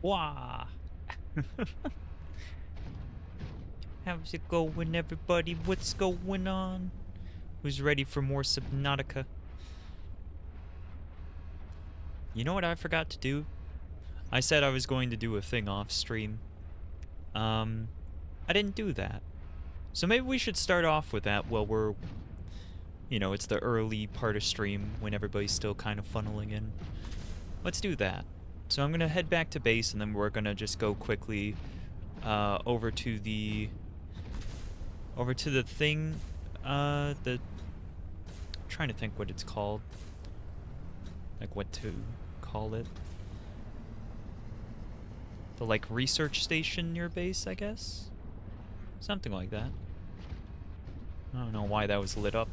Wah! How's it going, everybody? What's going on? Who's ready for more Subnautica? You know what I forgot to do? I said I was going to do a thing off stream. I didn't do that. So maybe we should start off with that while we're... You know, it's the early part of stream when everybody's still kind of funneling in. Let's do that. So I'm going to head back to base and then we're going to just go quickly over to the thing, I'm trying to think what it's called. Like what to call it. The like research station near base, I guess? Something like that. I don't know why that was lit up.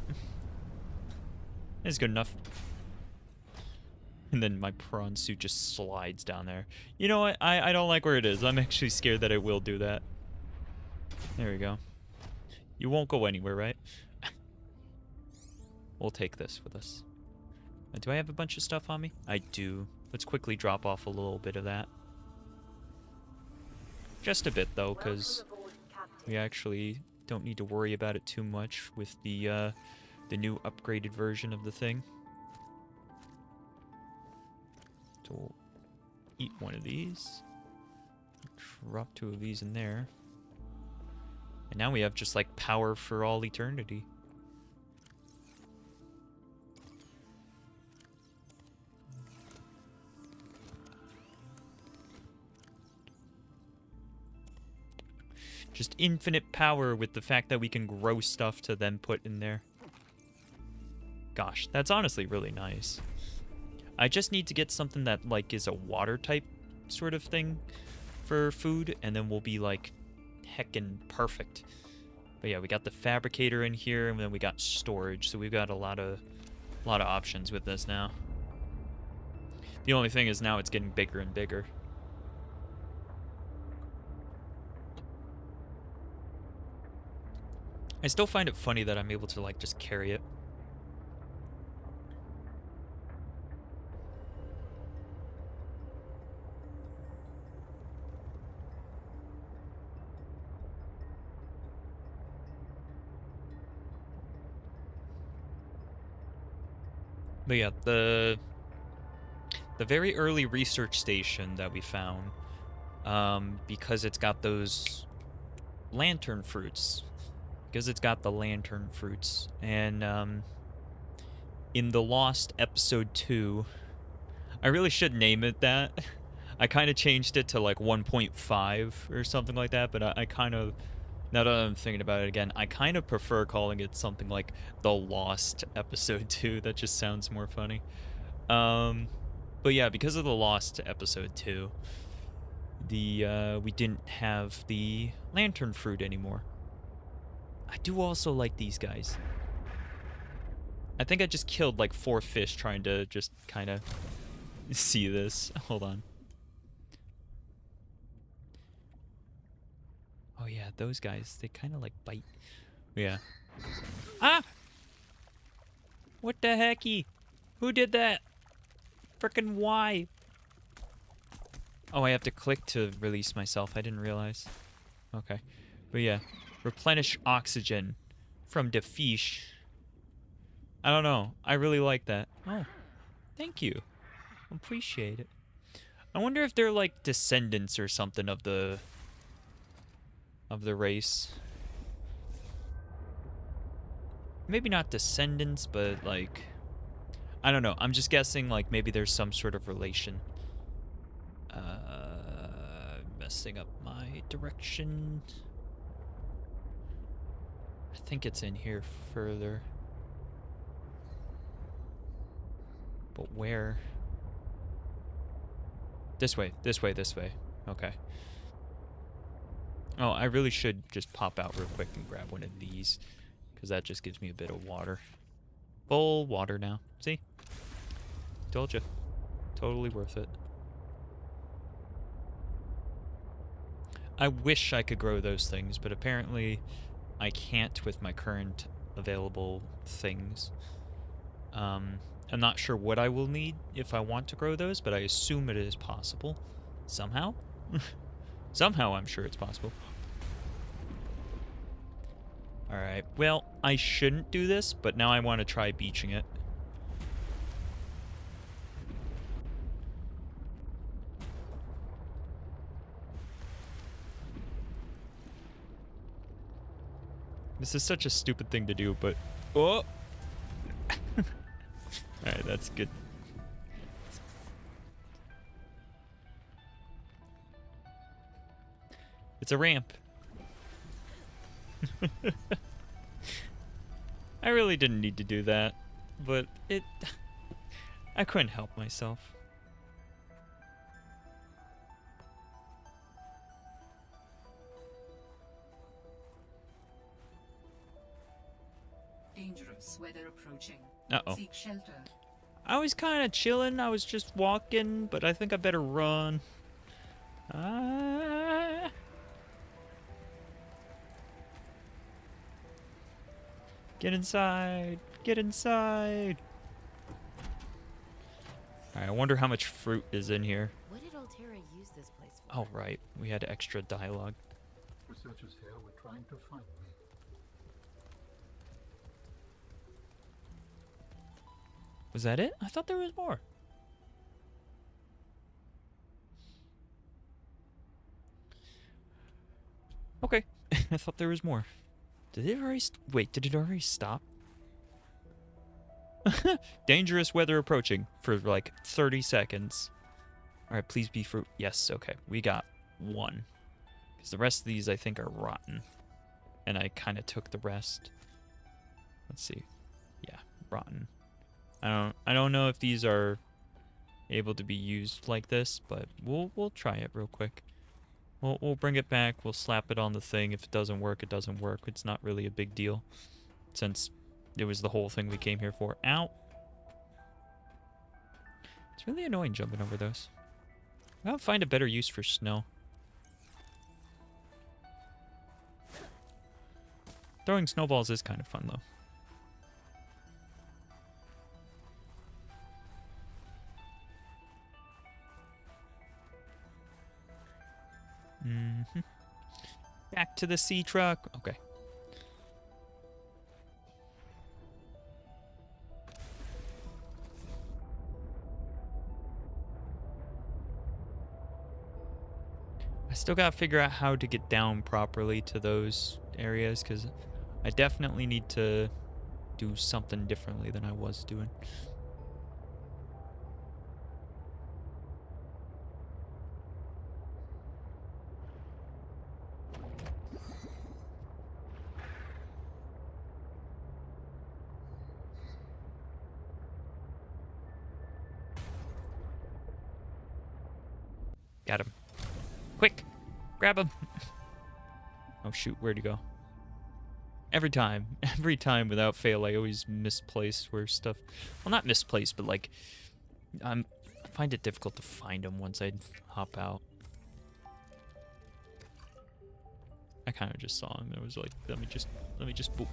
It's good enough. And then my prawn suit just slides down there. You know what? I don't like where it is. I'm actually scared that it will do that. There we go. You won't go anywhere, right? We'll take this with us. Do I have a bunch of stuff on me? I do. Let's quickly drop off a little bit of that. Just a bit, though, because we actually don't need to worry about it too much with the new upgraded version of the thing. So we'll eat one of these. Drop 2 of these in there. And now we have just, like, power for all eternity. Just infinite power with the fact that we can grow stuff to then put in there. Gosh, that's honestly really nice. I just need to get something that, like, is a water type sort of thing for food, and then we'll be, like, heckin' perfect. But yeah, we got the fabricator in here, and then we got storage, so we've got a lot of options with this now. The only thing is now it's getting bigger and bigger. I still find it funny that I'm able to, like, just carry it. But yeah, the very early research station that we found, because it's got those lantern fruits. Because it's got the lantern fruits. And in the Lost episode 2, I really should name it that. I kind of changed it to like 1.5 or something like that, but I kind of, now that I'm thinking about it again, I kind of prefer calling it something like the Lost episode 2. That just sounds more funny. But yeah, because of the Lost episode 2, we didn't have the lantern fruit anymore. I do also like these guys. I think I just killed like 4 fish trying to just kind of see this. Hold on. Oh yeah, those guys, they kind of like bite. Yeah. Ah! What the hecky? Who did that? Frickin' why? Oh, I have to click to release myself. I didn't realize. Okay. But yeah. Replenish oxygen from the fish. I don't know. I really like that. Oh, thank you. Appreciate it. I wonder if they're like descendants or something of the race. Maybe not descendants, but like, I don't know. I'm just guessing like maybe there's some sort of relation. Messing up my direction. I think it's in here further. But where? This way, this way, this way. Okay. Oh, I really should just pop out real quick and grab one of these, because that just gives me a bit of water. Full water now. See? Told you. Totally worth it. I wish I could grow those things, but apparently I can't with my current available things. I'm not sure what I will need if I want to grow those, but I assume it is possible, Somehow? Somehow I'm sure it's possible. Alright, well, I shouldn't do this, but now I want to try beaching it. This is such a stupid thing to do, but... Oh! Alright, that's good. It's a ramp. I really didn't need to do that, but I couldn't help myself. Dangerous weather approaching. Uh-oh. Seek shelter. I was kind of chilling. I was just walking, but I think I better run. Get inside. Get inside. Alright, I wonder how much fruit is in here. What did Altera use this place for? Oh, right. We had extra dialogue. Researchers here were trying to find me. Was that it? I thought there was more. Okay. I thought there was more. Did it already... Wait, did it already stop? Dangerous weather approaching for like 30 seconds. Alright, please be fruit. Yes, okay. We got one. Because the rest of these I think are rotten. And I kind of took the rest. Let's see. Yeah, rotten. I don't know if these are able to be used like this, but we'll try it real quick. We'll bring it back. We'll slap it on the thing. If it doesn't work, it doesn't work. It's not really a big deal, since it was the whole thing we came here for. Ow! It's really annoying jumping over those. I'll find a better use for snow. Throwing snowballs is kind of fun, though. Back to the sea truck. Okay. I still gotta figure out how to get down properly to those areas, because I definitely need to do something differently than I was doing. Got him. Quick! Grab him! Oh shoot, where'd he go? Every time without fail, I always misplace where stuff... Well, not misplace, but like... I find it difficult to find him once I hop out. I kind of just saw him. I was like, let me just boop.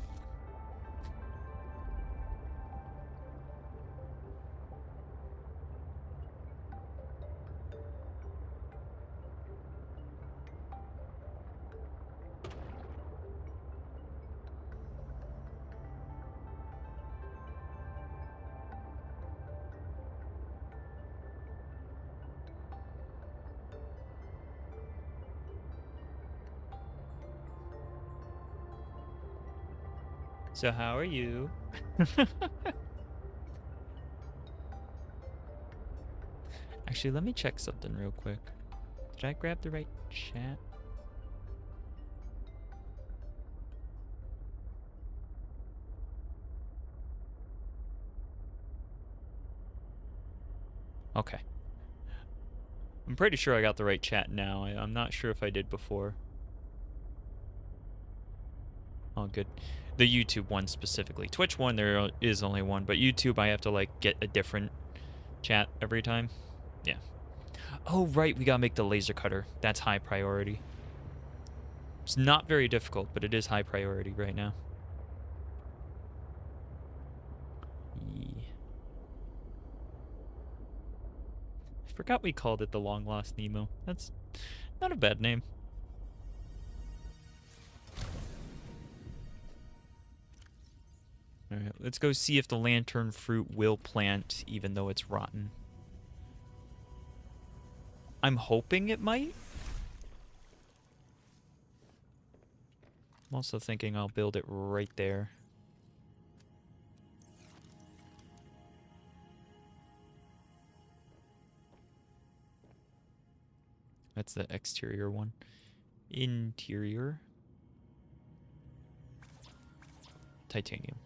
So how are you? Actually, let me check something real quick. Did I grab the right chat? Okay. I'm pretty sure I got the right chat now. I'm not sure if I did before. Oh, good. The YouTube one specifically. Twitch one, there is only one, but YouTube, I have to, like, get a different chat every time. Yeah. Oh, right, we gotta make the laser cutter. That's high priority. It's not very difficult, but it is high priority right now. I Forgot we called it the Long Lost Nemo. That's not a bad name. Alright, let's go see if the lantern fruit will plant even though it's rotten. I'm hoping it might. I'm also thinking I'll build it right there. That's the exterior one. Interior. Titanium.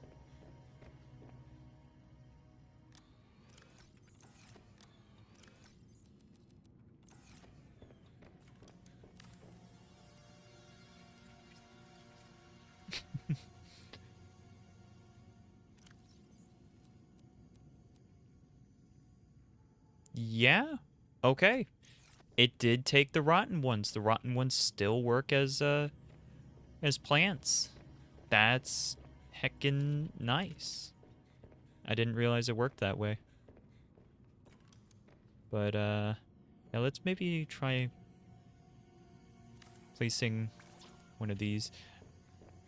Yeah. Okay. It did take the rotten ones. The rotten ones still work as plants. That's heckin' nice. I didn't realize it worked that way. But yeah, let's maybe try placing one of these.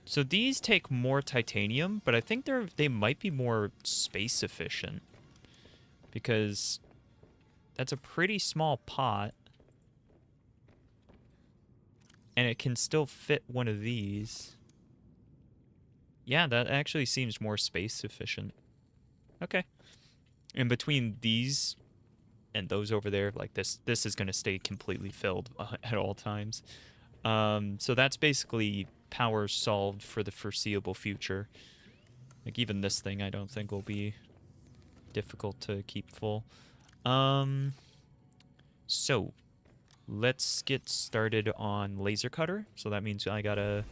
So these take more titanium, but I think they might be more space efficient because that's a pretty small pot. And it can still fit one of these. Yeah, that actually seems more space efficient. Okay. And between these and those over there, like this is going to stay completely filled at all times. So that's basically power solved for the foreseeable future. Like even this thing I don't think will be difficult to keep full. So let's get started on laser cutter. So that means I gotta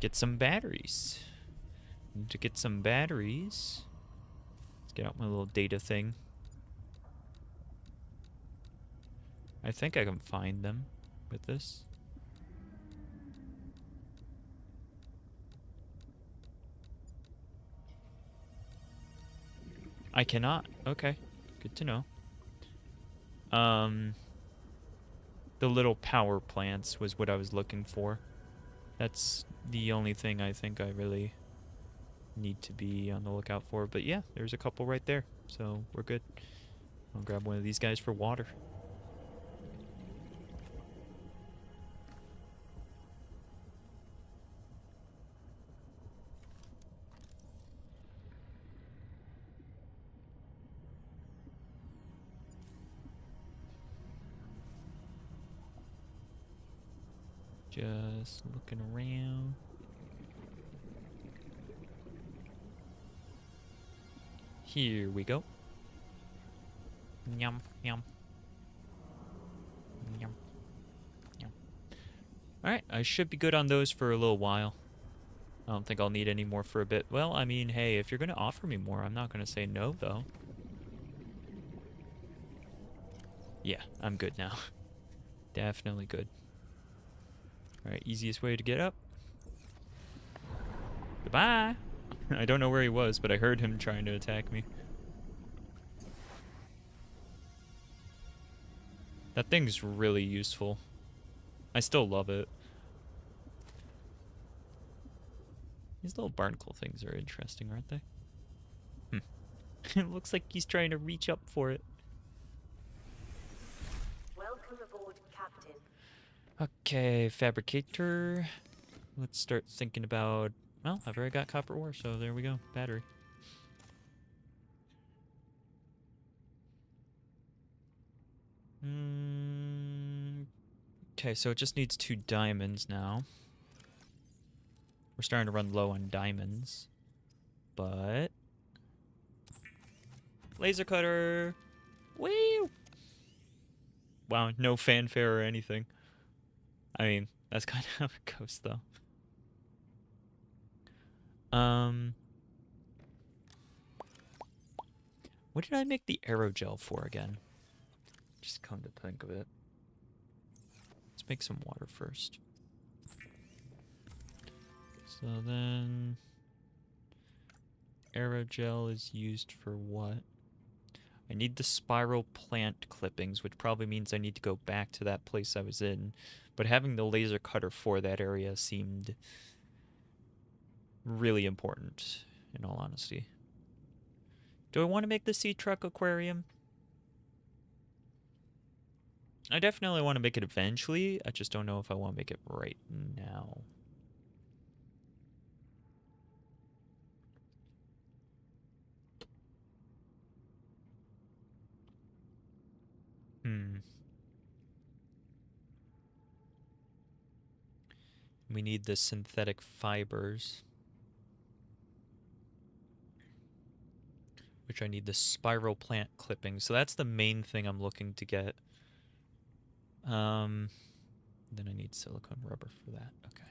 get some batteries. To get some batteries, let's get out my little data thing. I think I can find them with this. I cannot. Okay, good to know. The little power plants was what I was looking for. That's the only thing I think I really need to be on the lookout for. But yeah, there's a couple right there, so we're good. I'll grab one of these guys for water. Just looking around. Here we go. Yum, yum. Yum, yum. Alright, I should be good on those for a little while. I don't think I'll need any more for a bit. Well, I mean, hey, if you're going to offer me more, I'm not going to say no, though. Yeah, I'm good now. Definitely good. Alright, easiest way to get up. Goodbye! I don't know where he was, but I heard him trying to attack me. That thing's really useful. I still love it. These little barnacle things are interesting, aren't they? It looks like he's trying to reach up for it. Welcome aboard, Captain. Okay, fabricator. Let's start thinking about... Well, I've already got copper ore, so there we go. Battery. Okay, so it just needs 2 diamonds now. We're starting to run low on diamonds. But... Laser cutter! Whee! Wow, no fanfare or anything. I mean, that's kind of how it goes, though. What did I make the aerogel for again? Just come to think of it. Let's make some water first. So then... Aerogel is used for what? I need the spiral plant clippings, which probably means I need to go back to that place I was in. But having the laser cutter for that area seemed really important, in all honesty. Do I want to make the sea truck aquarium? I definitely want to make it eventually. I just don't know if I want to make it right now. We need the synthetic fibers, which I need the spiral plant clippings. So that's the main thing I'm looking to get. Then I need silicone rubber for that. Okay.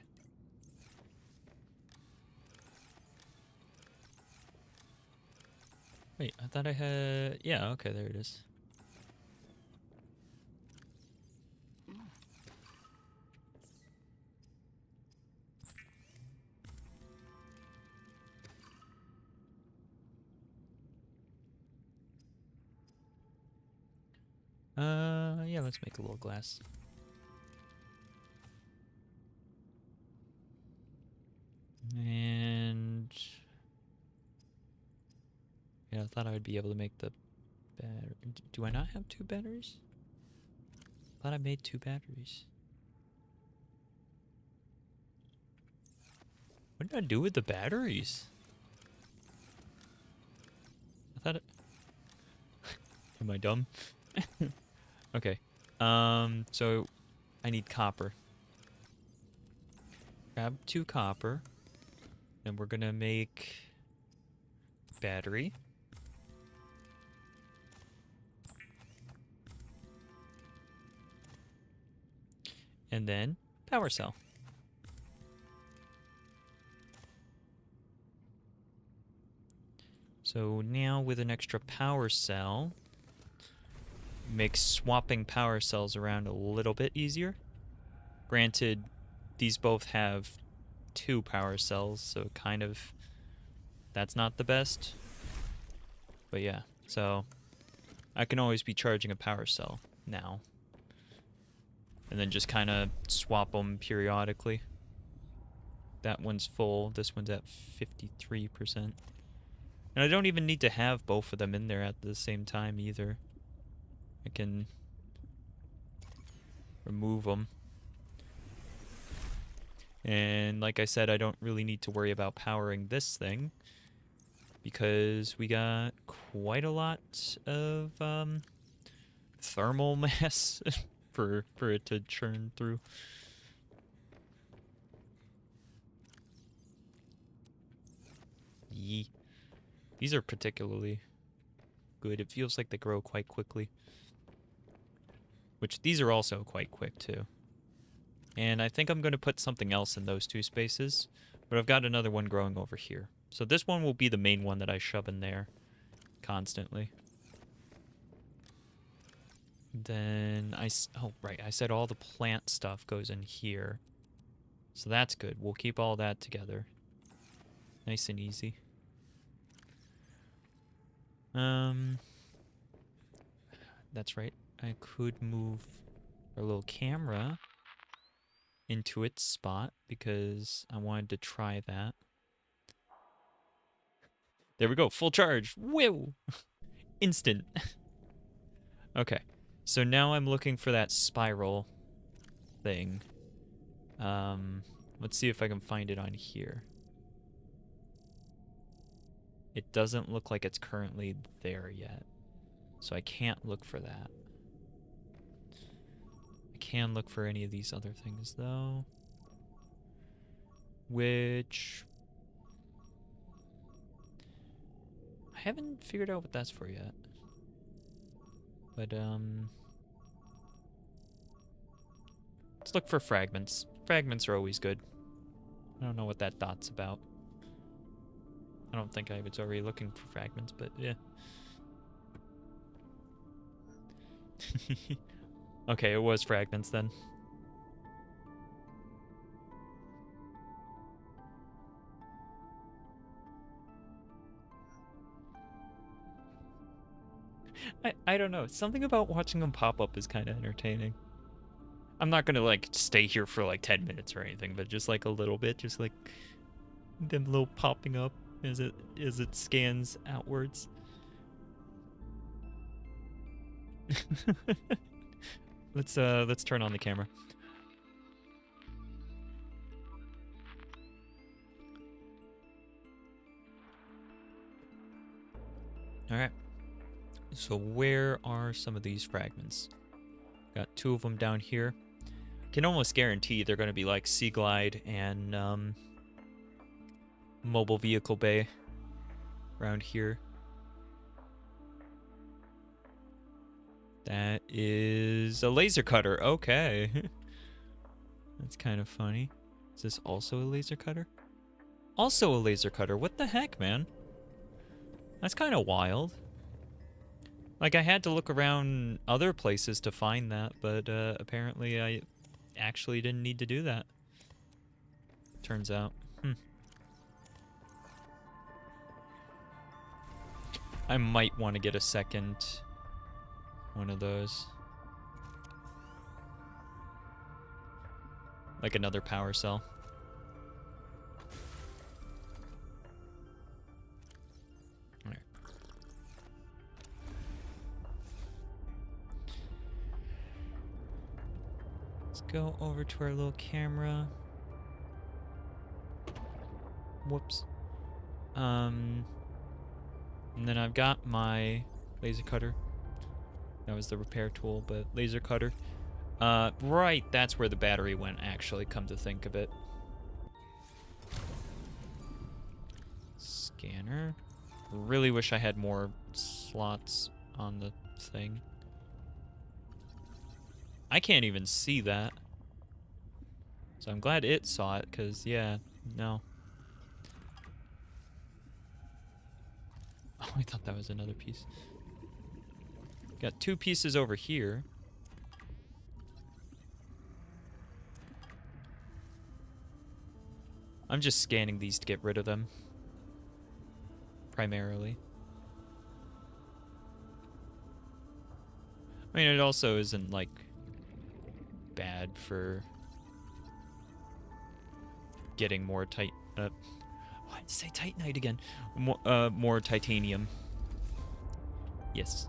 Wait, I thought I had... Yeah, okay, there it is. Yeah, let's make a little glass. And... Yeah, I thought I would be able to make the battery. Do I not have 2 batteries? I thought I made 2 batteries. What did I do with the batteries? I thought it... Am I dumb? Okay. So I need copper. Grab 2 copper. And we're gonna make battery. And then power cell. So now with an extra power cell, makes swapping power cells around a little bit easier. Granted, these both have 2 power cells, so kind of that's not the best. But yeah, so I can always be charging a power cell now. And then just kind of swap them periodically. That one's full, this one's at 53%. And I don't even need to have both of them in there at the same time either. I can remove them. And like I said, I don't really need to worry about powering this thing because we got quite a lot of thermal mass for it to churn through. Yee. These are particularly good. It feels like they grow quite quickly. Which these are also quite quick too. And I think I'm going to put something else in those 2 spaces. But I've got another one growing over here. So this one will be the main one that I shove in there constantly. Then oh right, I said all the plant stuff goes in here. So that's good. We'll keep all that together. Nice and easy. That's right. I could move our little camera into its spot because I wanted to try that. There we go, full charge. Whoa! Instant. Okay, so now I'm looking for that spiral thing. Let's see if I can find it on here. It doesn't look like it's currently there yet, so I can't look for that. I can look for any of these other things though, which I haven't figured out what that's for yet. But let's look for fragments. Fragments are always good. I don't know what that dot's about. I don't think I was already looking for fragments, but yeah. Okay, it was fragments then. I don't know. Something about watching them pop up is kind of entertaining. I'm not gonna like stay here for like 10 minutes or anything, but just like a little bit, just like them little popping up as it scans outwards. Let's turn on the camera. All right. So where are some of these fragments? Got 2 of them down here. Can almost guarantee they're going to be like Sea Glide and Mobile Vehicle Bay around here. That is a laser cutter. Okay. That's kind of funny. Is this also a laser cutter? Also a laser cutter. What the heck, man? That's kind of wild. Like, I had to look around other places to find that, but apparently I actually didn't need to do that. Turns out. I might want to get a second one of those. Like another power cell. Alright. Let's go over to our little camera. Whoops. And then I've got my laser cutter. That was the repair tool, but laser cutter. Right, that's where the battery went, actually, come to think of it. Scanner. Really wish I had more slots on the thing. I can't even see that. So I'm glad it saw it, because, yeah, no. Oh, I thought that was another piece. Got 2 pieces over here. I'm just scanning these to get rid of them. Primarily. I mean, it also isn't, like, bad for getting more why did I say titanite again? More titanium. Yes.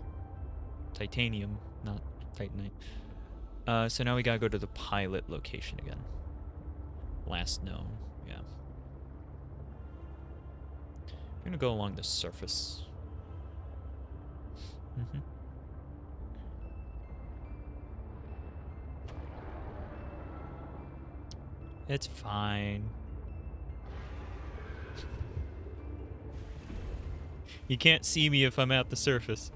Titanium, not titanite. So now we gotta go to the pilot location again. Last known, yeah. We're gonna go along the surface. It's fine. You can't see me if I'm at the surface.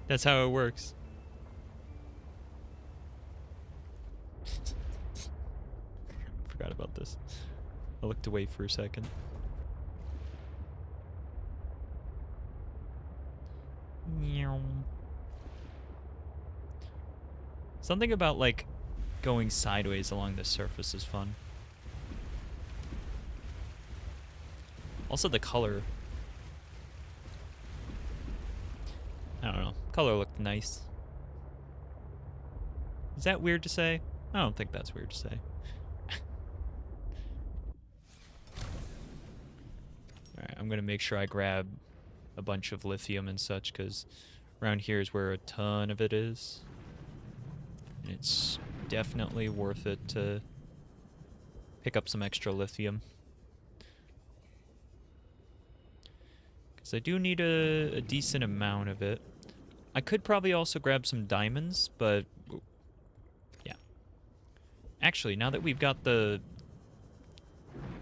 That's how it works. Forgot about this. I looked away for a second. Something about, like, going sideways along the surface is fun. Also the color. I don't know. Color looked nice. Is that weird to say? I don't think that's weird to say. Alright, I'm gonna make sure I grab a bunch of lithium and such, because around here is where a ton of it is. And it's definitely worth it to pick up some extra lithium. Because I do need a decent amount of it. I could probably also grab some diamonds, but yeah. Actually, now that we've got the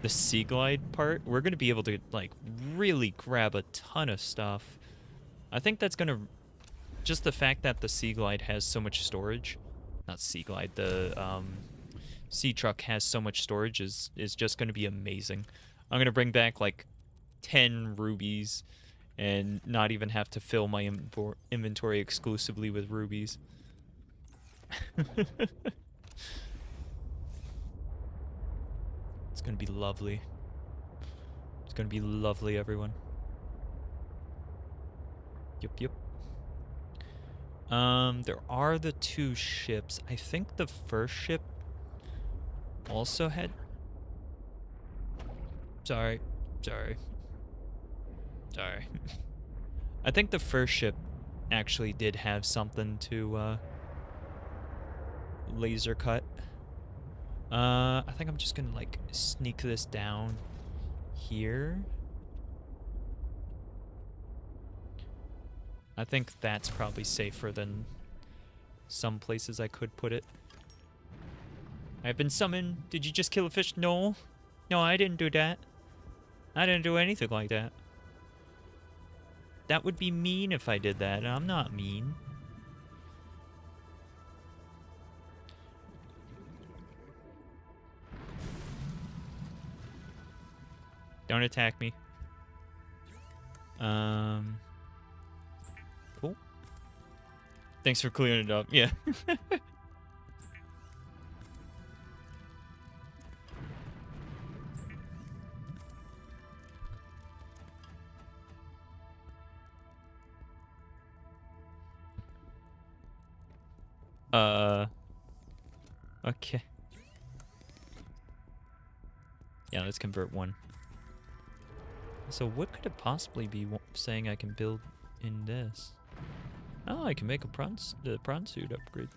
Sea Glide part, we're going to be able to, like, really grab a ton of stuff. I think that's going to... Just the fact that the Sea Glide has so much storage... Not Sea Glide, the Sea Truck has so much storage is just going to be amazing. I'm going to bring back, like, 10 rubies and not even have to fill my inventory exclusively with rubies. It's gonna be lovely. It's gonna be lovely, everyone. Yup, yup. There are the 2 ships. I think the first ship also had... Sorry. I think the first ship actually did have something to, laser cut. I think I'm just gonna, like, sneak this down here. I think that's probably safer than some places I could put it. I've been summoned. Did you just kill a fish? No. No, I didn't do that. I didn't do anything like that. That would be mean if I did that. I'm not mean. Don't attack me. Cool. Thanks for clearing it up. Yeah. Okay. Yeah, let's convert one. So what could it possibly be saying I can build in this? Oh, I can make the prawn suit upgrade.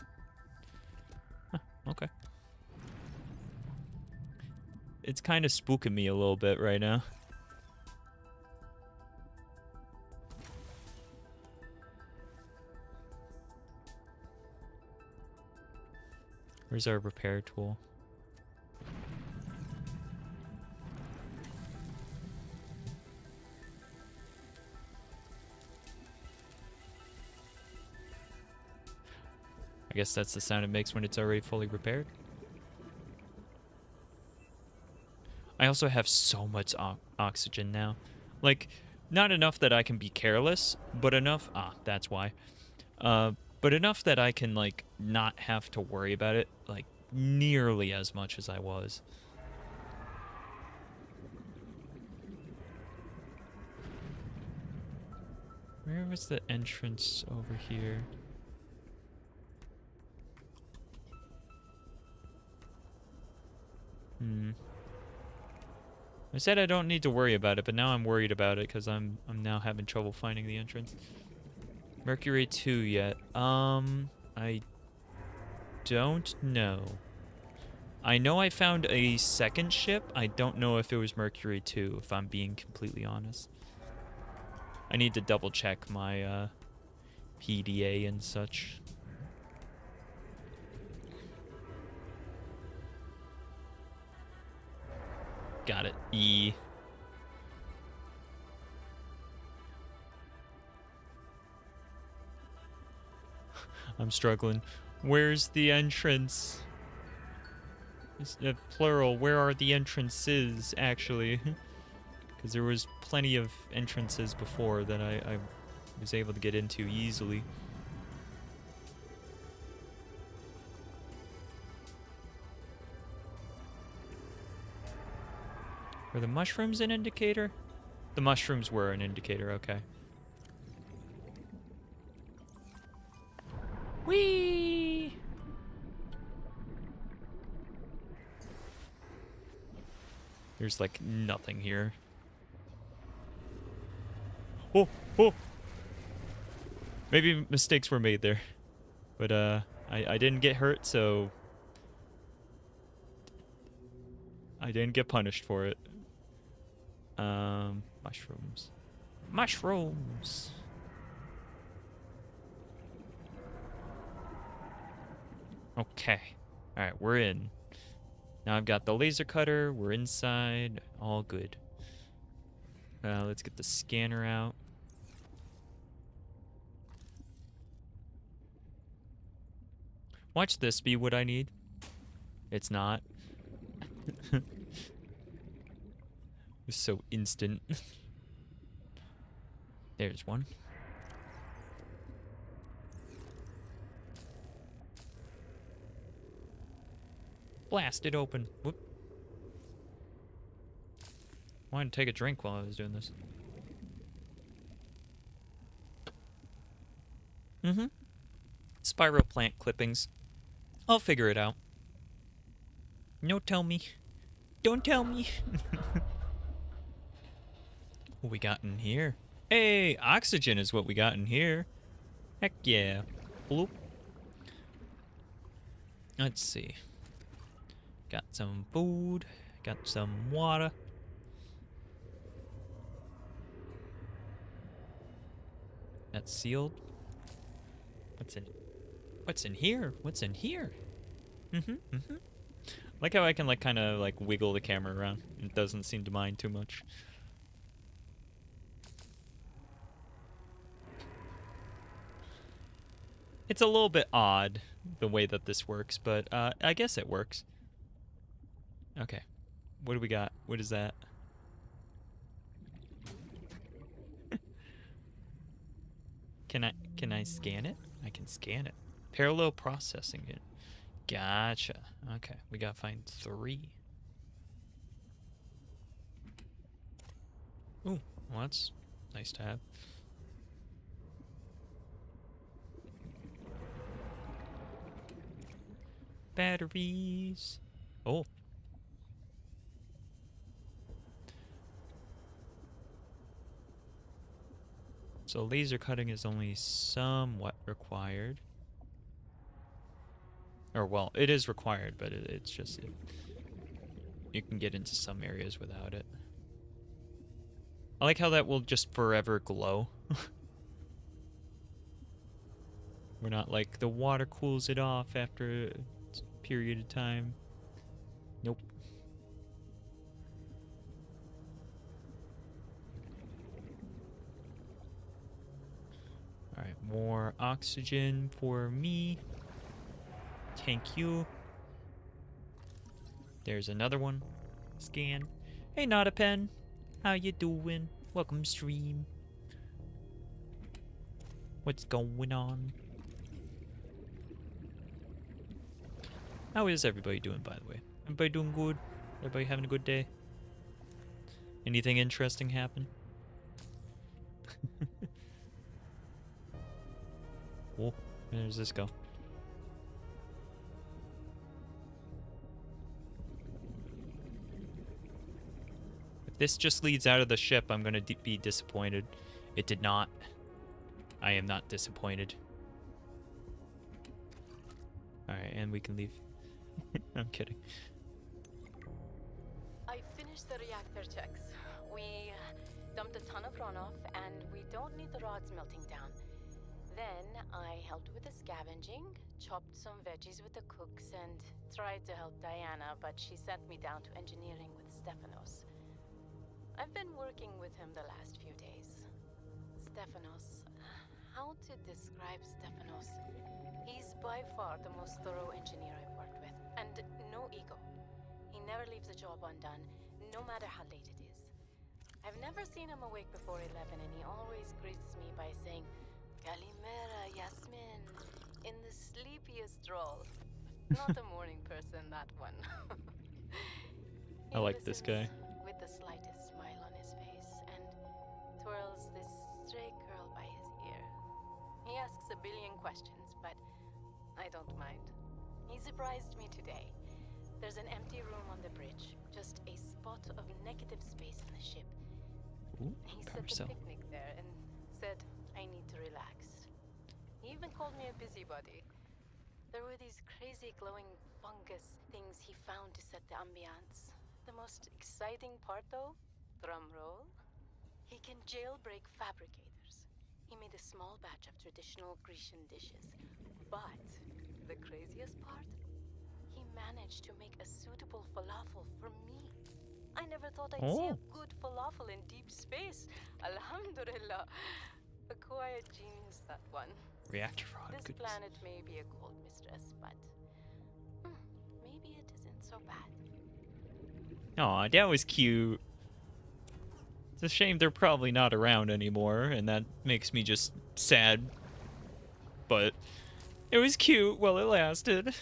Huh, okay. It's kind of spooking me a little bit right now. Where's our repair tool? I guess that's the sound it makes when it's already fully repaired. I also have so much oxygen now. Like, not enough that I can be careless, but enough... Ah, that's why. But enough that I can, like, not have to worry about it, like, nearly as much as I was. Where was the entrance over here? I said I don't need to worry about it, but now I'm worried about it because I'm now having trouble finding the entrance. Mercury 2 yet. I don't know. I know I found a second ship. I don't know if it was Mercury 2, if I'm being completely honest. I need to double check my PDA and such. Got it. E. I'm struggling. Where's the entrance? It's plural. Where are the entrances, actually? Because there was plenty of entrances before that I was able to get into easily. Were the mushrooms an indicator? The mushrooms were an indicator, okay. Whee! There's like nothing here. Oh, oh! Maybe mistakes were made there. But I didn't get hurt, so I didn't get punished for it. Mushrooms. Mushrooms! Okay. Alright, we're in. Now I've got the laser cutter, we're inside, all good. Let's get the scanner out. Watch this be what I need. It's not. It's so instant. There's one. Blast it open. Whoop. Wanted to take a drink while I was doing this. Mm-hmm. Spiral plant clippings. I'll figure it out. No, tell me. Don't tell me. What we got in here? Hey, oxygen is what we got in here. Heck yeah. Bloop. Let's see. Got some food. Got some water. That's sealed. What's in here? What's in here? Like how I can like kind of like wiggle the camera around. It doesn't seem to mind too much. It's a little bit odd the way that this works, but I guess it works. Okay. What do we got? What is that? Can I scan it? I can scan it. Parallel processing it. Gotcha. Okay, we gotta find 3. Ooh, well that's nice to have. Batteries. Oh. So laser cutting is only somewhat required. Or, well, it is required, but it's just... you can get into some areas without it. I like how that will just forever glow. We're not like, the water cools it off after a period of time. Nope. Alright, more oxygen for me. Thank you. There's another one. Scan. Hey, not a pen. How you doing? Welcome stream. What's going on? How is everybody doing, by the way? Everybody doing good? Everybody having a good day? Anything interesting happen? Oh, where does this go? If this just leads out of the ship, I'm gonna be disappointed. It did not. I am not disappointed. Alright, and we can leave. I'm kidding. I finished the reactor checks. We dumped a ton of runoff, and we don't need the rods melting down. Then I helped with the scavenging, chopped some veggies with the cooks, and tried to help Diana, but she sent me down to engineering with Stefanos. I've been working with him the last few days. Stefanos. How to describe Stefanos? He's by far the most thorough engineer I've worked with, and no ego. He never leaves a job undone, no matter how late it is. I've never seen him awake before 11, and he always greets me by saying, Kalimera, Yasmin, in the sleepiest drawl. Not a morning person, that one. I like this guy. With the slightest smile on his face, and twirls this stray curl by his ear. He asks a billion questions, but I don't mind. He surprised me today. There's an empty room on the bridge, just a spot of negative space in the ship. Ooh, He set a picnic there and said I need to relax. He even called me a busybody. There were these crazy glowing fungus things he found to set the ambiance. The most exciting part though, drum roll, he can jailbreak fabricators. He made a small batch of traditional Grecian dishes. But the craziest part? He managed to make a suitable falafel for me. I never thought I'd see a good falafel in deep space. Alhamdulillah. A quiet genius, that one. Reactor rod. This planet may be a cold mistress, but maybe it isn't so bad. Aw, that was cute. It's a shame they're probably not around anymore, and that makes me just sad. But it was cute while it lasted.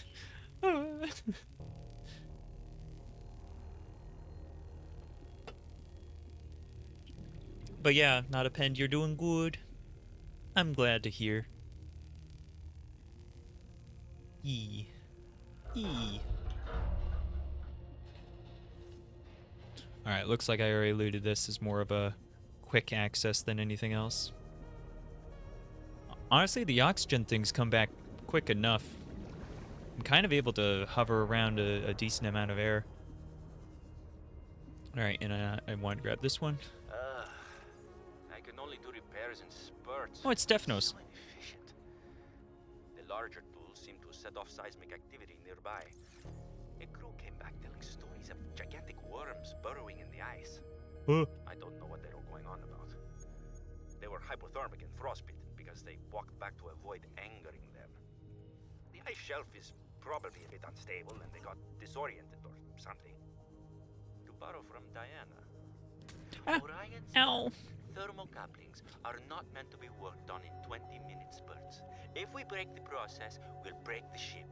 But yeah, not a pen, you're doing good. I'm glad to hear. Whee! Alright, looks like I already looted this as more of a quick access than anything else. Honestly, the oxygen things come back quick enough. I'm kind of able to hover around a decent amount of air. Alright, and I want to grab this one. I can only do repairs in spurts. Oh, it's Stephanos. So inefficient. The larger tools seem to set off seismic activity nearby. A crew came back telling stories of gigantic worms burrowing in the ice. I don't know what they were going on about. They were hypothermic and frostbitten because they walked back to avoid angering them. The ice shelf is probably a bit unstable and they got disoriented or something. To borrow from Diana. Orion's thermocouplings are not meant to be worked on in 20-minute spurts. If we break the process, we'll break the ship.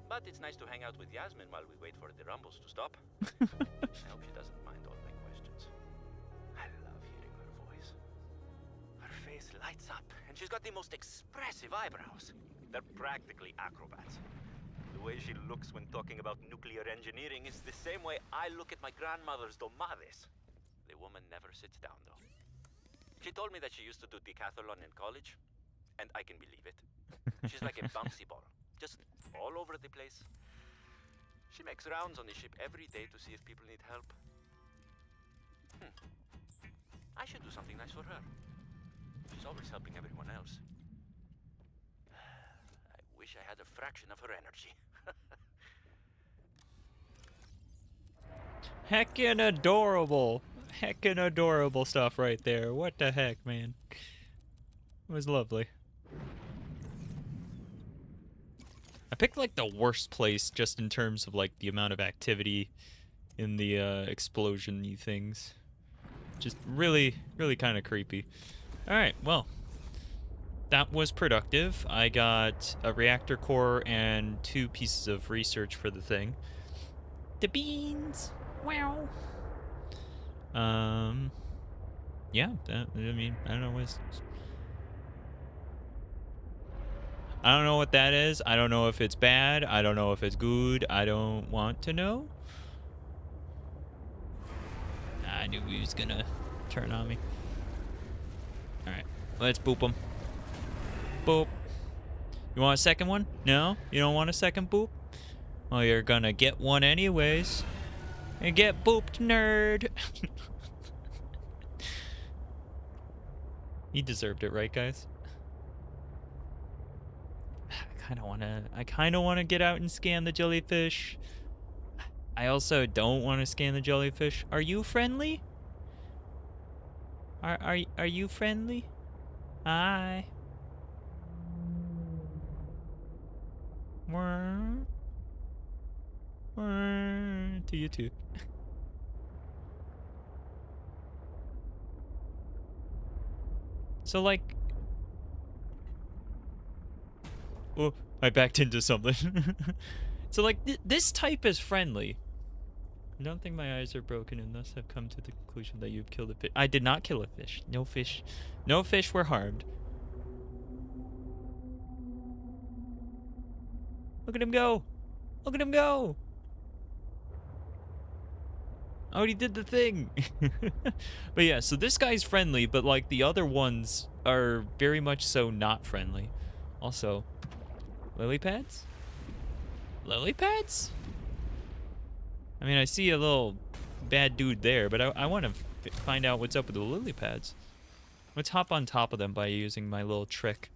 But it's nice to hang out with Yasmin while we wait for the rumbles to stop. I hope she doesn't mind all my questions. I love hearing her voice. Her face lights up, and she's got the most expressive eyebrows. They're practically acrobats. The way she looks when talking about nuclear engineering is the same way I look at my grandmother's domades. The woman never sits down, though. She told me that she used to do decathlon in college, and I can believe it. She's like a bouncy ball, just all over the place. She makes rounds on the ship every day to see if people need help. I should do something nice for her. She's always helping everyone else. I wish I had a fraction of her energy. Heckin' adorable. Heckin' adorable stuff right there. What the heck, man? It was lovely. I picked like the worst place just in terms of like the amount of activity in the explosion-y things. Just really, really kind of creepy. Alright, well. That was productive. I got a reactor core and 2 pieces of research for the thing. The beans! Wow! Yeah, that, I mean, I don't know I don't know what that is. I don't know if it's bad. I don't know if it's good. I don't want to know. I knew he was gonna turn on me. Alright, let's boop him. Boop. You want a second one? No? You don't want a second boop? Well, you're gonna get one anyways. And get booped, nerd! He deserved it, right, guys? I kinda wanna get out and scan the jellyfish. I also don't want to scan the jellyfish. Are you friendly? Are you friendly? Hi. To you too. So like, oh, I backed into something. So like, this type is friendly. I don't think my eyes are broken and thus have come to the conclusion that you've killed a fish. I did not kill a fish. No fish were harmed. Look at him go! Look at him go! Oh, he did the thing! But yeah, so this guy's friendly, but like the other ones are very much so not friendly. Also, lily pads? Lily pads? I mean, I see a little bad dude there, but I want to find out what's up with the lily pads. Let's hop on top of them by using my little trick.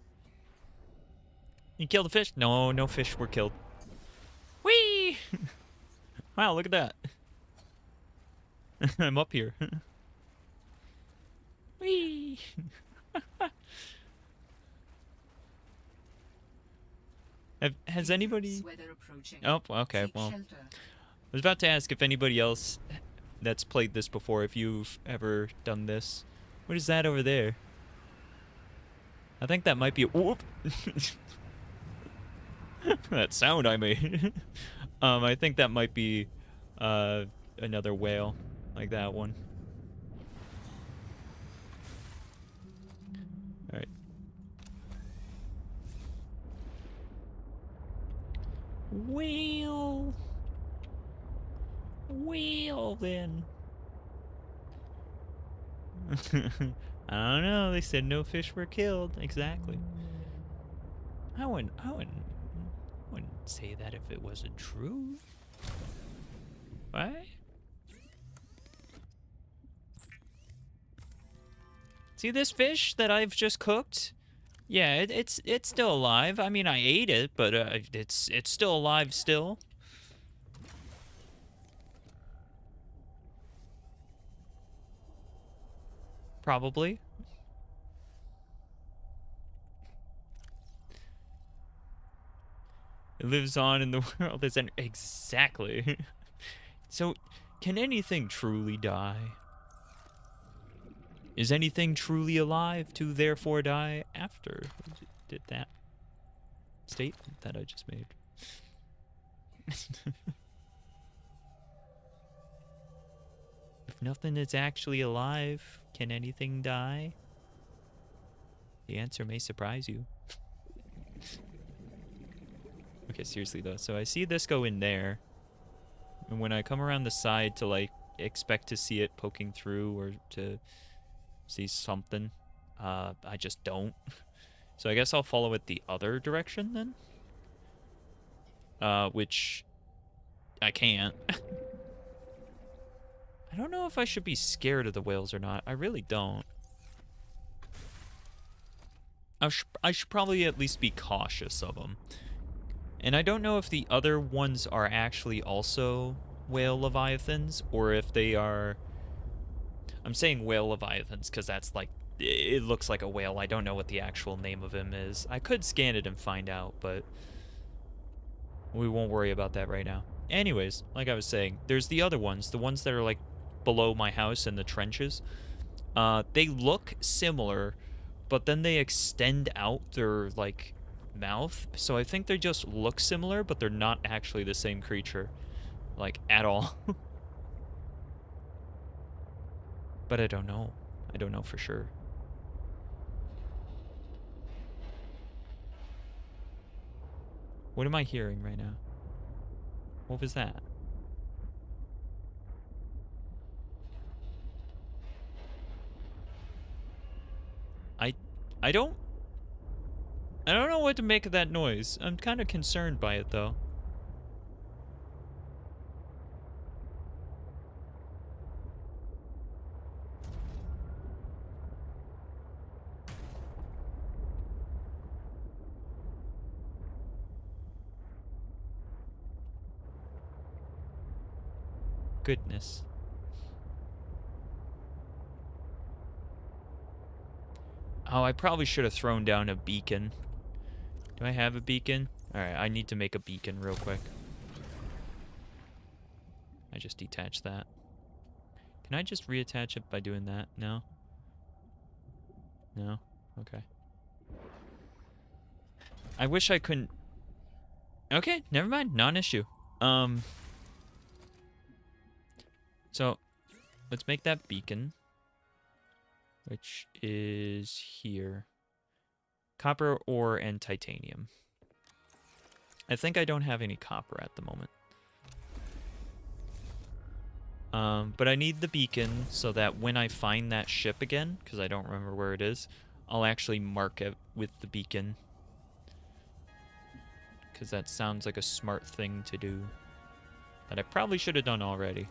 You killed the fish? No, no fish were killed. Whee! Wow, look at that. I'm up here. Whee! Has anybody... Oh, okay, well... I was about to ask if anybody else that's played this before, if you've ever done this. What is that over there? I think that might be a... Whoop! That sound I made. I think that might be another whale, like that one. Alright. Well. Well, then. I don't know. They said no fish were killed. Exactly. I wouldn't say that if it wasn't true. What? See this fish that I've just cooked? Yeah, it's still alive. I mean, I ate it, but it's still alive still. Probably. It lives on in the world as an exactly. So, can anything truly die? Is anything truly alive to therefore die after? Did that statement that I just made? If nothing is actually alive, can anything die? The answer may surprise you. Okay, seriously though. So I see this go in there. And when I come around the side to like expect to see it poking through or to see something, I just don't. So I guess I'll follow it the other direction then. Which I can't. I don't know if I should be scared of the whales or not. I really don't. I should probably at least be cautious of them. And I don't know if the other ones are actually also whale leviathans or if they are... I'm saying whale leviathans because that's like... It looks like a whale. I don't know what the actual name of him is. I could scan it and find out, but... we won't worry about that right now. Anyways, like I was saying, there's the other ones. The ones that are like below my house in the trenches. They look similar, but then they extend out their like mouth. So I think they just look similar, but they're not actually the same creature. Like, at all. But I don't know. I don't know for sure. What am I hearing right now? What was that? I don't know what to make of that noise. I'm kind of concerned by it though. Goodness. Oh, I probably should have thrown down a beacon. Do I have a beacon? Alright, I need to make a beacon real quick. I just detached that. Can I just reattach it by doing that? No? No? Okay. I wish I couldn't... Okay, never mind. Non-issue. So, let's make that beacon. Which is here. Copper, ore, and titanium. I think I don't have any copper at the moment. But I need the beacon so that when I find that ship again, because I don't remember where it is, I'll actually mark it with the beacon. Because that sounds like a smart thing to do. That I probably should have done already.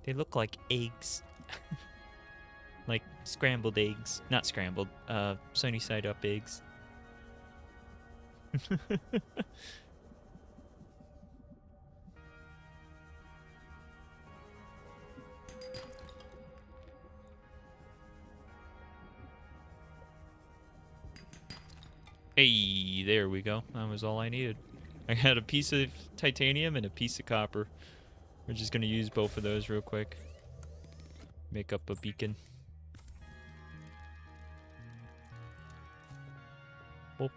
They look like eggs. Like scrambled eggs. Not scrambled, sunny side up eggs. Hey, there we go. That was all I needed. I had a piece of titanium and a piece of copper. We're just gonna use both of those real quick. Make up a beacon. Oh.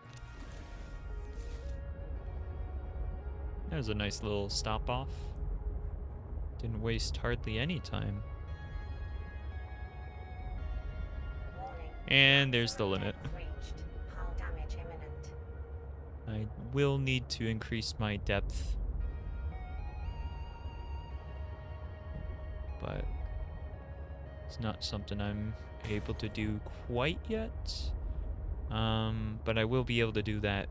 That was a nice little stop off. Didn't waste hardly any time. And there's the limit. I will need to increase my depth. But it's not something I'm able to do quite yet. But I will be able to do that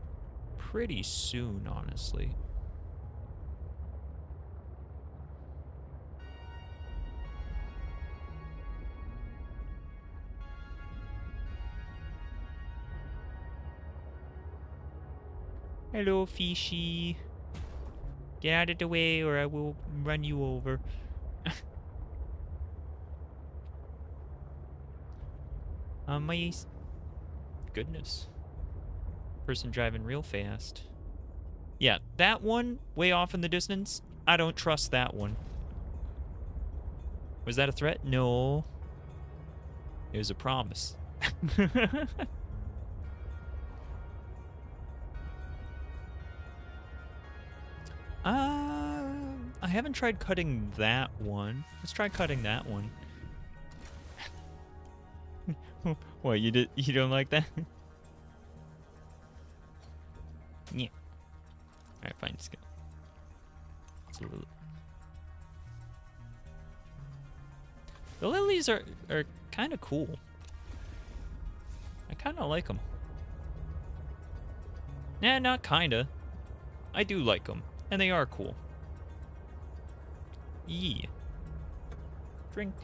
pretty soon, honestly. Hello, fishy. Get out of the way or I will run you over. My goodness. Person driving real fast. Yeah, that one, way off in the distance, I don't trust that one. Was that a threat? No. It was a promise. I haven't tried cutting that one. Let's try cutting that one. What, you don't like that? Yeah. Alright, fine, just go. It's a little... The lilies are kind of cool. I kind of like them. Nah, not kinda. I do like them, and they are cool. Yeah. Drink.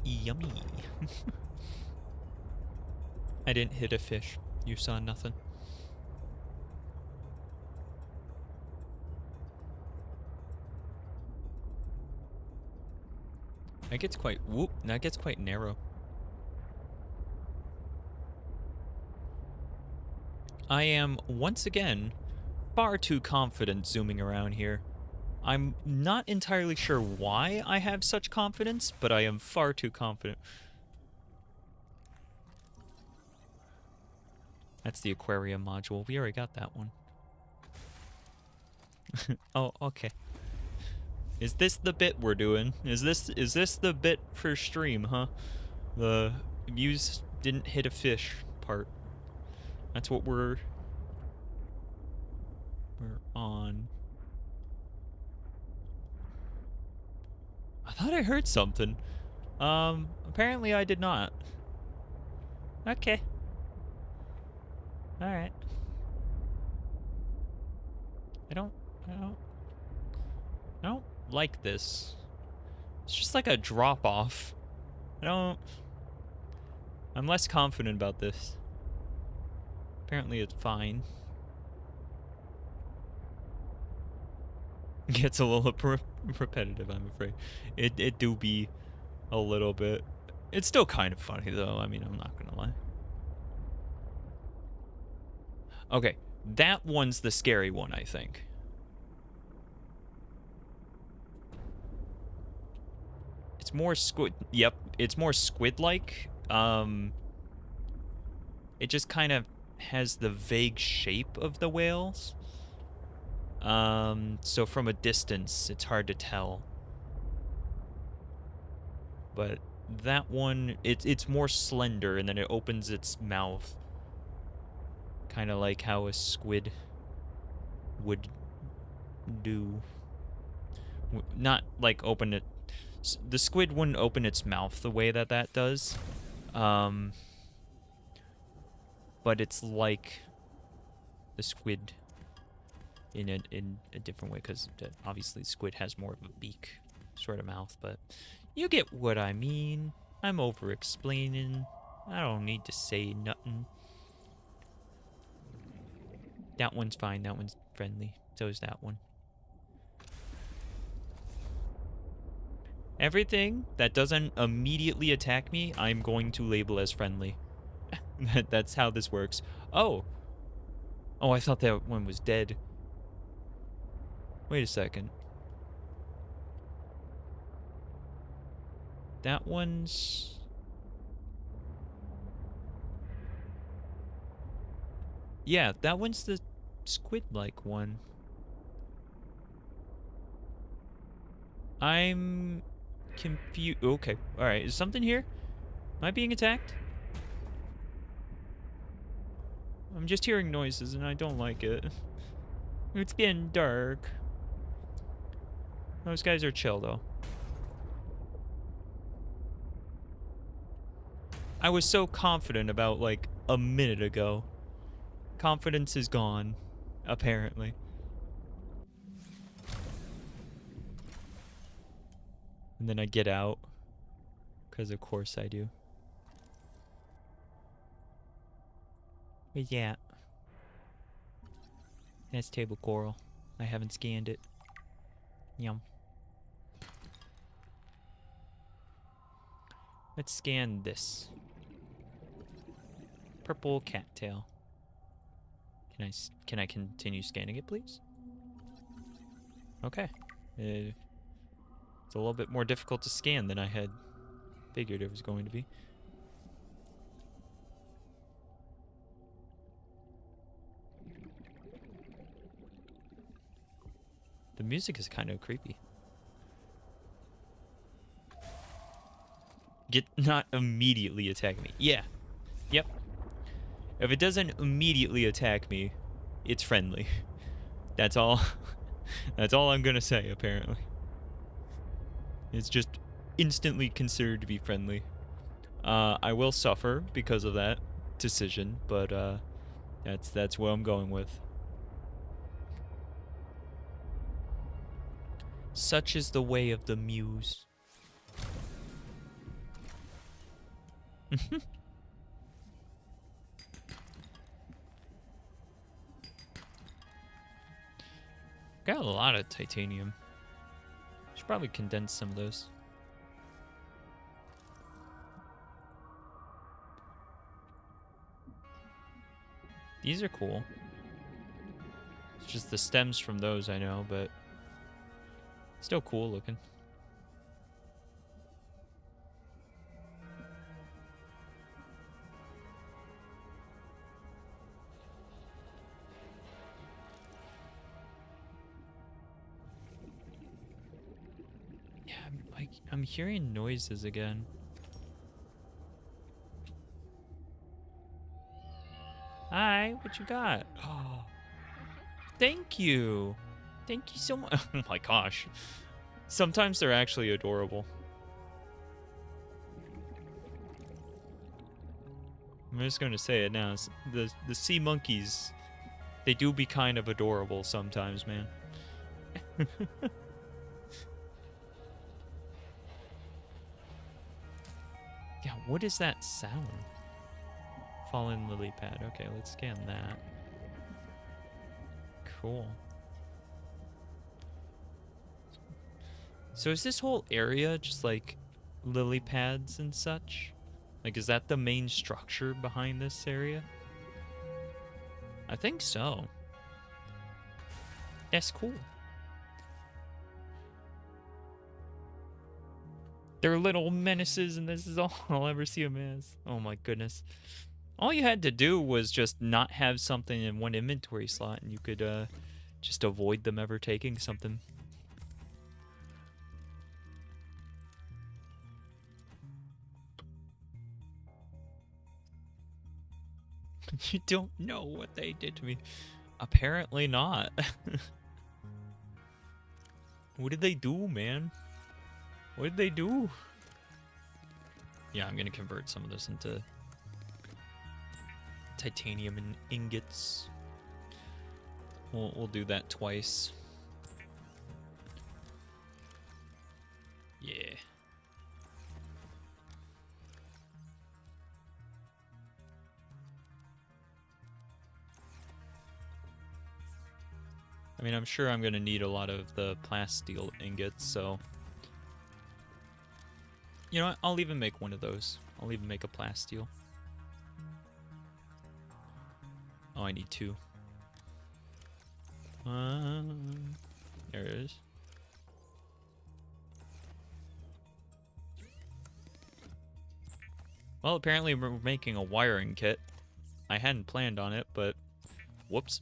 Yummy. I didn't hit a fish. You saw nothing. That gets quite... Whoop. That gets quite narrow. I am, once again, far too confident zooming around here. I'm not entirely sure why I have such confidence, but I am far too confident. That's the aquarium module. We already got that one. Oh, okay. Is this the bit we're doing? Is this the bit for stream, huh? The Mews didn't hit a fish part. That's what we're on. I thought I heard something. Apparently I did not. Okay. Alright. I don't like this. It's just like a drop off. I'm less confident about this. Apparently it's fine. Gets a little repetitive, I'm afraid. It do be a little bit. It's still kind of funny though. I mean, I'm not gonna lie. Okay, that one's the scary one, I think. It's more squid. Yep, it's more squid-like. It just kind of has the vague shape of the whales. So from a distance, it's hard to tell. But that one, it's more slender, and then it opens its mouth. Kind of like how a squid would do. Not like open it. The squid wouldn't open its mouth the way that does. But it's like the squid in a different way, because obviously squid has more of a beak sort of mouth, but you get what I mean. I'm over explaining. I don't need to say nothing. That one's fine. That one's friendly. So is that one. Everything that doesn't immediately attack me, I'm going to label as friendly. That's how this works. Oh. Oh, I thought that one was dead. Wait a second. That one's... Yeah, that one's the squid-like one. I'm confused. Okay, alright. Is something here? Am I being attacked? I'm just hearing noises and I don't like it. It's getting dark. Those guys are chill though. I was so confident about like a minute ago. Confidence is gone, apparently. And then I get out. Because of course I do. Where's that? That's table coral. I haven't scanned it. Yum. Let's scan this. Purple cattail. Can I continue scanning it, please? Okay. It's a little bit more difficult to scan than I had figured it was going to be. The music is kind of creepy. Not immediately attack me. Yeah. Yep. If it doesn't immediately attack me, it's friendly. That's all. That's all I'm gonna say, apparently. It's just instantly considered to be friendly. I will suffer because of that decision, but that's what I'm going with. Such is the way of the muse. Got a lot of titanium. Should probably condense some of those. These are cool. It's just the stems from those I know, but still cool looking. Yeah, I'm hearing noises again. Hi, what you got? Oh, thank you. Thank you so much. Oh my gosh. Sometimes they're actually adorable. I'm just going to say it now. The sea monkeys, they do be kind of adorable sometimes, man. Yeah, what is that sound? Fallen lily pad. Okay, let's scan that. Cool. So is this whole area just like lily pads and such? Like, is that the main structure behind this area? I think so. That's cool. They're little menaces, and this is all I'll ever see them as. Oh my goodness. All you had to do was just not have something in one inventory slot, and you could just avoid them ever taking something. You don't know what they did to me. Apparently not. What did they do, man? What did they do? Yeah, I'm gonna convert some of this into titanium and ingots. We'll do that twice. Yeah. I mean, I'm sure I'm gonna need a lot of the plasteel ingots, so you know what? I'll even make one of those. I'll even make a plasteel. Oh, I need two. There it is. Well, apparently we're making a wiring kit. I hadn't planned on it, but whoops.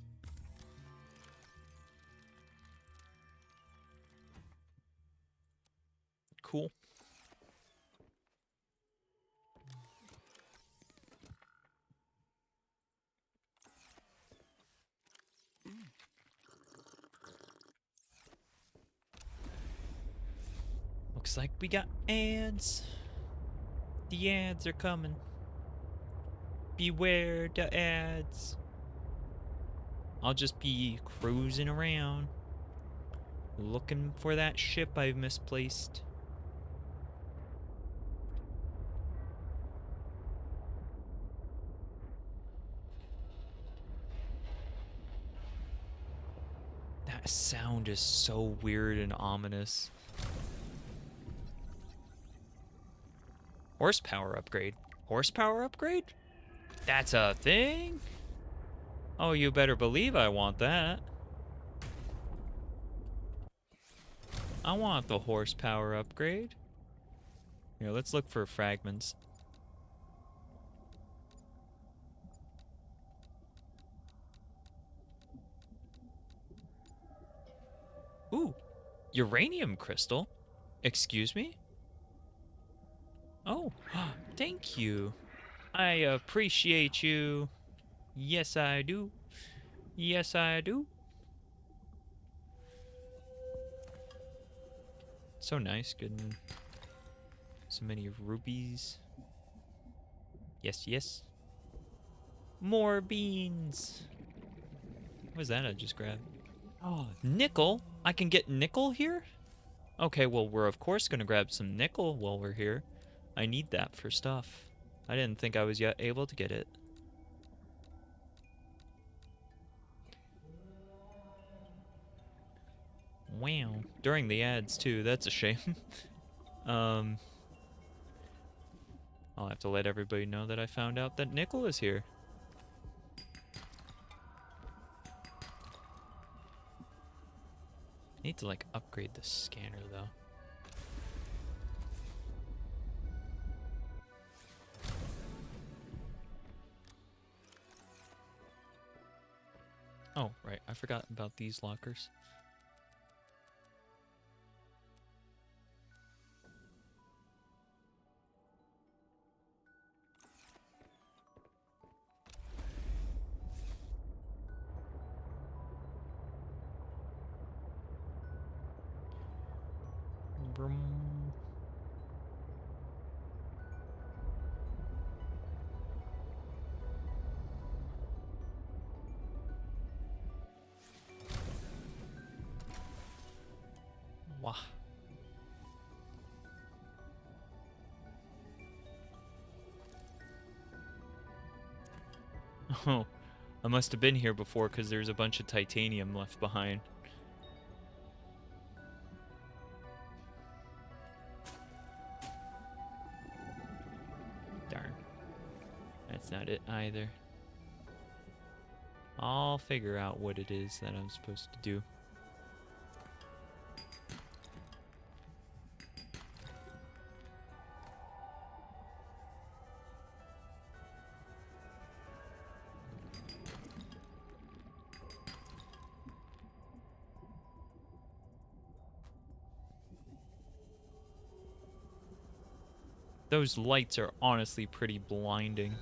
Cool. like we got ads. The ads are coming. Beware the ads. I'll just be cruising around, looking for that ship I've misplaced. That sound is so weird and ominous. Horsepower upgrade. Horsepower upgrade? That's a thing? Oh, you better believe I want that. I want the horsepower upgrade. Here, let's look for fragments. Ooh, uranium crystal. Excuse me? Oh, thank you. I appreciate you. Yes, I do. Yes, I do. So nice getting so many rubies. Yes, yes. More beans. What was that I just grabbed? Oh, nickel? I can get nickel here? Okay, well, we're of course going to grab some nickel while we're here. I need that for stuff. I didn't think I was yet able to get it. Wow. During the ads, too. That's a shame. I'll have to let everybody know that I found out that nickel is here. I need to, like, upgrade the scanner, though. Oh, right. I forgot about these lockers. Vroom. Wah. Oh, I must have been here before because there's a bunch of titanium left behind. Darn. That's not it either. I'll figure out what it is that I'm supposed to do. Those lights are honestly pretty blinding.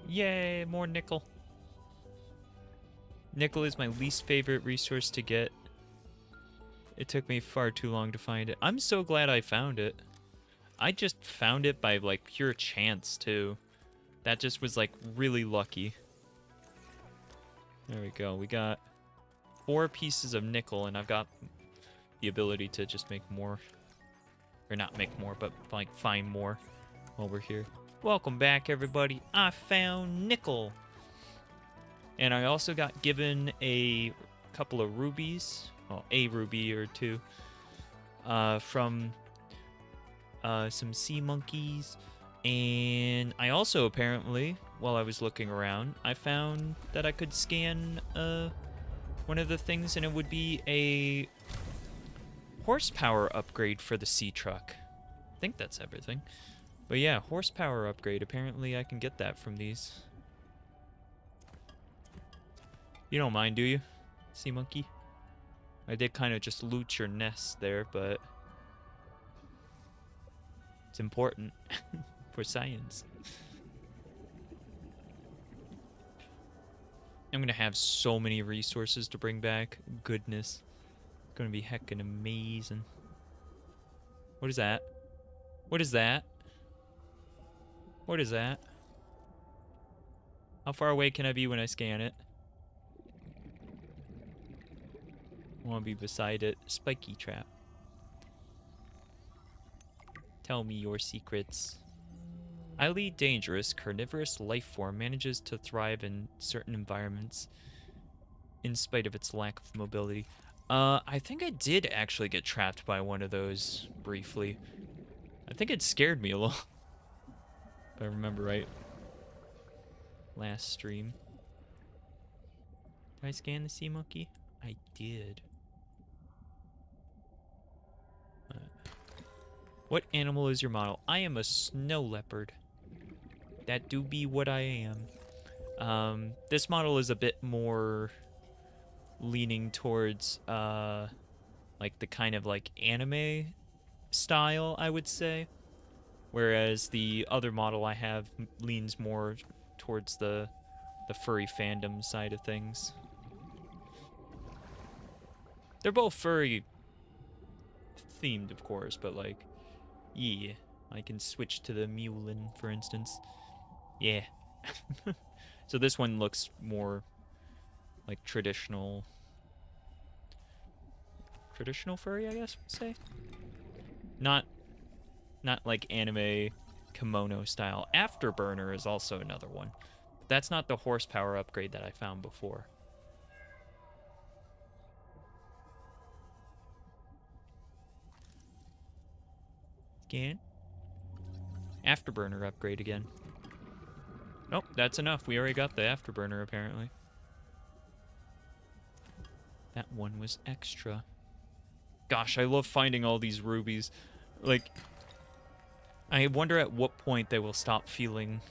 Yay, more nickel. Nickel is my least favorite resource to get. It took me far too long to find it. I'm so glad I found it. I just found it by, like, pure chance, too. That just was, like, really lucky. There we go. We got 4 pieces of nickel, and I've got the ability to just make more. Or not make more, but, like, find more while we're here. Welcome back, everybody. I found nickel. And I also got given a couple of rubies. Well, a ruby or 2. From some sea monkeys. And I also apparently, while I was looking around, I found that I could scan one of the things, and it would be a horsepower upgrade for the sea truck. I think that's everything. But yeah, horsepower upgrade. Apparently I can get that from these. You don't mind, do you, sea monkey? I did kind of just loot your nest there, but it's important for science. I'm gonna have so many resources to bring back. Goodness. It's gonna be heckin' amazing. What is that? What is that? What is that? How far away can I be when I scan it? I want to be beside it. Spiky trap. Tell me your secrets. Highly dangerous carnivorous life form manages to thrive in certain environments in spite of its lack of mobility. I think I did actually get trapped by one of those briefly. I think it scared me a little. If I remember right. Last stream. Did I scan the sea monkey? I did. What animal is your model? I am a snow leopard. That do be what I am. This model is a bit more leaning towards like the kind of like anime style, I would say. Whereas the other model I have leans more towards the furry fandom side of things. They're both furry themed, of course, but like, yeah, I can switch to the Mulin, for instance. Yeah. So this one looks more like traditional furry, I guess we'd say. Not like anime kimono style. Afterburner is also another one. That's not the horsepower upgrade that I found before. Scan. Afterburner upgrade again. Nope, that's enough. We already got the afterburner, apparently. That one was extra. Gosh, I love finding all these rubies. Like, I wonder at what point they will stop feeling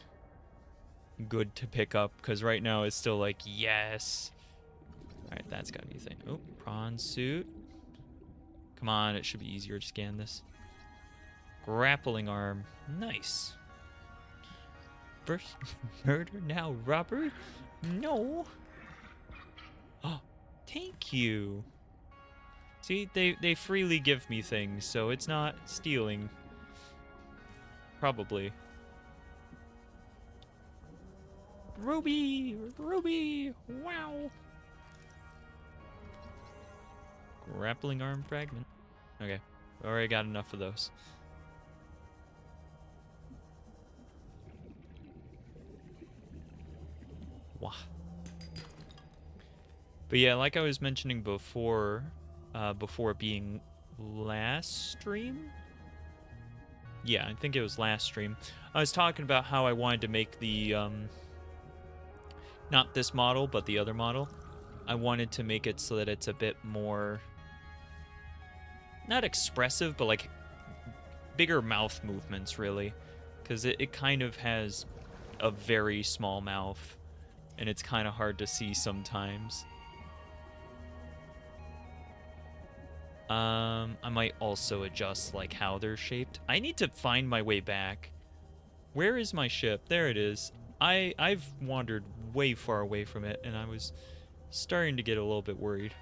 good to pick up, because right now it's still like, yes. Alright, that's gotta be a thing. Oh, prawn suit. Come on, it should be easier to scan this. Grappling arm. Nice. First murder, now robbery? No. Oh, thank you. See, they freely give me things, so it's not stealing. Probably. Ruby! Ruby! Wow! Grappling arm fragment. Okay, already got enough of those. Wow. But yeah, like I was mentioning before, before being last stream? Yeah, I think it was last stream. I was talking about how I wanted to make the, not this model, but the other model. I wanted to make it so that it's a bit more, not expressive, but like bigger mouth movements, really. Because it kind of has a very small mouth, and it's kind of hard to see sometimes. I might also adjust like how they're shaped. I need to find my way back. Where is my ship? There it is. I've wandered way far away from it, and I was starting to get a little bit worried.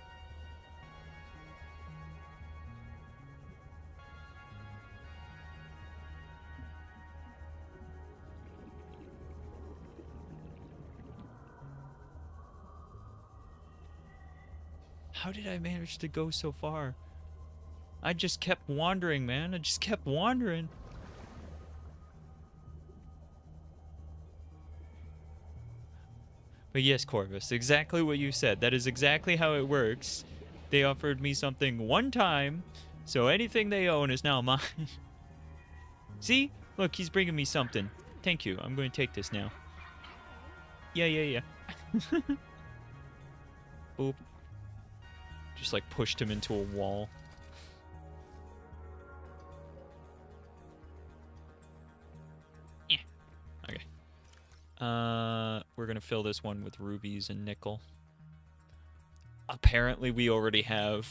How did I manage to go so far? I just kept wandering, man. I just kept wandering. But yes, Corvus, exactly what you said. That is exactly how it works. They offered me something one time, so anything they own is now mine. See? Look, he's bringing me something. Thank you. I'm going to take this now. Yeah. Boop. Just like pushed him into a wall. Yeah. Okay. We're gonna fill this one with rubies and nickel. Apparently we already have.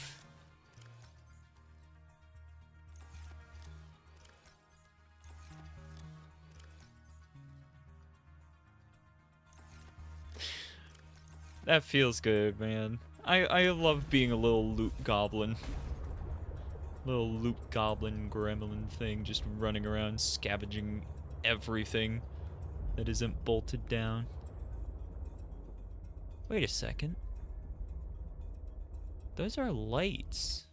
That feels good, man. I love being a little loot goblin. Little loot goblin gremlin thing just running around scavenging everything that isn't bolted down. Wait a second. Those are lights.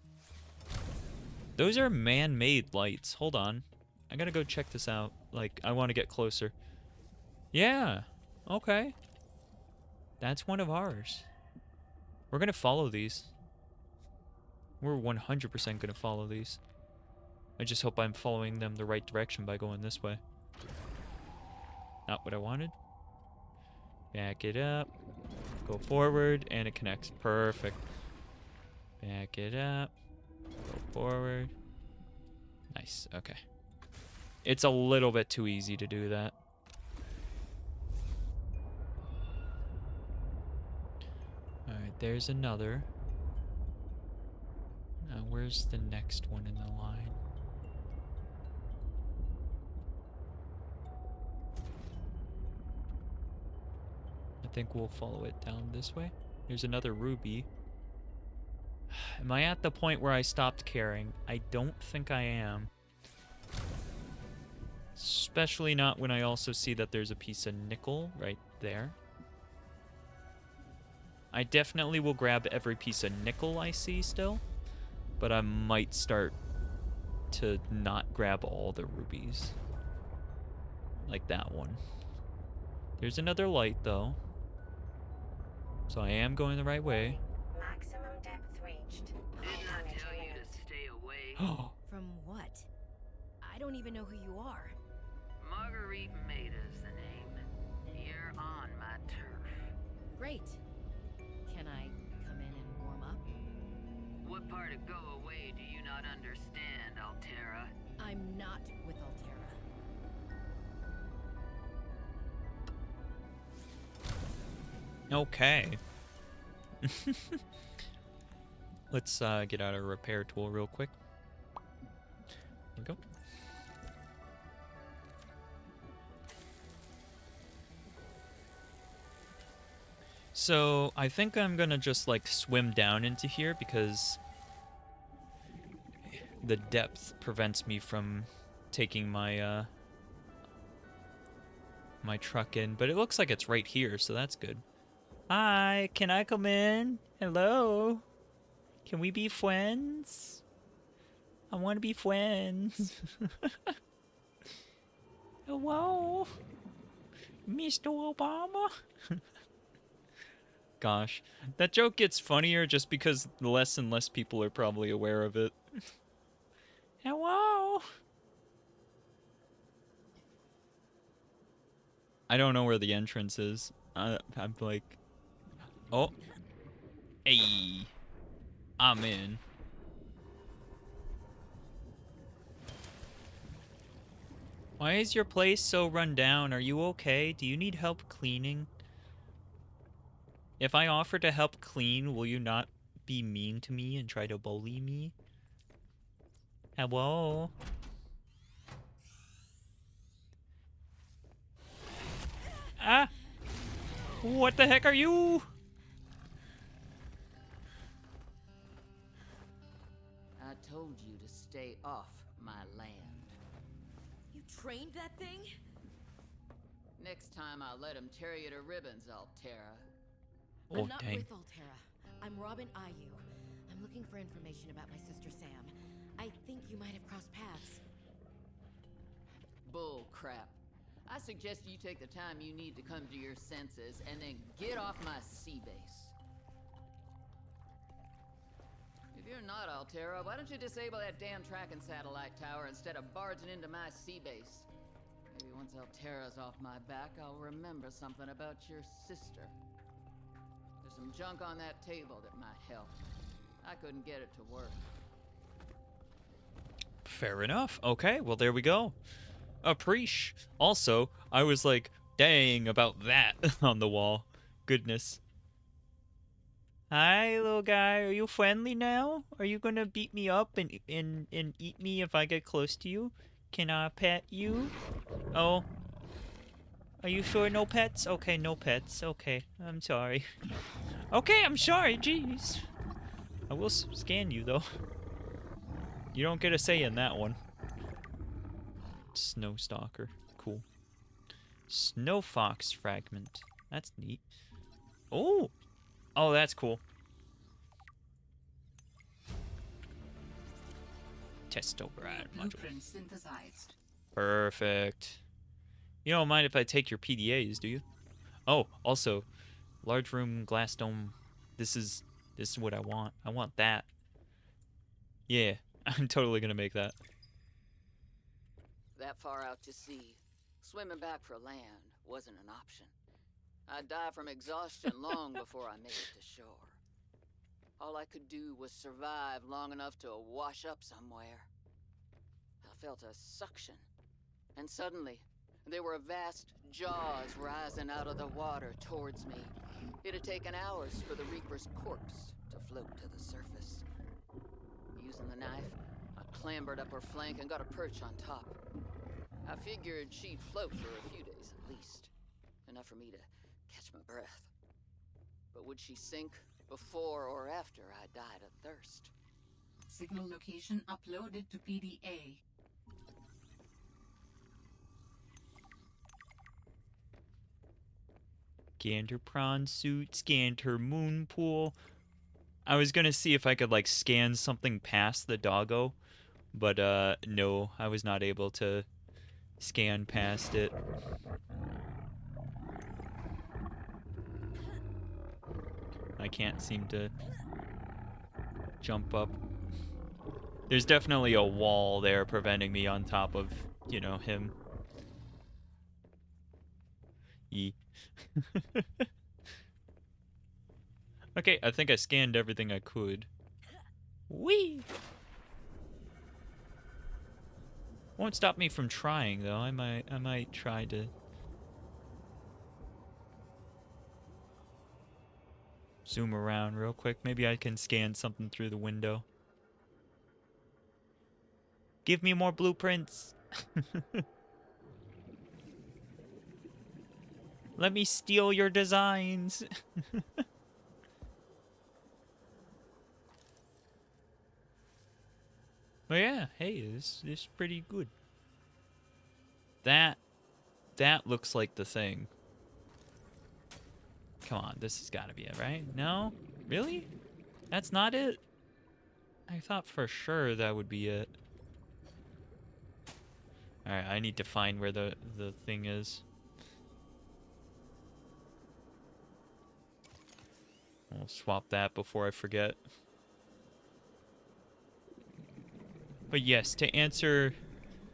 Those are man-made lights. Hold on. I gotta go check this out. Like, I want to get closer. Yeah. Okay. That's one of ours. We're gonna follow these. We're 100% gonna follow these. I just hope I'm following them the right direction by going this way. Not what I wanted. Back it up. Go forward, and it connects. Perfect. Back it up. Go forward. Nice. Okay. It's a little bit too easy to do that. Alright, there's another. Now, where's the next one in the line? I think we'll follow it down this way. There's another ruby. Am I at the point where I stopped caring? I don't think I am. Especially not when I also see that there's a piece of nickel right there. I definitely will grab every piece of nickel I see still, but I might start to not grab all the rubies. Like that one. There's another light though. So I am going the right way. Maximum depth reached. Didn't I tell you to stay away? From what? I don't even know who you are. Marguerite Maida's the name. You're on my turf. Great. Can I come in and warm up? What part of go away do you not understand, Altera? I'm not with Altera. Okay. Let's get out our repair tool real quick. There we go. So I think I'm gonna just like swim down into here because the depth prevents me from taking my my truck in, but it looks like it's right here, so that's good. Hi, can I come in? Hello? Can we be friends? I want to be friends. Hello? Mr. Obama? Gosh, that joke gets funnier just because less and less people are probably aware of it. Hello? I don't know where the entrance is. I'm like... Oh. Hey. I'm in. Why is your place so run down? Are you okay? Do you need help cleaning? If I offer to help clean, will you not be mean to me and try to bully me? Hello? Ah! What the heck are you? I told you to stay off my land. You trained that thing? Next time I'll let him tear you to ribbons, Altera. Oh, I'm not dang. with Altera. I'm Robin Ayu. I'm looking for information about my sister Sam. I think you might have crossed paths. Bull crap. I suggest you take the time you need to come to your senses and then get off my sea base. If you're not Altera, why don't you disable that damn tracking satellite tower instead of barging into my sea base? Maybe once Altera's off my back, I'll remember something about your sister. There's some junk on that table that might help. I couldn't get it to work. Fair enough. Okay, well, there we go. Appreciate. Also, I was like, dang, about that on the wall. Goodness. Hi, little guy. Are you friendly now? Are you gonna beat me up and eat me if I get close to you? Can I pet you? Oh. Are you sure no pets? Okay, no pets. Okay, I'm sorry. Okay, I'm sorry. Jeez. I will scan you though. You don't get a say in that one. Snow Stalker. Cool. Snow Fox fragment. That's neat. Oh! Oh, that's cool. Testobrad module. Blueprint synthesized. Perfect. You don't mind if I take your PDAs, do you? Oh, also, large room, glass dome. This is what I want. I want that. Yeah, I'm totally gonna make that. That far out to sea, swimming back for land wasn't an option. I'd die from exhaustion long before I made it to shore. All I could do was survive long enough to wash up somewhere. I felt a suction, and suddenly, there were vast jaws rising out of the water towards me. It had taken hours for the Reaper's corpse to float to the surface. Using the knife, I clambered up her flank and got a perch on top. I figured she'd float for a few days at least, enough for me to catch my breath. But would she sink before or after I died of thirst? Signal location uploaded to PDA. Scanned her prawn suit, scanned her moon pool. I was gonna see if I could like scan something past the doggo, but no, I was not able to scan past it. I can't seem to jump up. There's definitely a wall there preventing me on top of, you know, him. Yee. Okay, I think I scanned everything I could. Whee! Won't stop me from trying though. I might try to zoom around real quick. Maybe I can scan something through the window. Give me more blueprints. Let me steal your designs. But yeah, hey, this is pretty good. That looks like the thing. Come on, this has got to be it, right? No? Really? That's not it? I thought for sure that would be it. Alright, I need to find where the thing is. I'll swap that before I forget. But yes, to answer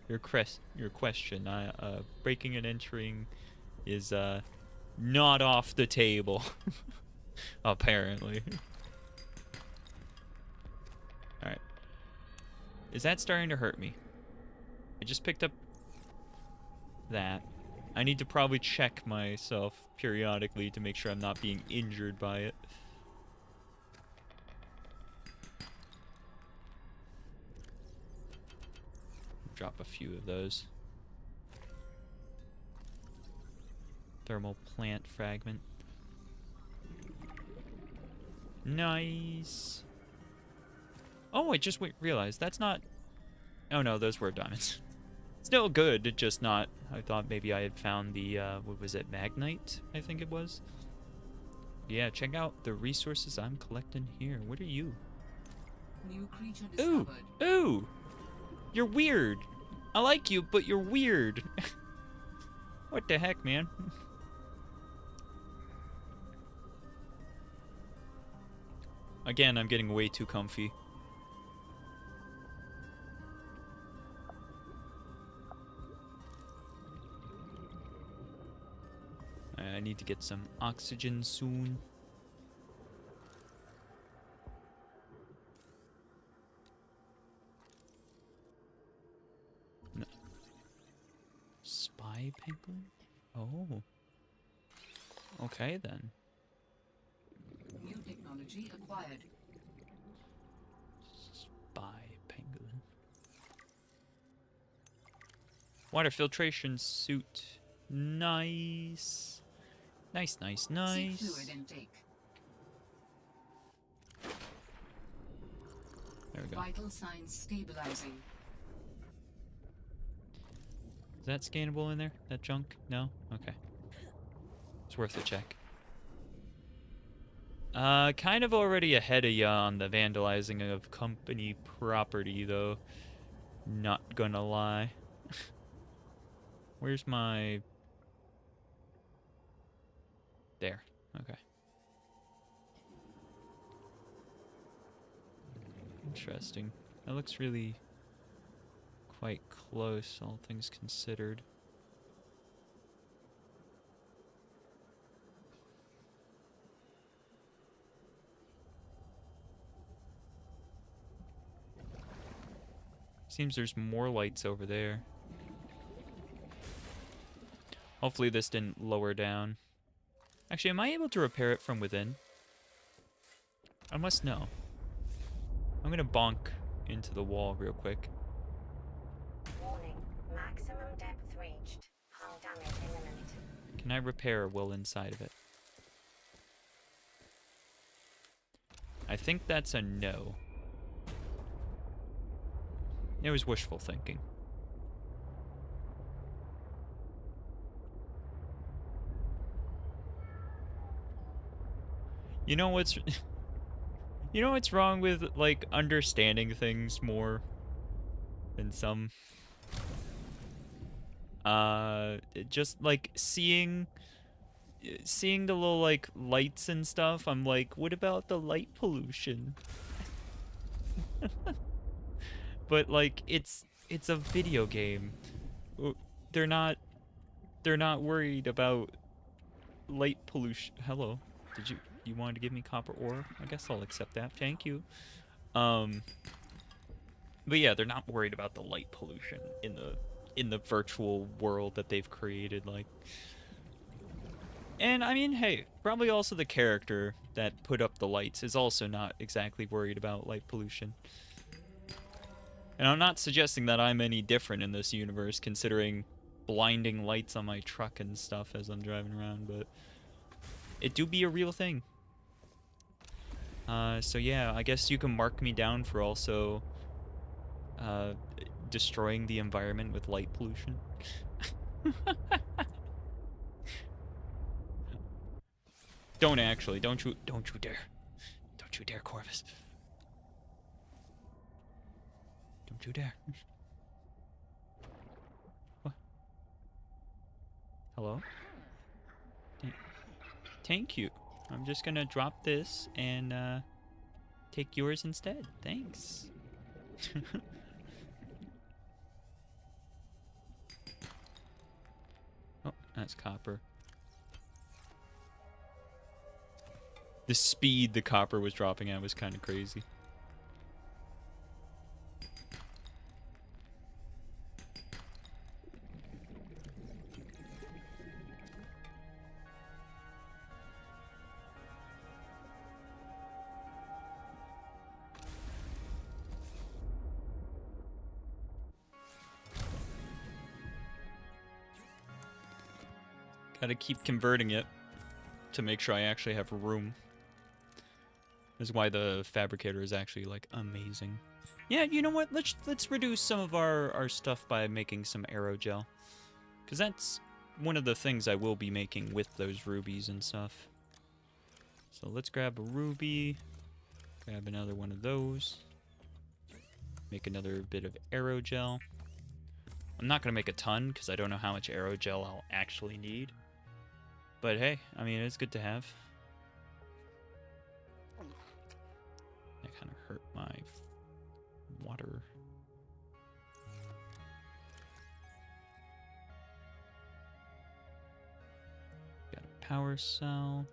your question, breaking and entering is not off the table. Apparently. Alright. Is that starting to hurt me? I just picked up that. I need to probably check myself periodically to make sure I'm not being injured by it. Drop a few of those. Thermal plant fragment. Nice. Oh, I just realized that's not... Oh no, those were diamonds. Still good, just not... I thought maybe I had found the, what was it, Magnite, I think it was? Yeah, check out the resources I'm collecting here. What are you? New creature Ooh! discovered. Ooh! You're weird! I like you, but you're weird! What the heck, man? Again, I'm getting way too comfy. I need to get some oxygen soon. No. Spy penguin? Oh. Okay then. New technology acquired. Spy penguin. Water filtration suit Nice. Nice, nice, See nice. fluid intake. There we go. Vital signs stabilizing. Is that scannable in there? That junk? No? Okay. It's worth a check. Kind of already ahead of ya on the vandalizing of company property, though. Not gonna lie. Where's my... There. Okay. Interesting. That looks really quite close, all things considered. Seems there's more lights over there. Hopefully this didn't lower down. Actually, am I able to repair it from within? I must know. I'm gonna bonk into the wall real quick. Warning. Maximum depth reached. Hull damage imminent. Can I repair a will inside of it? I think that's a no. It was wishful thinking. You know what's... You know what's wrong with, like, understanding things more than some? Just, like, seeing the little, like, lights and stuff, I'm like, what about the light pollution? But, like, it's a video game. They're not worried about light pollution. Hello. You wanted to give me copper ore? I guess I'll accept that. Thank you. But yeah, they're not worried about the light pollution in the virtual world that they've created, like. And I mean, hey, probably also the character that put up the lights is also not exactly worried about light pollution. And I'm not suggesting that I'm any different in this universe, considering blinding lights on my truck and stuff as I'm driving around, but it do be a real thing. So yeah, I guess you can mark me down for also destroying the environment with light pollution. Don't actually, don't you dare. Don't you dare, Corvus. Don't you dare. What? Hello? Thank you. I'm just gonna drop this and take yours instead. Thanks. Oh, that's copper. The speed the copper was dropping at was kind of crazy. Gotta keep converting it to make sure I actually have room. This is why the fabricator is actually, like, amazing. Yeah, you know what? Let's reduce some of our stuff by making some aerogel. Because that's one of the things I will be making with those rubies and stuff. So let's grab a ruby. Grab another one of those. Make another bit of aerogel. I'm not going to make a ton because I don't know how much aerogel I'll actually need. But hey, I mean, it's good to have. That kind of hurt my water. Got a power cell.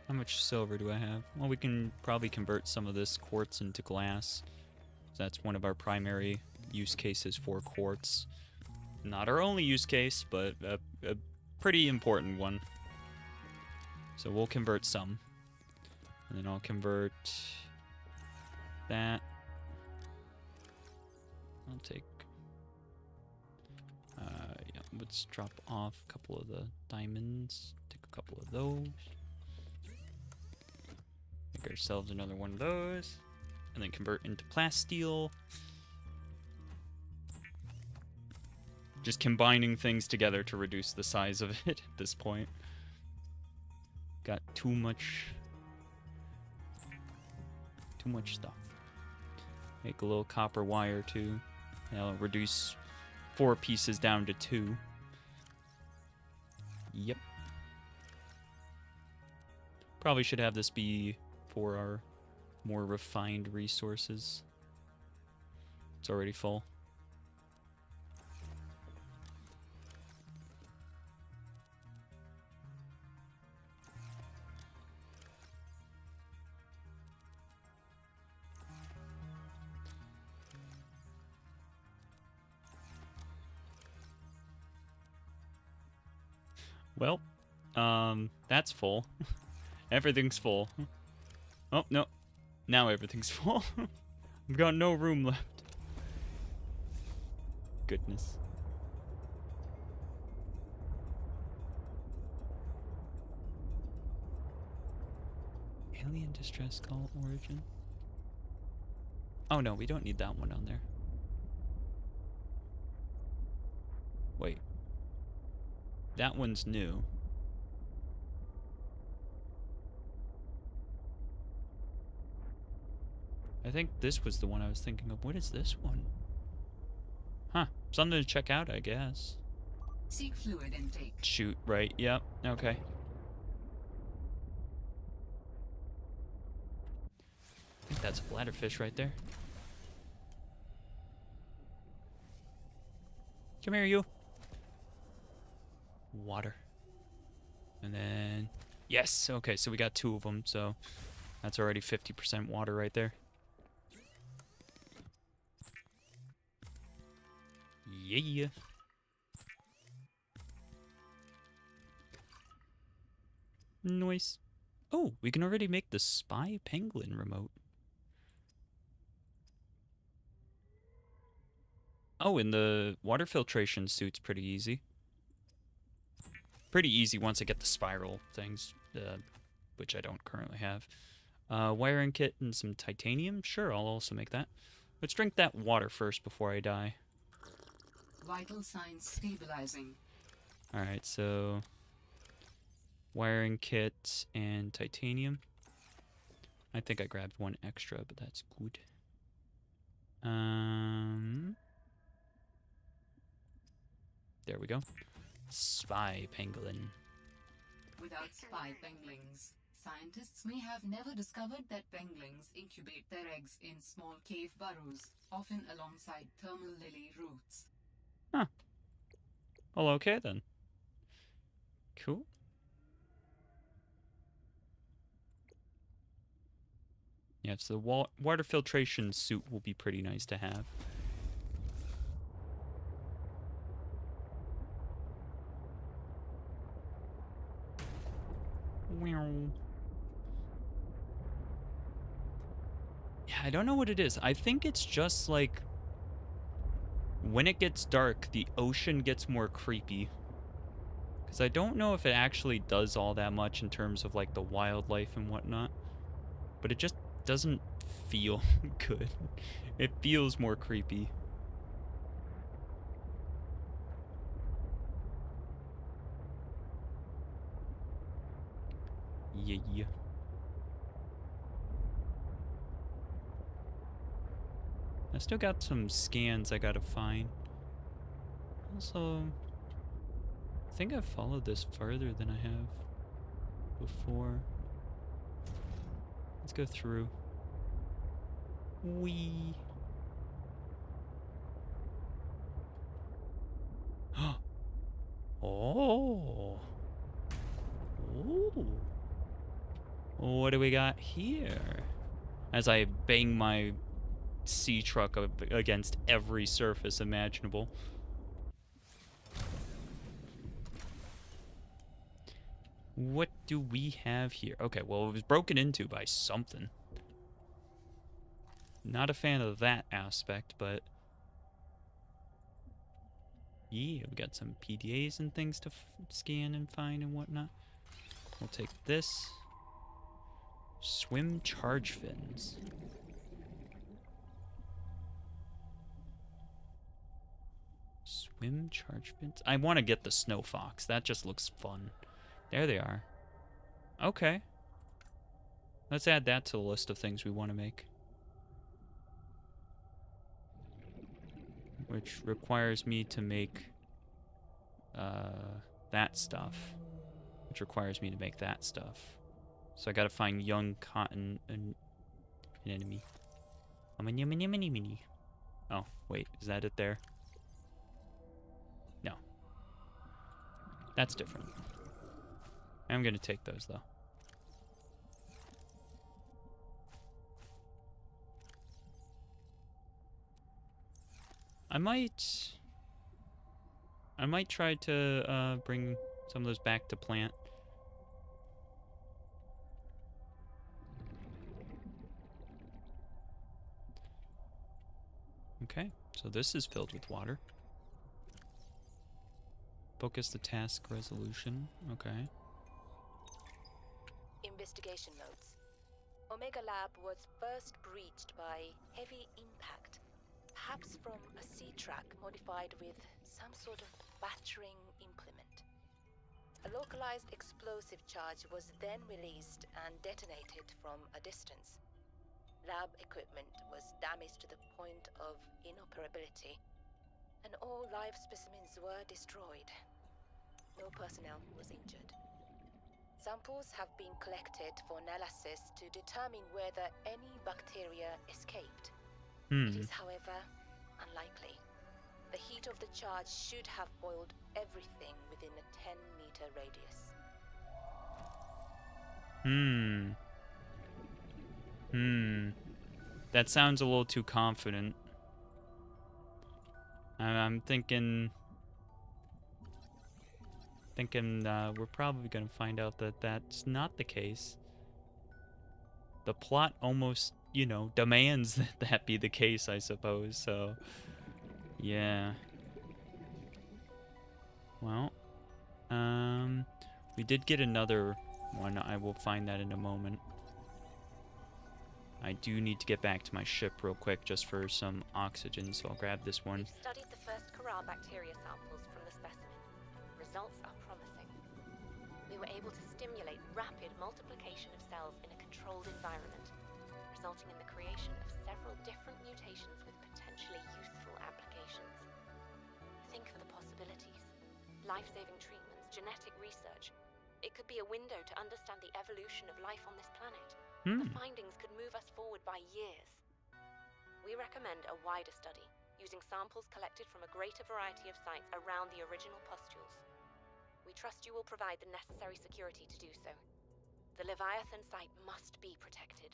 How much silver do I have? Well, we can probably convert some of this quartz into glass. That's one of our primary use cases for quartz. Not our only use case, but a pretty important one. So we'll convert some. And then I'll convert that. I'll take... yeah, let's drop off a couple of the diamonds. Take a couple of those. Make ourselves another one of those. And then convert into plasteel. Just combining things together to reduce the size of it at this point. Got too much stuff. Make a little copper wire too. That'll reduce 4 pieces down to 2. Yep. Probably should have this be for our more refined resources. It's already full. Well, that's full. Everything's full. Oh, no. Now everything's full. I've got no room left. Goodness. Alien distress call origin. Oh no, we don't need that one on there. Wait. That one's new. I think this was the one I was thinking of. What is this one? Huh. Something to check out, I guess. Seek fluid intake. Shoot, right. Yep. Okay. I think that's a bladderfish right there. Come here, you. Water. And then... Yes! Okay, so we got 2 of them, so... That's already 50% water right there. Yeah! Nice. Oh, we can already make the spy penguin remote. Oh, and the water filtration suit's pretty easy. Pretty easy once I get the spiral things, which I don't currently have. Wiring kit and some titanium? Sure, I'll also make that. Let's drink that water first before I die. Vital signs stabilizing. Alright, so... Wiring kit and titanium. I think I grabbed 1 extra, but that's good. There we go. Spy pangolin. Without spy penguins, scientists may have never discovered that penguins incubate their eggs in small cave burrows, often alongside thermal lily roots. Huh. Well, okay then. Cool. Yeah, so the water filtration suit will be pretty nice to have. Yeah, I don't know what it is. I think it's just like when it gets dark, the ocean gets more creepy. Because I don't know if it actually does all that much in terms of like the wildlife and whatnot. But it just doesn't feel good. It feels more creepy. Yeah. I still got some scans I gotta find. Also, I think I've followed this farther than I have before. Let's go through. Wee. Oh. Ooh. What do we got here? As I bang my sea truck up against every surface imaginable. What do we have here? Okay, well, it was broken into by something. Not a fan of that aspect, but... yeah, we got some PDAs and things to scan and find and whatnot. We'll take this. Swim charge fins. Swim charge fins? I want to get the snow fox. That just looks fun. There they are. Okay. Let's add that to the list of things we want to make. Which requires me to make that stuff. Which requires me to make that stuff. So I gotta find young cotton and an enemy. Oh, wait, is that it there? No. That's different. I'm gonna take those though. I might try to bring some of those back to plant. Okay, so this is filled with water. Focus the task resolution. Okay. Investigation notes. Omega Lab was first breached by heavy impact, perhaps from a sea track modified with some sort of battering implement. A localized explosive charge was then released and detonated from a distance. Lab equipment was damaged to the point of inoperability, and all live specimens were destroyed. No personnel was injured. Samples have been collected for analysis to determine whether any bacteria escaped. It is, however, unlikely. The heat of the charge should have boiled everything within a 10-meter radius. That sounds a little too confident. I'm thinking we're probably gonna find out that that's not the case. The plot almost, you know, demands that that be the case, I suppose, so... yeah. Well, we did get another one. I will find that in a moment. I do need to get back to my ship real quick just for some oxygen, so I'll grab this one. We've studied the first corral bacteria samples from the specimen. Results are promising. We were able to stimulate rapid multiplication of cells in a controlled environment, resulting in the creation of several different mutations with potentially useful applications. Think of the possibilities. Life-saving treatments, genetic research. It could be a window to understand the evolution of life on this planet. The findings could move us forward by years. We recommend a wider study, using samples collected from a greater variety of sites around the original pustules. We trust you will provide the necessary security to do so. The Leviathan site must be protected.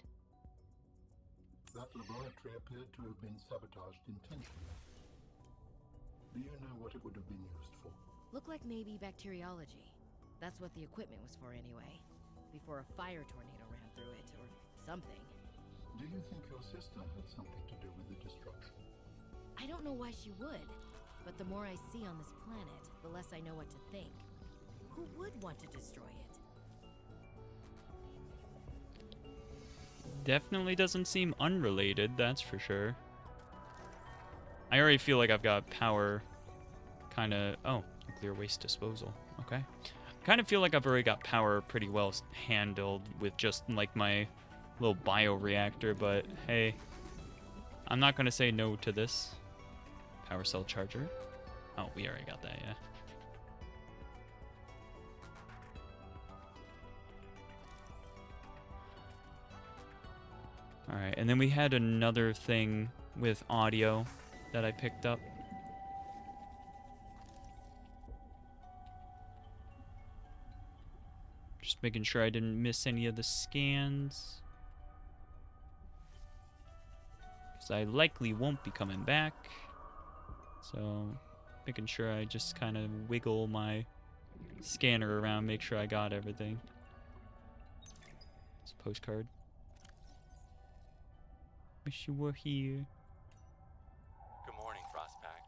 That laboratory appeared to have been sabotaged intentionally. Do you know what it would have been used for? Looked like maybe bacteriology. That's what the equipment was for anyway. Before a fire tornado ran through it, or something. Do you think your sister had something to do with the destruction? I don't know why she would, but the more I see on this planet, the less I know what to think. Who would want to destroy it? Definitely doesn't seem unrelated, that's for sure. I already feel like I've got power kind of... oh, nuclear waste disposal. Okay. Kind of feel like I've already got power pretty well handled with just like my little bioreactor, but hey, I'm not going to say no to this. Power cell charger. Oh, we already got that, yeah. Alright, and then we had another thing with audio that I picked up. Just making sure I didn't miss any of the scans. Because I likely won't be coming back. So, making sure I just kind of wiggle my scanner around, make sure I got everything. It's a postcard. Wish you were here. Good morning, Frostpack.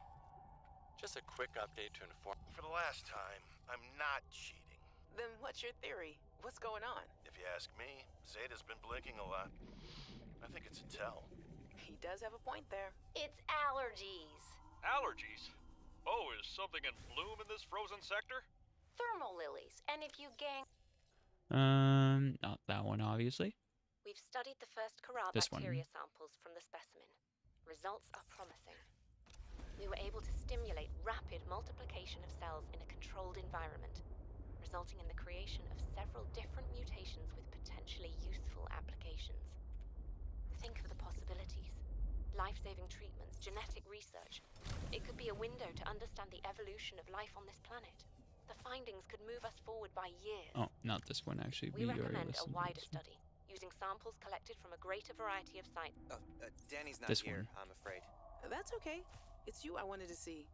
Just a quick update to inform. For the last time, I'm not cheating. Then what's your theory? What's going on? If you ask me, Zeta's been blinking a lot. I think it's a tell. He does have a point there. It's allergies. Allergies? Oh, is something in bloom in this frozen sector? Thermal lilies. And if you gang... Not that one, obviously. We've studied the first Kara This bacteria one. samples from the specimen. Results are promising. We were able to stimulate rapid multiplication of cells in a controlled environment, resulting in the creation of several different mutations with potentially useful applications. Think of the possibilities. Life-saving treatments, genetic research. It could be a window to understand the evolution of life on this planet. The findings could move us forward by years. Oh, not this one, actually. We already recommend a listened to wider this one. study, using samples collected from a greater variety of sites. Danny's not This here, one. I'm afraid. That's okay. It's you I wanted to see.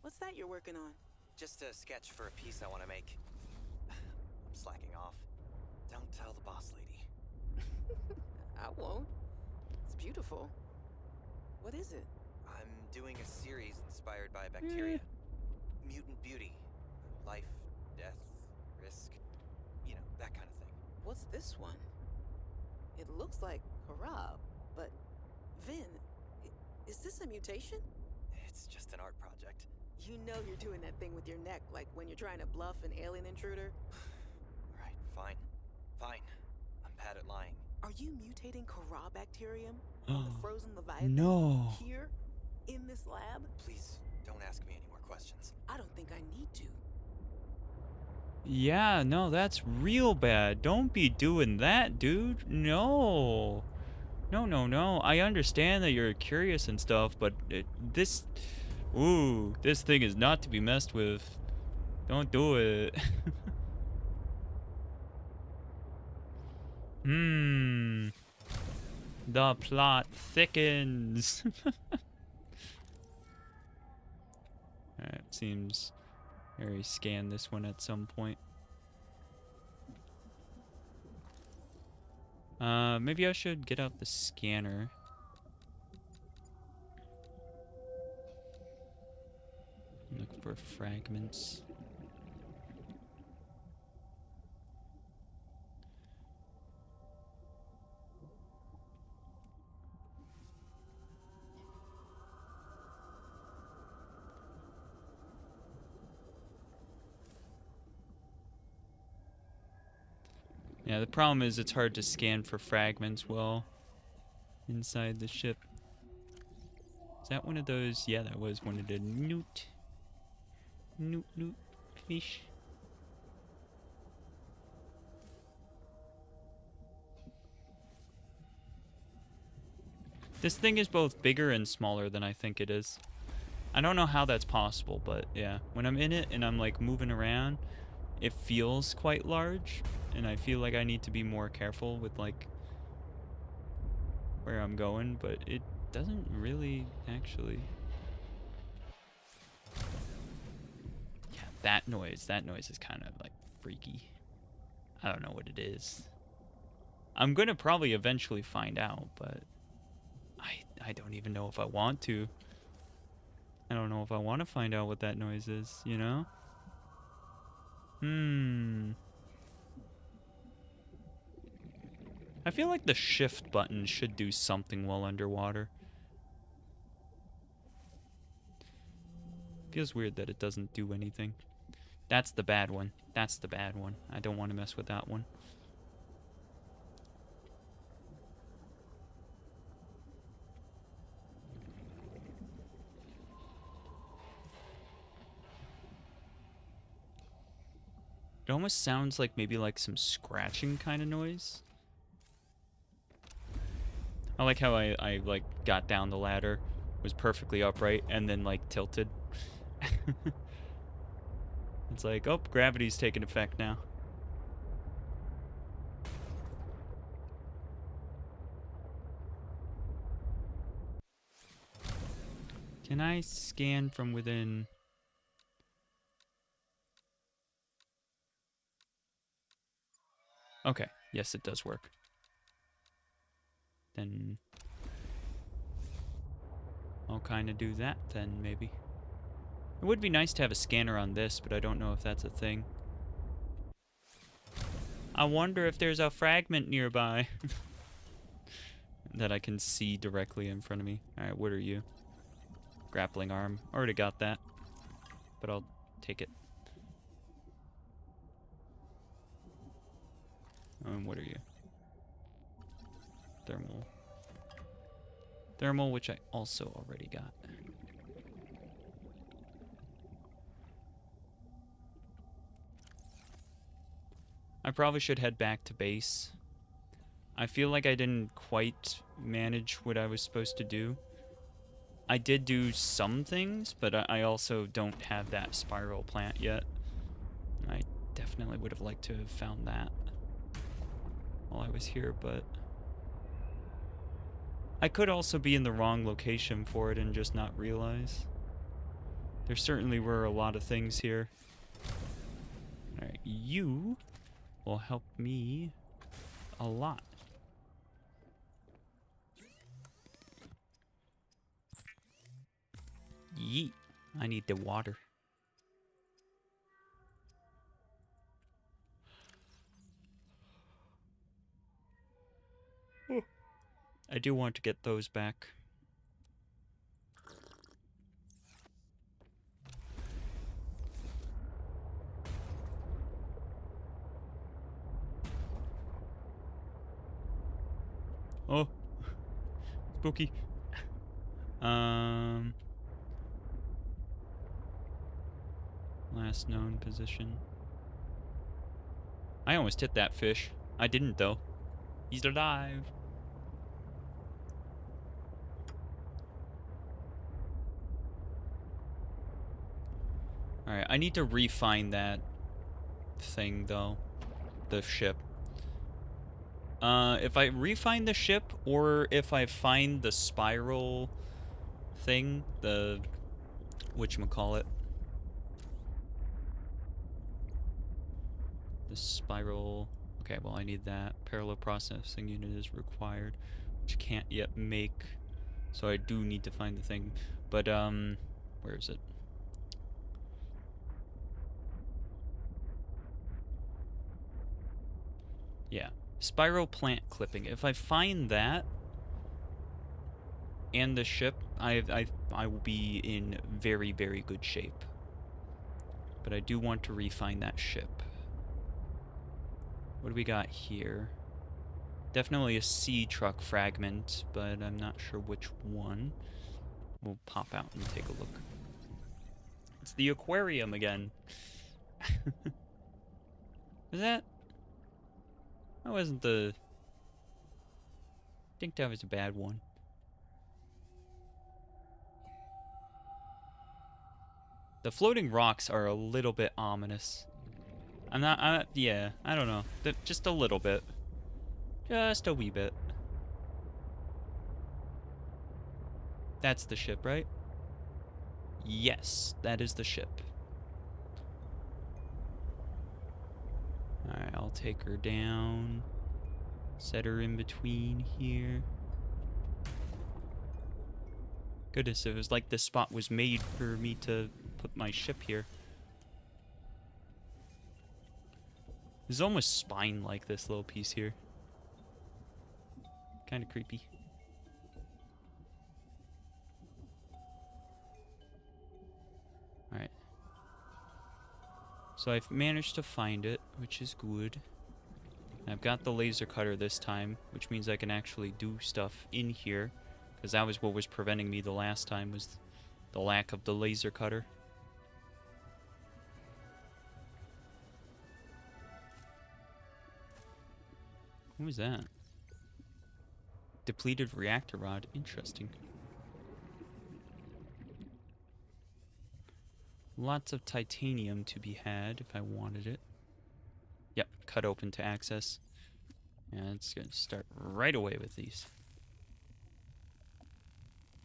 What's that you're working on? Just a sketch for a piece I want to make. I'm slacking off. Don't tell the boss lady. I won't. It's beautiful. What is it? I'm doing a series inspired by bacteria. Mutant beauty. Life, death, risk. You know, that kind of thing. What's this one? It looks like Harab, but Vin, is this a mutation? It's just an art project. You know you're doing that thing with your neck, like when you're trying to bluff an alien intruder. Right, fine. Fine. I'm bad at lying. Are you mutating Kara bacterium on the frozen Leviathan? No. Here? In this lab? Please, don't ask me any more questions. I don't think I need to. Yeah, no, that's real bad. Don't be doing that, dude. No. No, no, no. I understand that you're curious and stuff, but this thing is not to be messed with. Don't do it. The plot thickens. Alright, seems very scan this one at some point. Maybe I should get out the scanner. Look for fragments. Yeah, the problem is it's hard to scan for fragments well inside the ship. Is that one of those? Yeah, that was one of the newt fish. This thing is both bigger and smaller than I think it is. I don't know how that's possible, but yeah, when I'm in it and I'm like moving around, it feels quite large, and I feel like I need to be more careful with like where I'm going, but it doesn't really actually. Yeah, that noise is kind of like freaky. I don't know what it is. I'm gonna probably eventually find out, but I don't even know if I want to. I don't know if I want to find out what that noise is, you know? I feel like the shift button should do something while underwater. Feels weird that it doesn't do anything. That's the bad one. That's the bad one. I don't want to mess with that one. It almost sounds like maybe like some scratching kind of noise. I like how I like got down the ladder, was perfectly upright, and then like tilted. It's like, oh, gravity's taking effect now. Can I scan from within? Okay, Yes, it does work. Then I'll kind of do that then, maybe. It would be nice to have a scanner on this, but I don't know if that's a thing. I wonder if there's a fragment nearby that I can see directly in front of me. Alright, what are you? Grappling arm. Already got that. But I'll take it. And what are you? Thermal. Thermal, which I also already got. I probably should head back to base. I feel like I didn't quite manage what I was supposed to do. I did do some things, but I also don't have that spiral plant yet. I definitely would have liked to have found that while I was here, but I could also be in the wrong location for it and just not realize. There certainly were a lot of things here. Alright, you will help me a lot. Yeet. I need the water. I do want to get those back. Oh. Spooky. Last known position. I almost hit that fish. I didn't though. He's alive. Alright, I need to refine that thing though. The ship. If I refine the ship, or if I find the spiral thing, the whatchamacallit. The spiral. Okay, well I need that. Parallel processing unit is required, which I can't yet make. So I do need to find the thing. But where is it? Yeah. Spiral plant clipping. If I find that and the ship, I will be in very, very good shape. But I do want to refine that ship. What do we got here? Definitely a sea truck fragment, but I'm not sure which one. We'll pop out and take a look. It's the aquarium again. Is that? That wasn't the... I think that was a bad one. The floating rocks are a little bit ominous. Yeah, I don't know. Just a little bit. Just a wee bit. That's the ship, right? Yes, that is the ship. Alright, I'll take her down. Set her in between here. Goodness, it was like this spot was made for me to put my ship here. This is almost spine-like, this little piece here. Kind of creepy. Alright. So I've managed to find it, which is good. And I've got the laser cutter this time, which means I can actually do stuff in here. Because that was what was preventing me the last time, was the lack of the laser cutter. What was that? Depleted reactor rod. Interesting. Lots of titanium to be had if I wanted it. Yep, cut open to access. And it's going to start right away with these.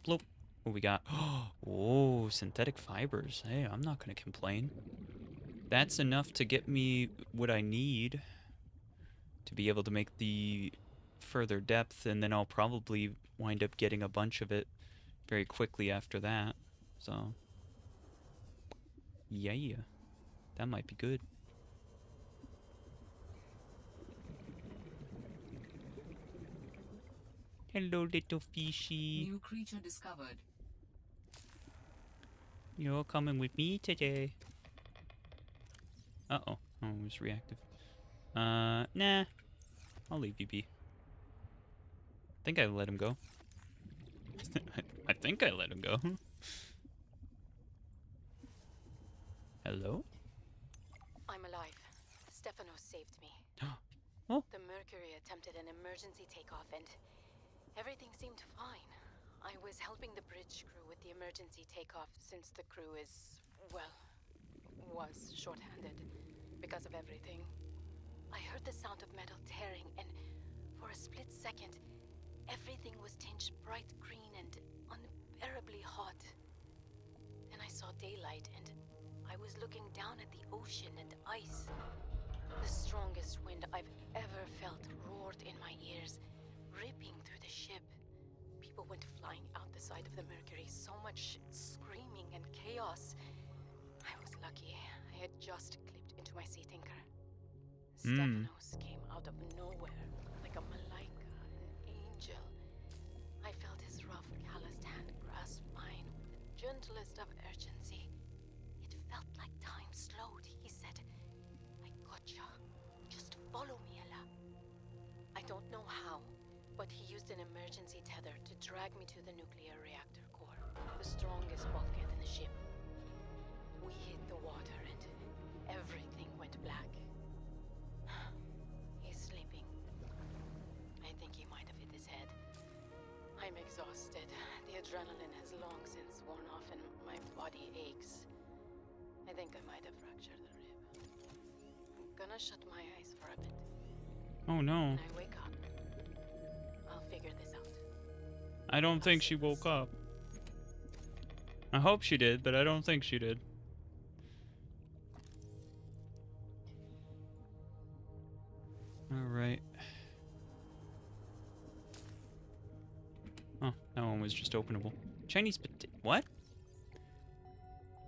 Bloop. What we got? Oh, synthetic fibers. Hey, I'm not going to complain. That's enough to get me what I need to be able to make the further depth, and then I'll probably wind up getting a bunch of it very quickly after that. So, yeah, that might be good. Hello, little fishy. New creature discovered. You're coming with me today. Uh-oh. Oh, it was reactive. Nah. I'll leave you be. I think I let him go. I think I let him go. Hello? I'm alive. Stefanos saved me. Oh. The Mercury attempted an emergency takeoff and everything seemed fine. I was helping the bridge crew with the emergency takeoff since the crew is, well, was short-handed because of everything. I heard the sound of metal tearing and for a split second, everything was tinged bright green and unbearably hot. Then I saw daylight and I was looking down at the ocean and ice. The strongest wind I've ever felt roared in my ears, ripping through the ship. People went flying out the side of the Mercury, so much screaming and chaos. I was lucky. I had just clipped into my sea tinker. Stefanos came out of nowhere, like a malaika, an angel. I felt his rough, calloused hand grasp mine with the gentlest of urgency. It felt like time slowed. He said, "I gotcha. Just follow me, Ella." I don't know how, but he used an emergency tether to drag me to the nuclear reactor core, the strongest bulkhead in the ship. We hit the water and everything went black. He's sleeping. I think he might have hit his head. I'm exhausted. The adrenaline has long since worn off and my body aches. I think I might have fractured the rib. I'm gonna shut my eyes for a bit. Oh no. When I wake up, I'll figure this out. I don't think she woke up. I hope she did, but I don't think she did. Alright. Oh, that one was just openable. Chinese potato. What?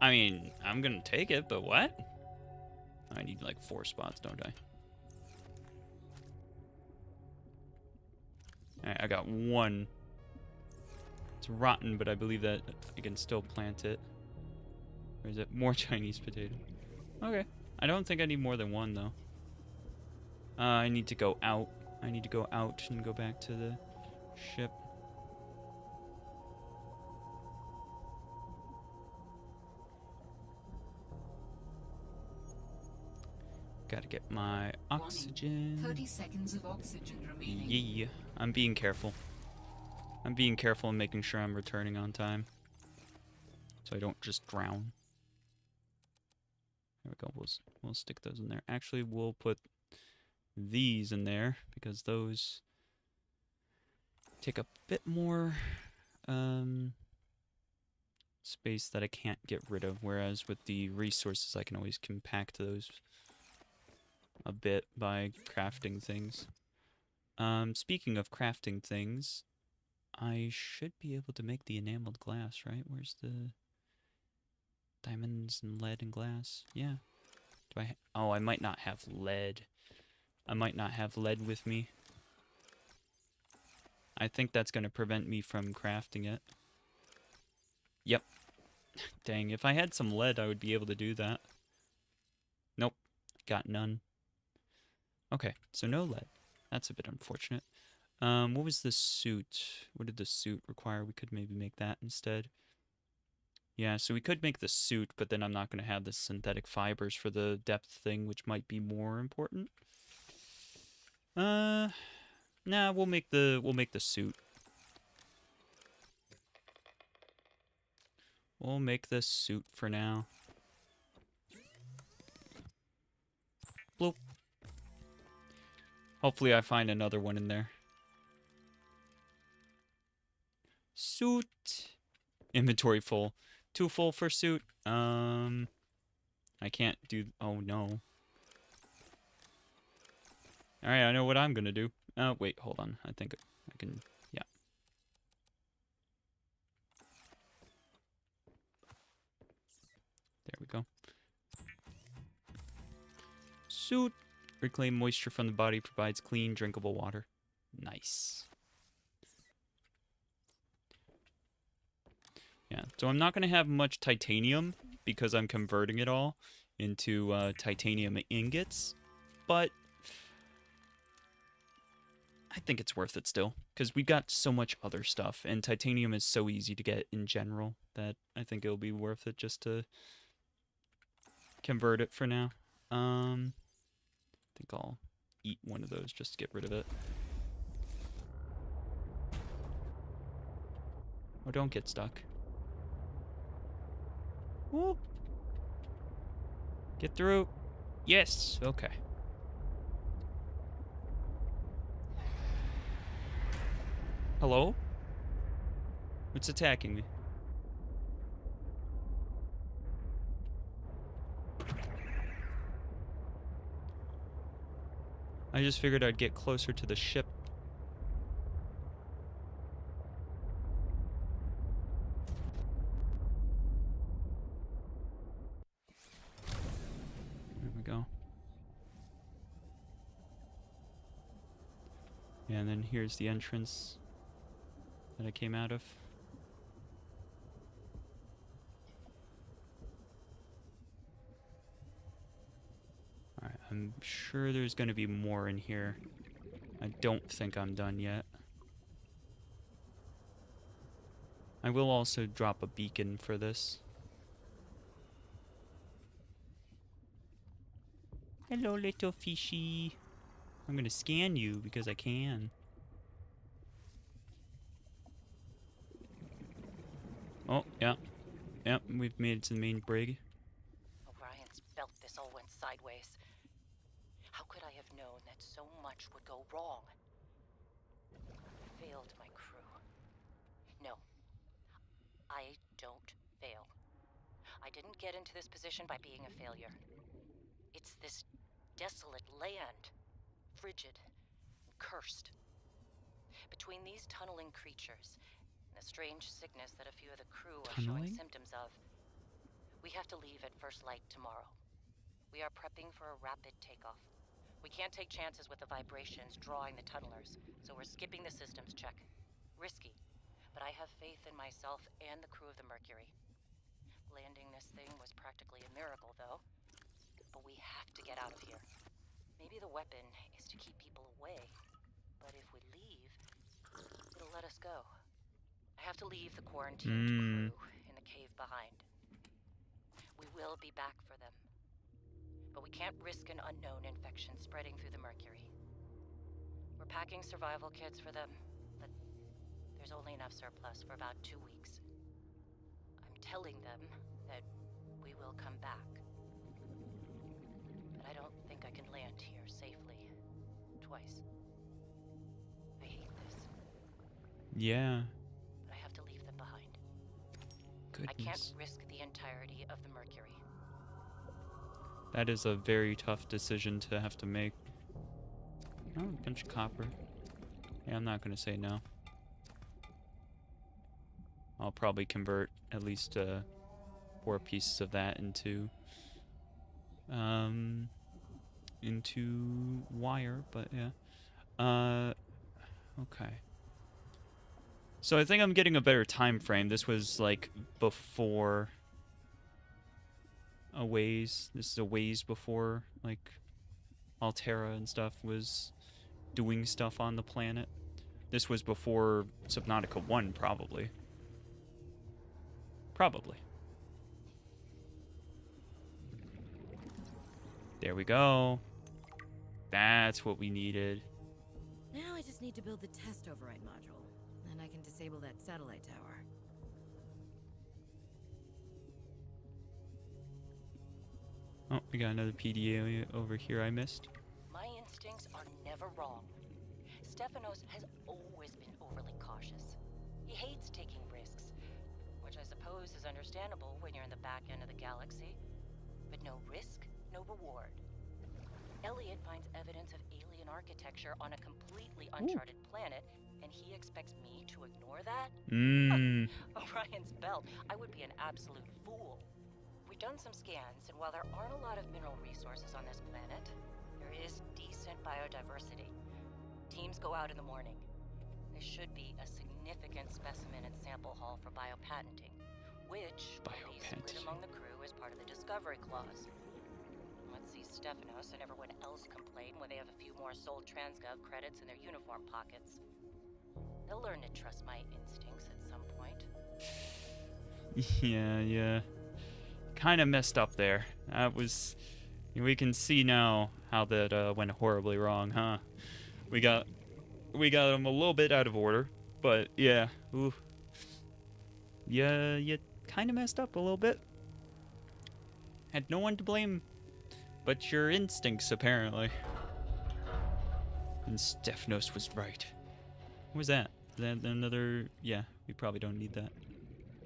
I mean, I'm gonna take it, but what? I need like 4 spots, don't I? Alright, I got 1. It's rotten, but I believe that I can still plant it. Or is it more Chinese potato? Okay. I don't think I need more than 1, though. I need to go out. I need to go out and go back to the ship. Gotta get my oxygen. 30 seconds of oxygen remaining. Yeah, I'm being careful. I'm being careful and making sure I'm returning on time. So I don't just drown. There we go. We'll stick those in there. Actually, we'll put these in there because those take a bit more space that I can't get rid of. Whereas with the resources, I can always compact those a bit by crafting things. Speaking of crafting things, I should be able to make the enameled glass, right? Where's the diamonds and lead and glass? Yeah. Do I? Oh, I might not have lead. I might not have lead with me. I think that's going to prevent me from crafting it. Yep. Dang, if I had some lead, I would be able to do that. Nope. Got none. Okay, so no lead. That's a bit unfortunate. What was the suit? What did the suit require? We could maybe make that instead. Yeah, so we could make the suit, but then I'm not going to have the synthetic fibers for the depth thing, which might be more important. Nah, we'll make the suit. We'll make the suit for now. Bloop. Hopefully I find another one in there. Suit. Inventory full. Too full for suit. I can't do... Oh, no. All right, I know what I'm gonna do. Wait, hold on. I think I can. Yeah. There we go. Suit. Reclaim moisture from the body, provides clean, drinkable water. Nice. Yeah, so I'm not going to have much titanium because I'm converting it all into titanium ingots, but I think it's worth it still because we got so much other stuff, and titanium is so easy to get in general that I think it'll be worth it just to convert it for now. I think I'll eat one of those just to get rid of it. Oh, don't get stuck. Whoop. Get through. Yes. Okay. Hello? What's attacking me? I just figured I'd get closer to the ship. There we go. Yeah, and then here's the entrance that I came out of. Alright, I'm sure there's gonna be more in here. I don't think I'm done yet. I will also drop a beacon for this. Hello, little fishy. I'm gonna scan you because I can. Oh, yeah. Yep, we've made it to the main brig. Orion's belt this all went sideways. How could I have known that so much would go wrong? I failed my crew. No, I don't fail. I didn't get into this position by being a failure. It's this desolate land, frigid and cursed. Between these tunneling creatures and a strange sickness that a few of the crew are showing symptoms of, we have to leave at first light tomorrow. We are prepping for a rapid takeoff. We can't take chances with the vibrations drawing the tunnelers, so we're skipping the systems check. Risky, but I have faith in myself and the crew of the Mercury. Landing this thing was practically a miracle, though. But we have to get out of here. Maybe the weapon is to keep people away, but if we leave, it'll let us go. I have to leave the quarantined crew in the cave behind. We will be back for them, but we can't risk an unknown infection spreading through the Mercury. We're packing survival kits for them, but there's only enough surplus for about 2 weeks. I'm telling them that we will come back, but I don't think I can land here safely twice. I hate this. Yeah. But I have to leave them behind. Goodness. I can't risk the entirety of the Mercury. That is a very tough decision to have to make. Oh, a bunch of copper. Yeah, I'm not gonna say no. I'll probably convert at least 4 pieces of that into wire, but yeah. Okay. So I think I'm getting a better time frame. This was like before a ways. This is a ways before like Altera and stuff was doing stuff on the planet. This was before Subnautica 1, probably. Probably. There we go. That's what we needed. Now I just need to build the test override module, and I can disable that satellite tower. Oh, we got another PDA over here I missed. My instincts are never wrong. Stefanos has always been overly cautious. He hates taking risks, which I suppose is understandable when you're in the back end of the galaxy. But no risk, no reward. Elliot finds evidence of alien architecture on a completely uncharted planet, and he expects me to ignore that? Orion's belt. I would be an absolute fool. We've done some scans, and while there aren't a lot of mineral resources on this planet, there is decent biodiversity. Teams go out in the morning. There should be a significant specimen and sample haul for biopatenting, which will be split among the crew as part of the Discovery Clause. Let's see, Stephanos and everyone else complain when they have a few more sold Transgov credits in their uniform pockets. They'll learn to trust my instincts at some point. Yeah. Kind of messed up there. That was... We can see now how that went horribly wrong, huh? We got him a little bit out of order, but yeah. Ooh. Yeah, you kind of messed up a little bit. Had no one to blame but your instincts, apparently. And Stephanos was right. What was that? Is that another... Yeah, we probably don't need that.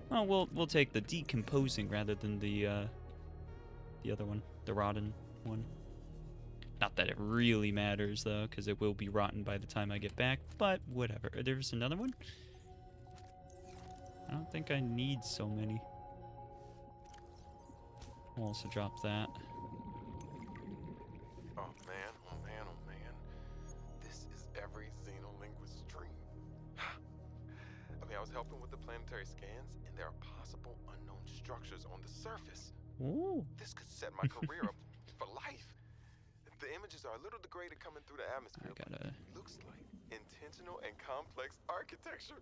Well, we'll take the decomposing rather than the other one, the rotten one. Not that it really matters, though, because it will be rotten by the time I get back, but whatever. There's another one? I don't think I need so many. I'll also drop that. Oh man. This is every xenolinguist's dream. I mean, I was helping with the planetary scans, and there are possible unknown structures on the surface. Ooh. This could set my career up for life. The images are a little degraded coming through the atmosphere, but it looks like intentional and complex architecture,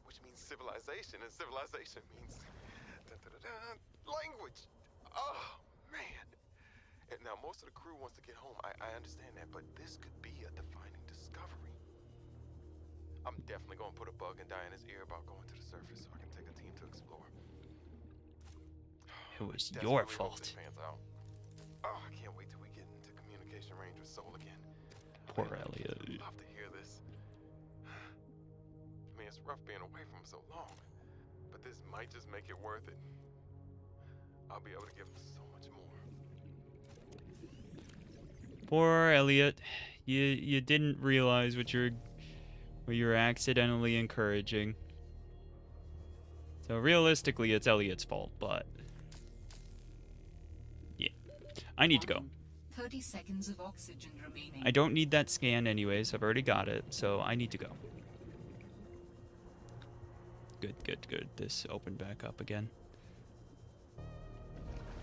which means civilization, and civilization means language. Oh, man. And now, most of the crew wants to get home. I understand that, but this could be a defining discovery. I'm definitely going to put a bug in Diana's ear about going to the surface so I can take a team to explore. It was your fault. Oh, I can't wait till we get into communication range with Soul again. Poor Elliot. I'd love to hear this. I mean, it's rough being away from him so long, but this might just make it worth it. I'll be able to give him so much more. Poor Elliot. You didn't realize what you're accidentally encouraging. So realistically, it's Elliot's fault, but yeah. I need to go. 30 seconds of oxygen remaining. I don't need that scan anyways. I've already got it, so I need to go. Good. This opened back up again.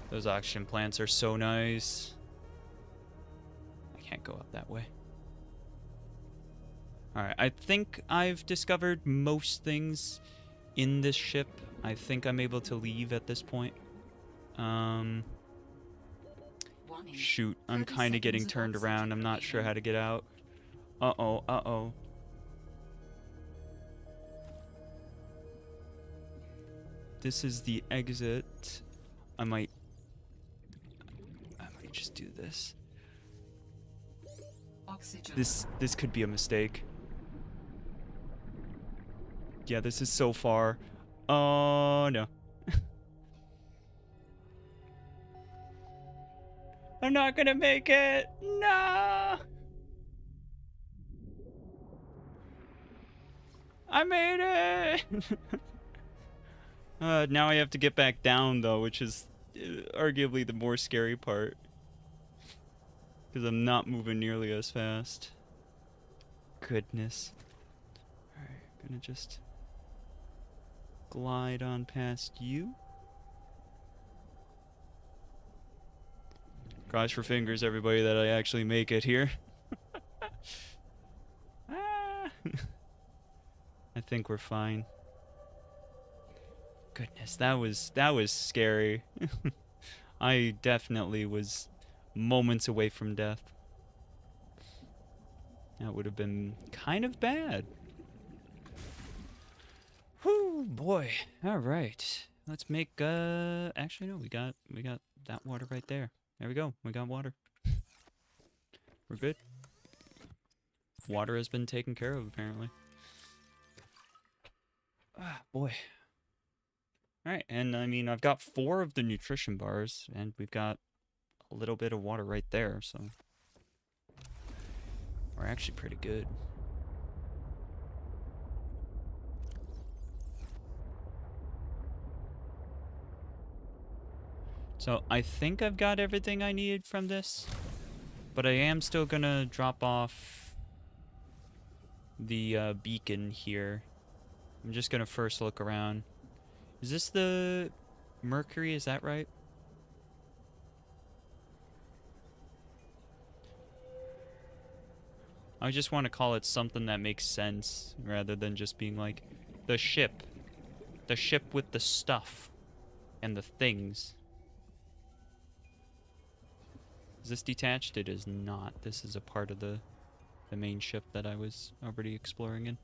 Those oxygen plants are so nice. I can't go up that way. Alright, I think I've discovered most things in this ship. I think I'm able to leave at this point. Shoot, I'm kind of getting turned around. I'm not sure how to get out. Uh-oh. This is the exit. I might just do this. Oxygen. This could be a mistake. Yeah, this is so far. Oh, no. I'm not gonna make it. No. I made it. Now I have to get back down, though, which is arguably the more scary part. Because I'm not moving nearly as fast. Goodness. Alright, gonna just glide on past you. Cross your fingers, everybody, that I actually make it here. I think we're fine. Goodness, that was scary. I definitely was moments away from death. That would have been kind of bad. Whew, boy. All right. Let's make actually no, we got that water right there. There we go. We got water. We're good. Water has been taken care of, apparently. Ah, boy. Alright, and I mean, I've got 4 of the nutrition bars, and we've got a little bit of water right there, so... We're actually pretty good. So I think I've got everything I needed from this, but I am still gonna drop off the beacon here. I'm just gonna first look around. Is this the Mercury? Is that right? I just want to call it something that makes sense rather than just being like the ship. The ship with the stuff and the things. Is this detached? It is not. This is a part of the main ship that I was already exploring in.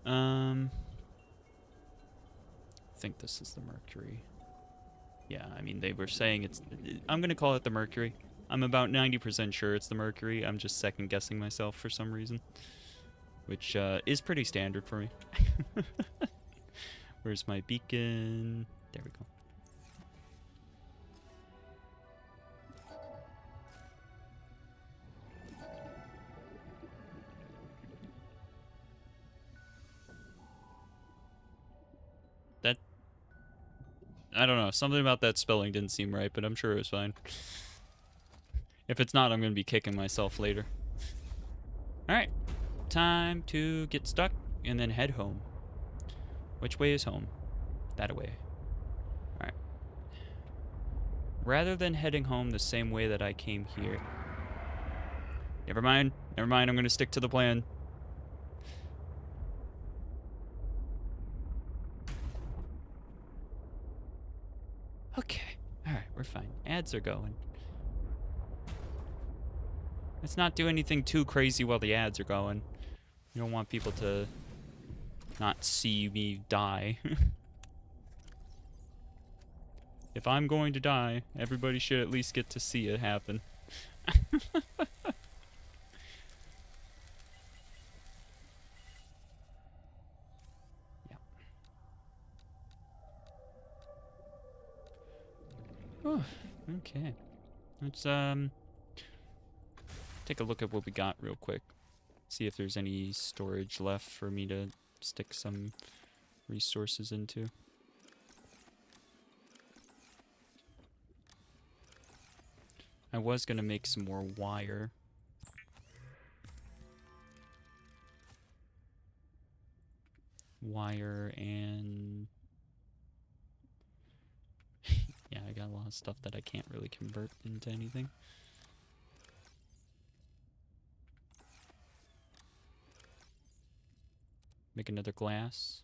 I think this is the Mercury. Yeah, I mean, they were saying it's... I'm going to call it the Mercury. I'm about 90% sure it's the Mercury. I'm just second-guessing myself for some reason. Which is pretty standard for me. Where's my beacon? There we go. That... I don't know. Something about that spelling didn't seem right, but I'm sure it was fine. If it's not, I'm going to be kicking myself later. Alright. Time to get stuck and then head home. Which way is home? That way. Alright. Rather than heading home the same way that I came here. Never mind. Never mind. I'm going to stick to the plan. Okay. Alright, we're fine. Ads are going. Let's not do anything too crazy while the ads are going. You don't want people to not see me die. If I'm going to die, everybody should at least get to see it happen. Yeah. Oh, okay. Let's take a look at what we got real quick. See if there's any storage left for me to stick some resources into. I was gonna make some more wire. Wire and... yeah, I got a lot of stuff that I can't really convert into anything. Make another glass.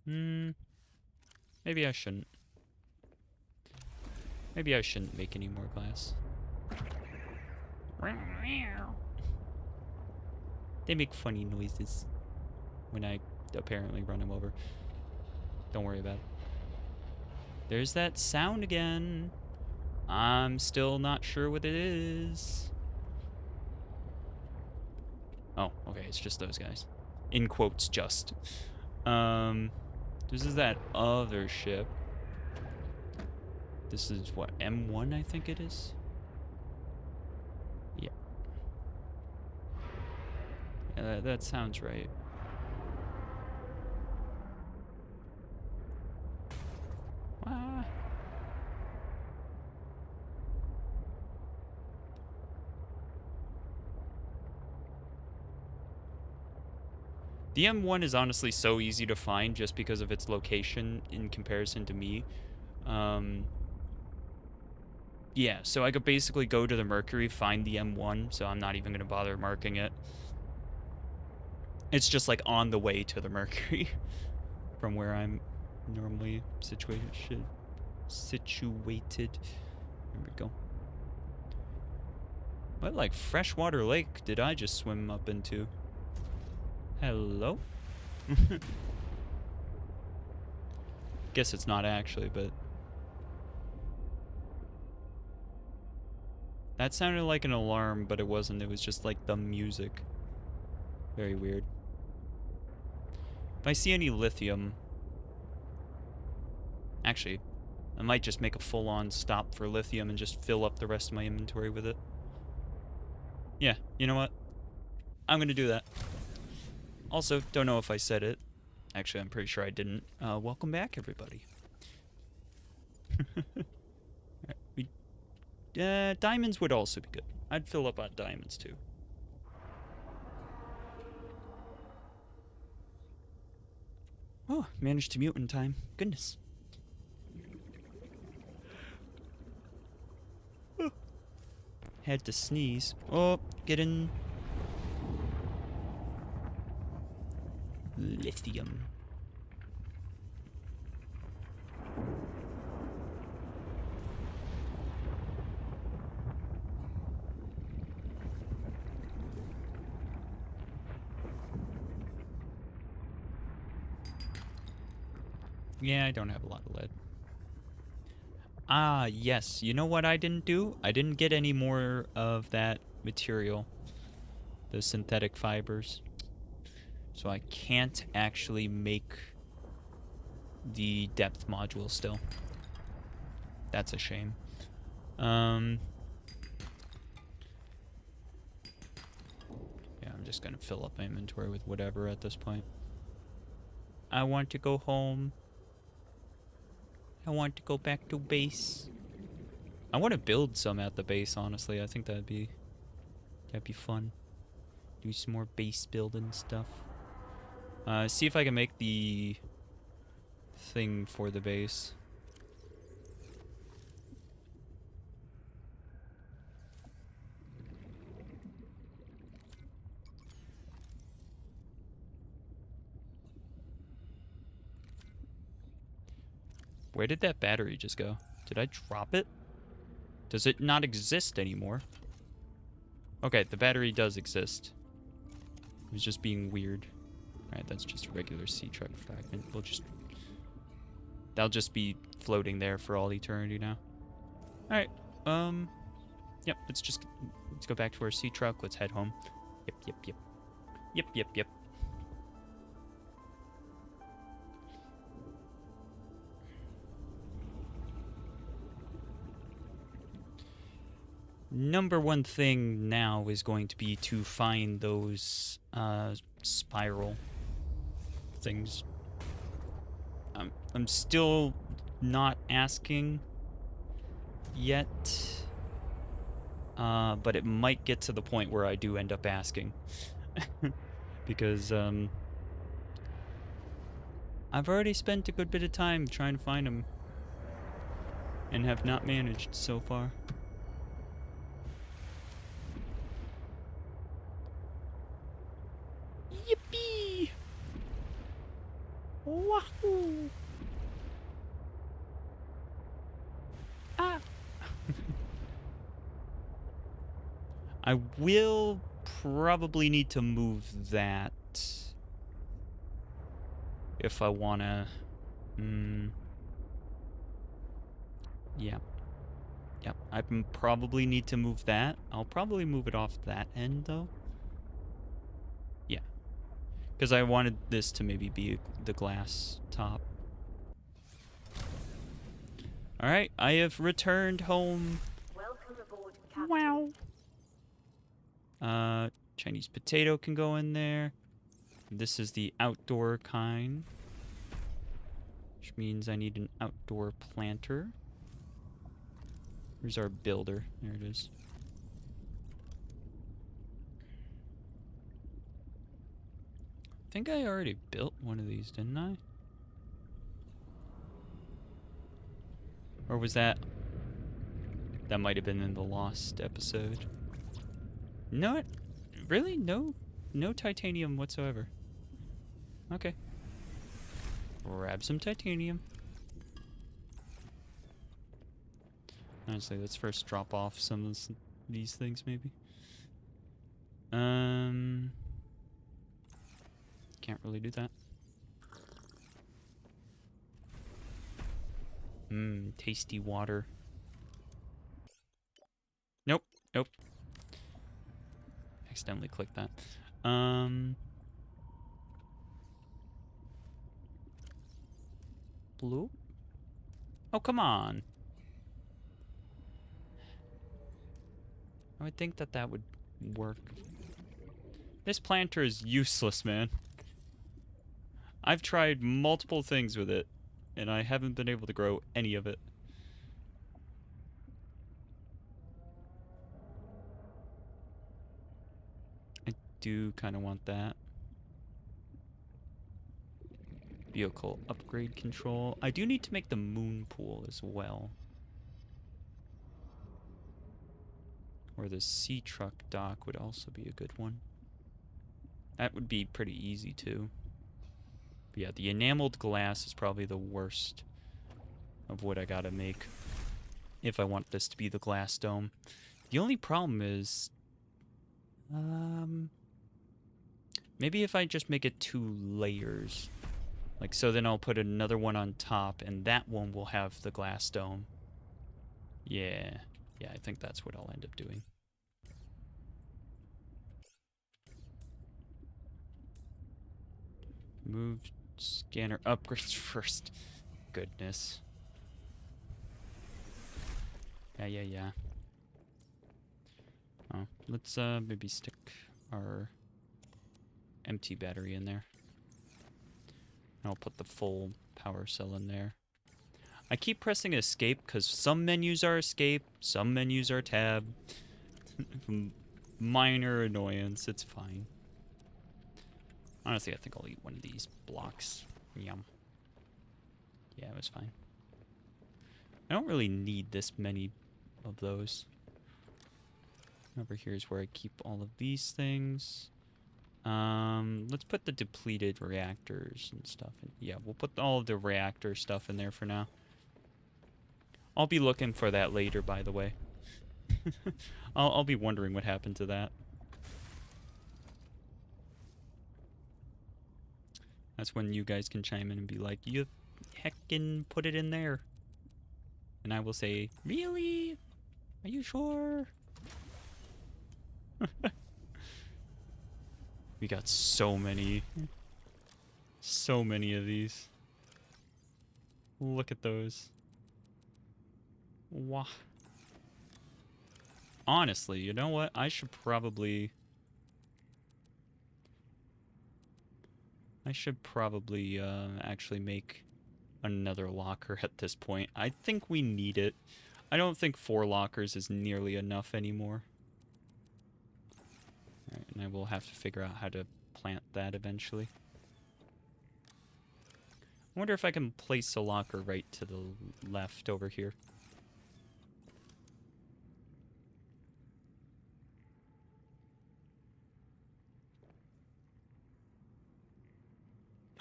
Maybe I shouldn't. Maybe I shouldn't make any more glass. They make funny noises when I apparently run them over. Don't worry about it. There's that sound again. I'm still not sure what it is. Oh, okay, it's just those guys. In quotes, just. This is that other ship. This is what, M1 I think it is? Yeah. Yeah, that sounds right. Ah. The M1 is honestly so easy to find just because of its location in comparison to me. Yeah, so I could basically go to the Mercury, find the M1, so I'm not even going to bother marking it. It's just like on the way to the Mercury from where I'm normally situated. There we go. What like freshwater lake did I just swim up into? Hello? Guess it's not actually, but... that sounded like an alarm, but it wasn't. It was just like the music. Very weird. If I see any lithium... actually, I might just make a full-on stop for lithium and just fill up the rest of my inventory with it. Yeah, you know what? I'm gonna do that. Also, don't know if I said it. Actually, I'm pretty sure I didn't. Welcome back, everybody. Diamonds would also be good. I'd fill up on diamonds, too. Oh, managed to mute in time. Goodness. Oh. Had to sneeze. Oh, get in. Lithium. Yeah, I don't have a lot of lead. Ah, yes. You know what I didn't do? I didn't get any more of that material. The synthetic fibers. So I can't actually make the depth module still. That's a shame. Yeah, I'm just gonna fill up my inventory with whatever at this point. I want to go home. I want to go back to base. I want to build some at the base, honestly. I think that'd be fun. Do some more base building stuff. See if I can make the thing for the base. Where did that battery just go? Did I drop it? Does it not exist anymore? Okay, the battery does exist. It was just being weird. Alright, that's just a regular sea truck fragment. That'll just be floating there for all eternity now. Alright, yep, let's go back to our sea truck. Let's head home. Yep. Number one thing now is going to be to find those spiral things. I'm still not asking yet, but it might get to the point where I do end up asking. Because I've already spent a good bit of time trying to find them and have not managed so far. Yippee! Wahoo! Ah! I will probably need to move that if I wanna. Yeah. Yep. I probably need to move that. I'll probably move it off that end though. Yeah. Because I wanted this to maybe be the glass top. Alright, I have returned home. Welcome aboard, Captain. Wow. Chinese potato can go in there. This is the outdoor kind, which means I need an outdoor planter. Where's our builder? There it is. I think I already built one of these, didn't I? Or was that... That might have been in the Lost episode. No, really? No titanium whatsoever. Okay. Grab some titanium. Honestly, let's first drop off some of these things, maybe. Can't really do that. Tasty water. Nope. Accidentally clicked that. Blue? Oh, come on. I would think that that would work. This planter is useless, man. I've tried multiple things with it, and I haven't been able to grow any of it. I do kind of want that. Vehicle upgrade control. I do need to make the moon pool as well. Or the sea truck dock would also be a good one. That would be pretty easy too. But yeah, the enameled glass is probably the worst of what I gotta make if I want this to be the glass dome. The only problem is, maybe if I just make it 2 layers. Like, so then I'll put another one on top, and that one will have the glass dome. Yeah. Yeah, I think that's what I'll end up doing. Move scanner upgrades first. Goodness. Yeah. Oh, let's maybe stick our empty battery in there. I'll put the full power cell in there. I keep pressing escape because some menus are escape, some menus are tab. Minor annoyance, it's fine. Honestly, I think I'll eat one of these blocks. Yum. Yeah, it was fine. I don't really need this many of those. Over here is where I keep all of these things. Let's put the depleted reactors and stuff in. Yeah, we'll put all of the reactor stuff in there for now. I'll be looking for that later, by the way. I'll be wondering what happened to that. That's when you guys can chime in and be like, you heckin' put it in there. And I will say, really? Are you sure? We got so many of these. Look at those. Wow. Honestly, you know what? I should probably actually make another locker at this point. I think we need it. I don't think 4 lockers is nearly enough anymore. Alright, and I will have to figure out how to plant that eventually. I wonder if I can place a locker right to the left over here.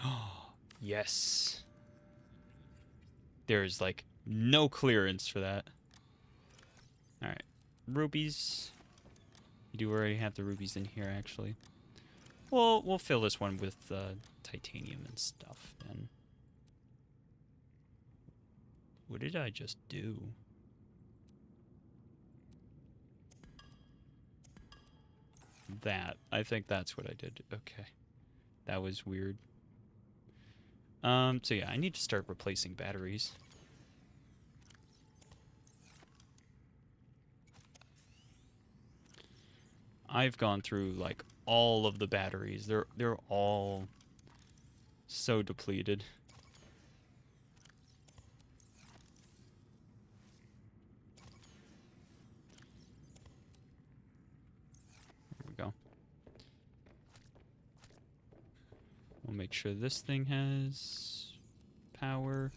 Oh, yes. There's like no clearance for that. Alright, rubies. You do already have the rubies in here, actually. Well, we'll fill this one with titanium and stuff, then. What did I just do? That. I think that's what I did. Okay. That was weird. So yeah, I need to start replacing batteries. I've gone through like all of the batteries. They're all so depleted. There we go. We'll make sure this thing has power.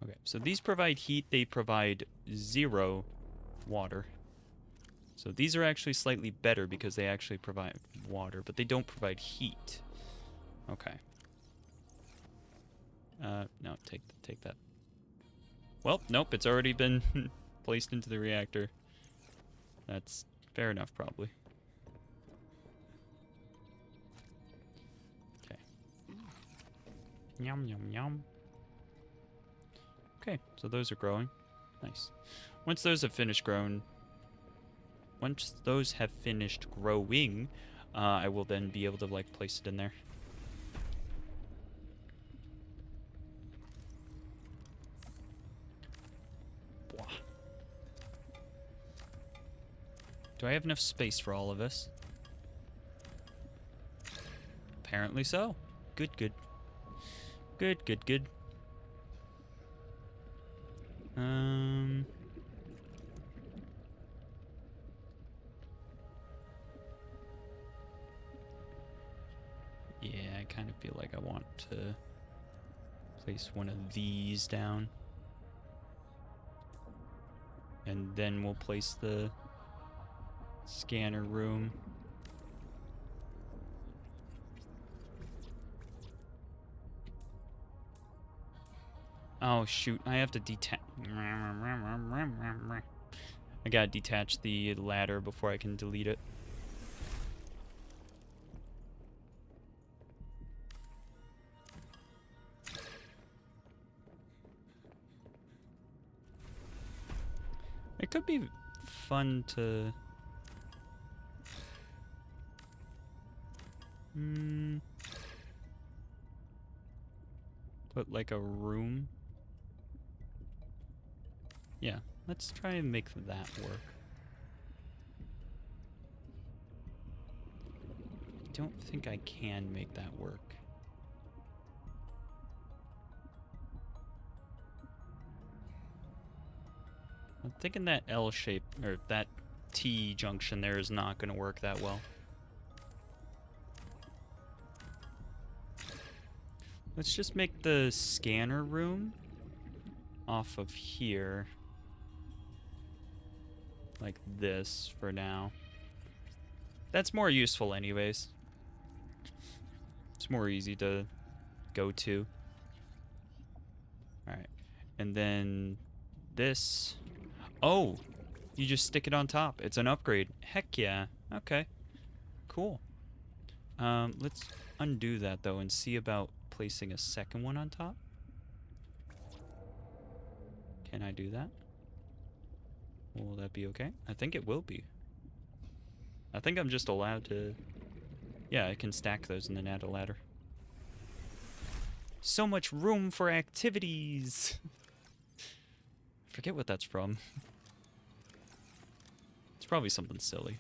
Okay, so these provide heat, they provide 0 water. So these are actually slightly better because they actually provide water, but they don't provide heat. Okay. No, take that. Well, nope, it's already been placed into the reactor. That's fair enough, probably. Okay. Yum, yum, yum. Okay, so those are growing. Nice. Once those have finished growing, I will then be able to like place it in there. Do I have enough space for all of this? Apparently so. Good, good. Good, good, good. Yeah, I kind of feel like I want to place one of these down. And then we'll place the scanner room. Oh shoot, I have to detach. I gotta detach the ladder before I can delete it. It could be fun to... put like a room. Yeah, let's try and make that work. I don't think I can make that work. I'm thinking that L shape, or that T junction there is not going to work that well. Let's just make the scanner room off of here. Like this for now. That's more useful anyways. It's more easy to go to. Alright. And then this... Oh! You just stick it on top. It's an upgrade. Heck yeah. Okay. Cool. Let's undo that though and see about placing a second one on top. Can I do that? Will that be okay? I think it will be. I think I'm just allowed to... Yeah, I can stack those and then add a ladder. So much room for activities! I forget what that's from. It's probably something silly.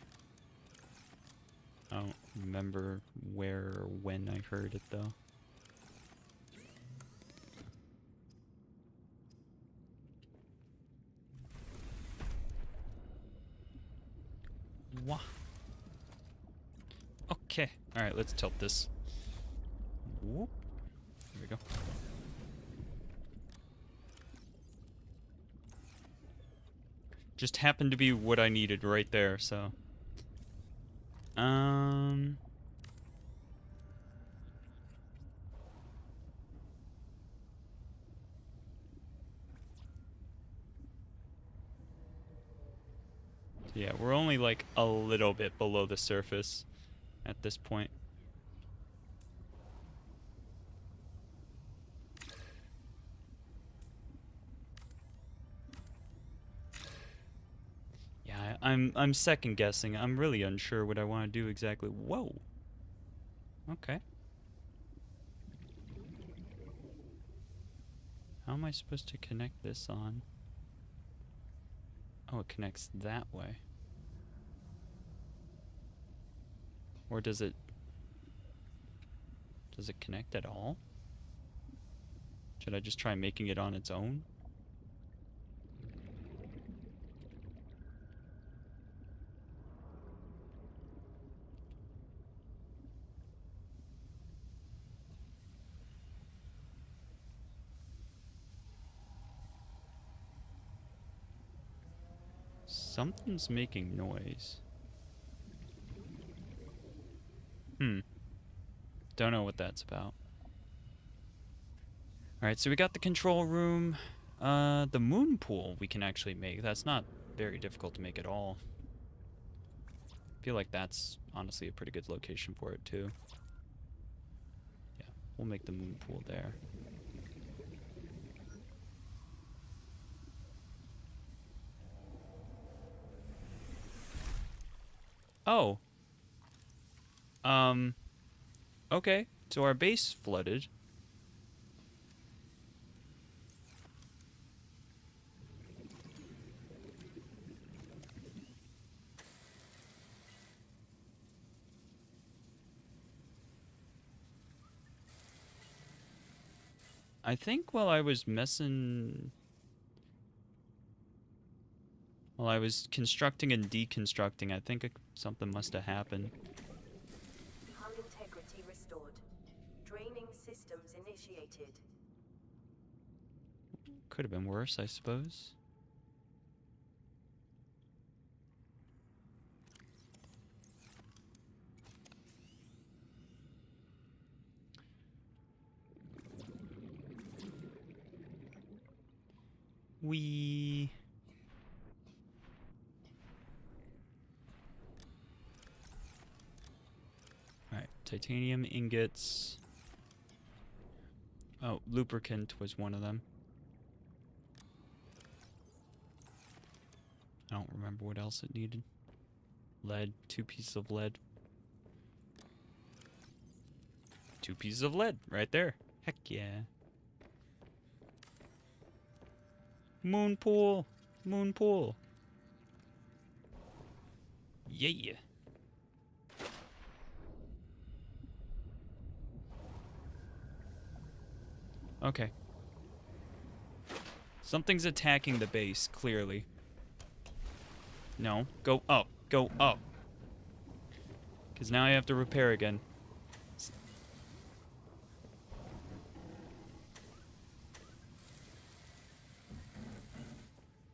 I don't remember where or when I heard it, though. Wah. Okay. Alright, let's tilt this. Whoop. There we go. Just happened to be what I needed right there, so... Yeah, we're only like a little bit below the surface at this point. Yeah, I'm second guessing. I'm really unsure what I want to do exactly. Whoa. Okay. How am I supposed to connect this on? Oh, it connects that way. Or does it connect at all? Should I just try making it on its own? Something's making noise. Don't know what that's about. Alright, so we got the control room. The moon pool we can actually make. That's not very difficult to make at all. I feel like that's honestly a pretty good location for it too. Yeah, we'll make the moon pool there. Oh. Okay, so our base flooded. I think while I was messing... While I was constructing and deconstructing, I think something must have happened. Hull integrity restored. Draining systems initiated. Could have been worse, I suppose. We... Alright, titanium ingots. Oh, lubricant was one of them. I don't remember what else it needed. Lead, 2 pieces of lead. 2 pieces of lead, right there. Heck yeah. Moon pool! Moon pool! Yeah! Okay. Something's attacking the base, clearly. No. Go up. Go up. Because now I have to repair again.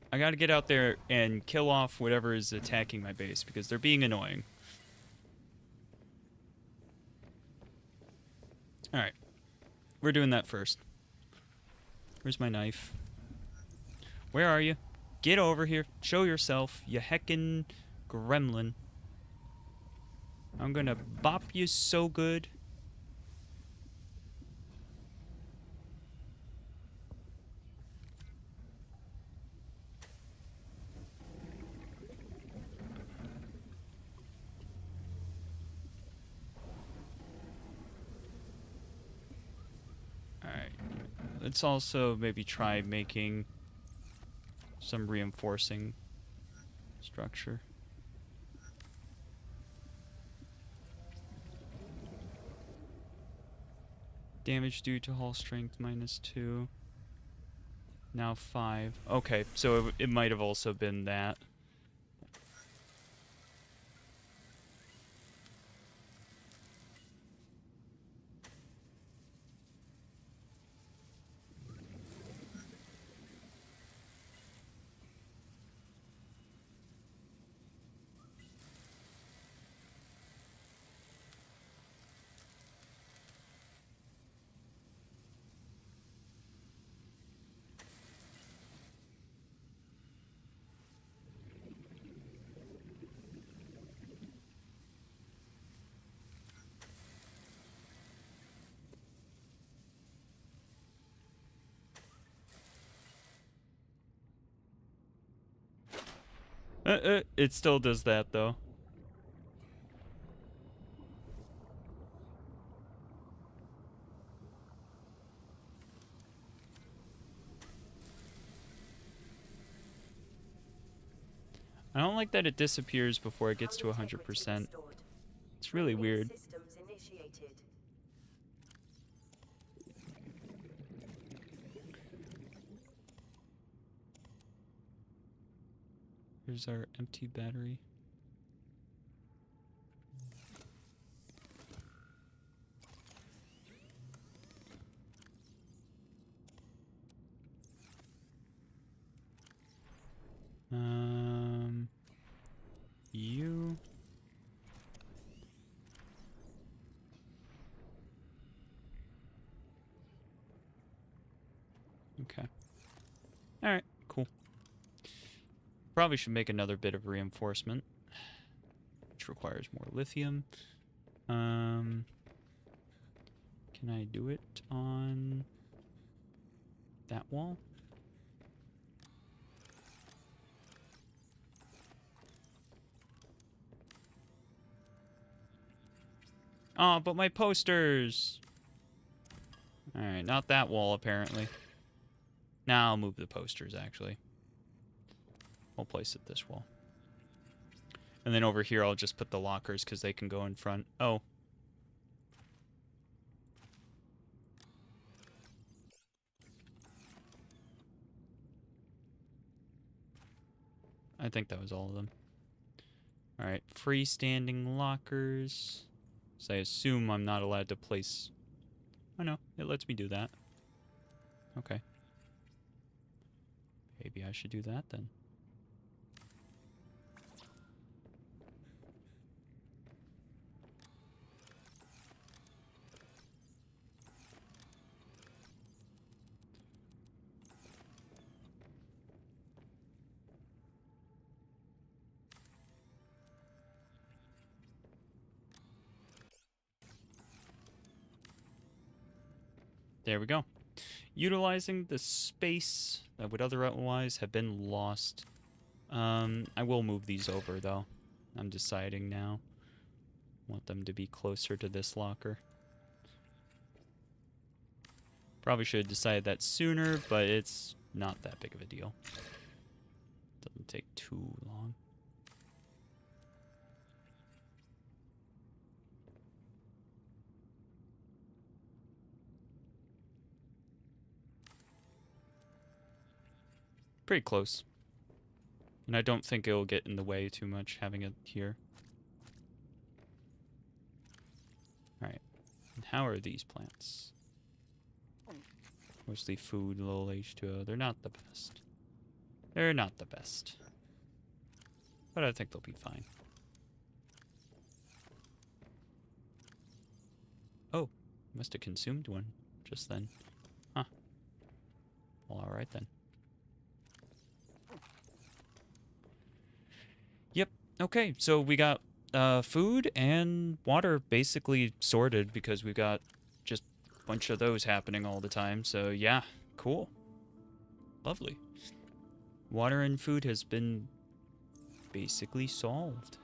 I gotta get out there and kill off whatever is attacking my base, because they're being annoying. Alright. We're doing that first. Where's my knife? Where are you? Get over here. Show yourself, you heckin' gremlin. I'm gonna bop you so good. Alright. Let's also maybe try making some reinforcing structure. Damage due to hull strength -2. Now 5. Okay, so it might have also been that. It still does that, though. I don't like that it disappears before it gets to 100%. It's really weird. Systems initiated. Here's our empty battery. You. Okay. Alright, cool. Probably should make another bit of reinforcement, which requires more lithium. Can I do it on that wall? Oh, but my posters! Alright, not that wall, apparently. Now I'll move the posters, actually. We'll place it this wall. And then over here, I'll just put the lockers, because they can go in front. Oh. I think that was all of them. Alright, freestanding lockers. So I assume I'm not allowed to place... Oh no, it lets me do that. Okay. Maybe I should do that then. There we go. Utilizing the space that would otherwise have been lost. I will move these over, though. I'm deciding now. Want them to be closer to this locker. Probably should have decided that sooner, but it's not that big of a deal. Doesn't take too long. Pretty close. And I don't think it'll get in the way too much having it here. Alright. And how are these plants? Mostly food, low H2O. They're not the best. They're not the best. But I think they'll be fine. Oh, must have consumed one just then. Huh. Well, alright then. Yep. Okay, so we got food and water basically sorted because we've got just a bunch of those happening all the time. So yeah, cool. Lovely. Water and food has been basically solved.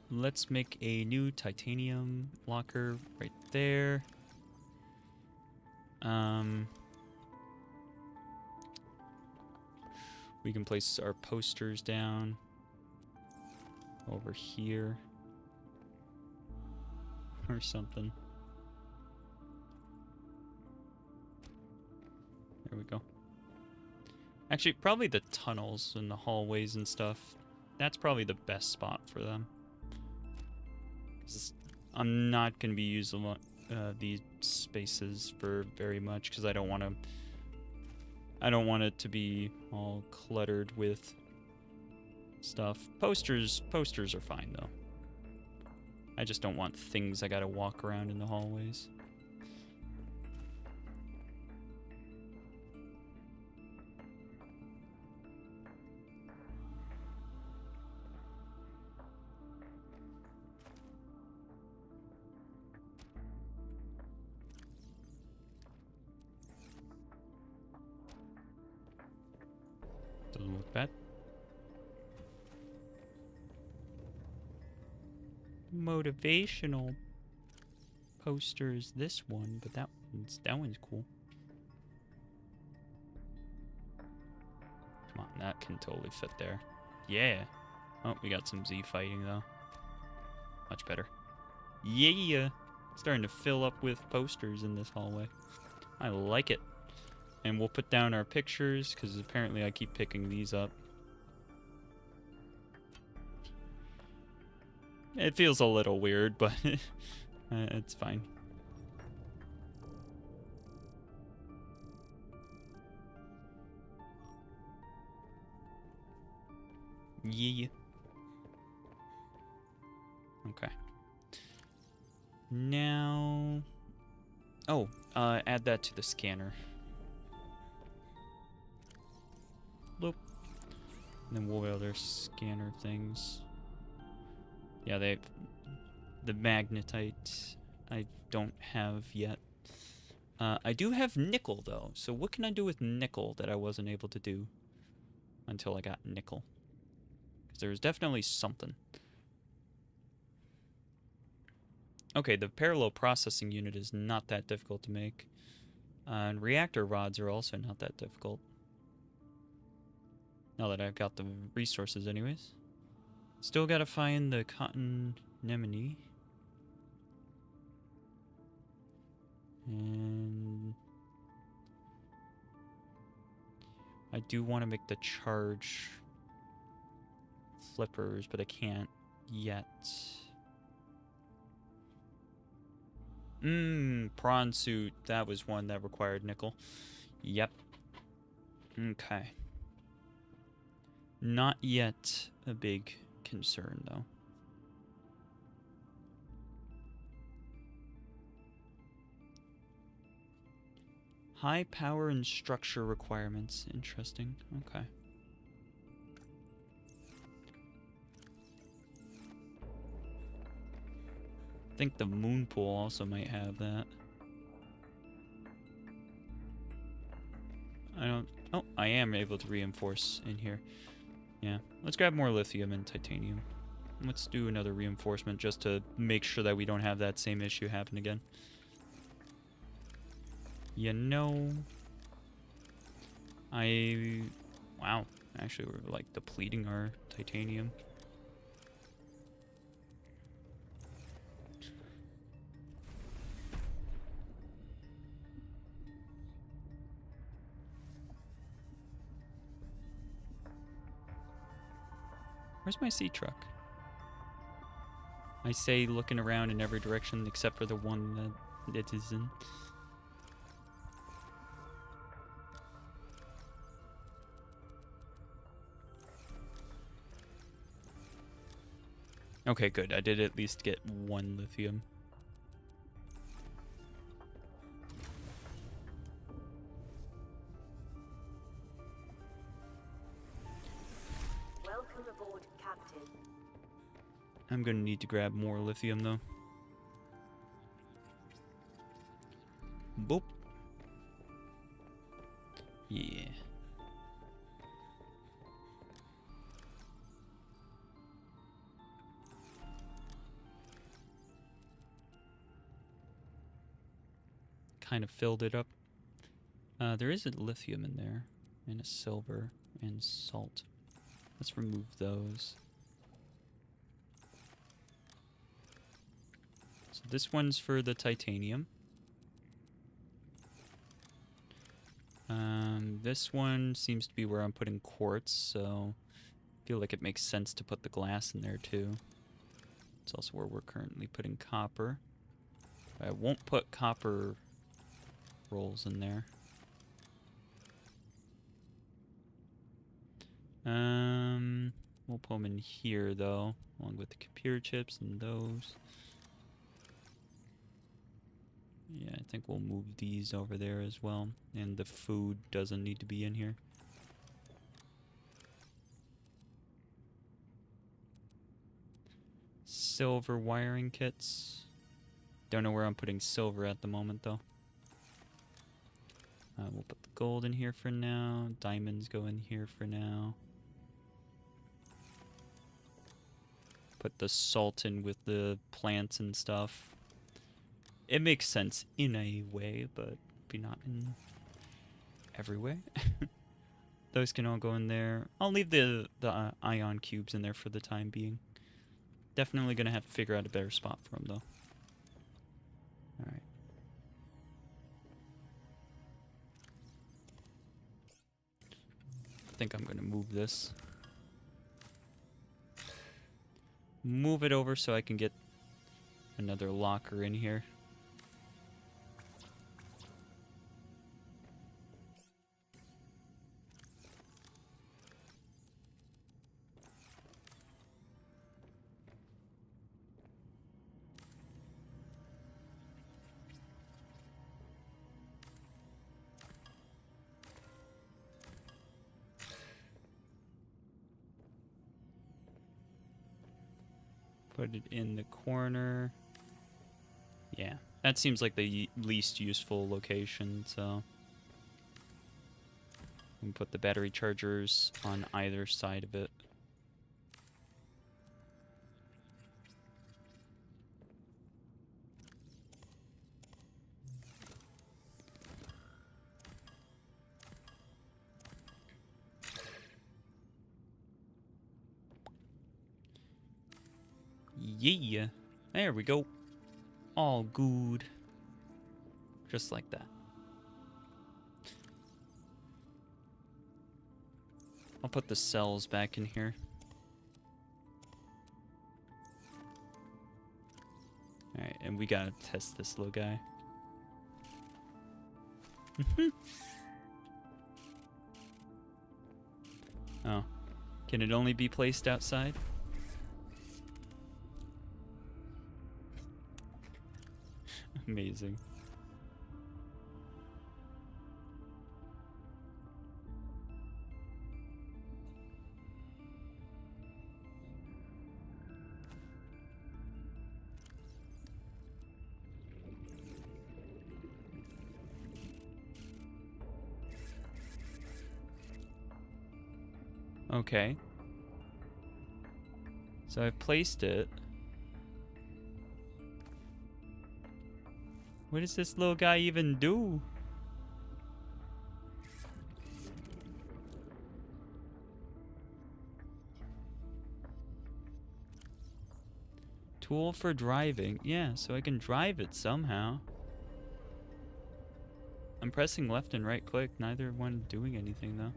Let's make a new titanium locker right there. We can place our posters down over here or something. There we go. Actually, probably the tunnels and the hallways and stuff. That's probably the best spot for them. 'Cause I'm not going to be using these spaces for very much because I don't want it to be all cluttered with stuff. Posters are fine though. I just don't want things I gotta walk around in the hallways. Doesn't look bad. Motivational posters, this one, but that one's cool. Come on, that can totally fit there. Yeah. Oh, we got some Z fighting though. Much better. Yeah. Starting to fill up with posters in this hallway. I like it. And we'll put down our pictures because apparently I keep picking these up. It feels a little weird, but it's fine. Yeah. Okay. Now... Oh, add that to the scanner. Loop. And then we'll other scanner things. Yeah, the magnetite I don't have yet. I do have nickel though. So what can I do with nickel that I wasn't able to do until I got nickel? Because there's definitely something. Okay, the parallel processing unit is not that difficult to make. And reactor rods are also not that difficult. Now that I've got the resources anyways. Still gotta find the cotton anemone. And I do want to make the charge flippers, but I can't yet. Prawn suit. That was one that required nickel. Yep. Okay. Not yet a big concern, though. High power and structure requirements. Interesting. Okay. I think the moon pool also might have that. I don't... Oh, I am able to reinforce in here. Yeah. Let's grab more lithium and titanium. Let's do another reinforcement just to make sure that we don't have that same issue happen again. You know... Wow. Actually, we're like depleting our titanium. Where's my sea truck? I say looking around in every direction except for the one that it is in. Okay, good. I did at least get one lithium. Welcome aboard, Captain. I'm gonna need to grab more lithium though. Boop. Yeah. Kind of filled it up. There is a lithium in there, and a silver, and salt. Let's remove those. So this one's for the titanium. This one seems to be where I'm putting quartz, so I feel like it makes sense to put the glass in there too. It's also where we're currently putting copper. I won't put copper rolls in there. We'll put them in here though, along with the computer chips and those. Yeah, I think we'll move these over there as well. And the food doesn't need to be in here. Silver wiring kits. Don't know where I'm putting silver at the moment though. We'll put the gold in here for now. Diamonds go in here for now. Put the salt in with the plants and stuff. It makes sense in a way, but maybe not in every way. Those can all go in there. I'll leave the ion cubes in there for the time being. Definitely gonna have to figure out a better spot for them though. Alright. I think I'm gonna move this. Move it over so I can get another locker in here. Put it in the corner. Yeah, that seems like the least useful location, so... we can put the battery chargers on either side of it. Yeah, there we go. All good. Just like that. I'll put the cells back in here. Alright, and we gotta test this little guy. Oh. Can it only be placed outside? Amazing. Okay. So I've placed it. What does this little guy even do? Tool for driving. Yeah, so I can drive it somehow. I'm pressing left and right click, neither one doing anything though.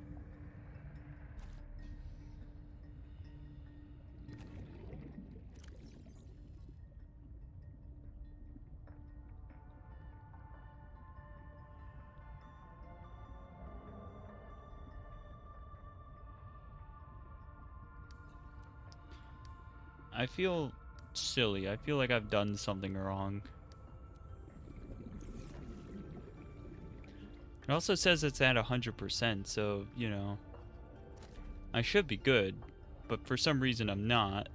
I feel silly. I feel like I've done something wrong. It also says it's at 100%, so, you know, I should be good, but for some reason I'm not.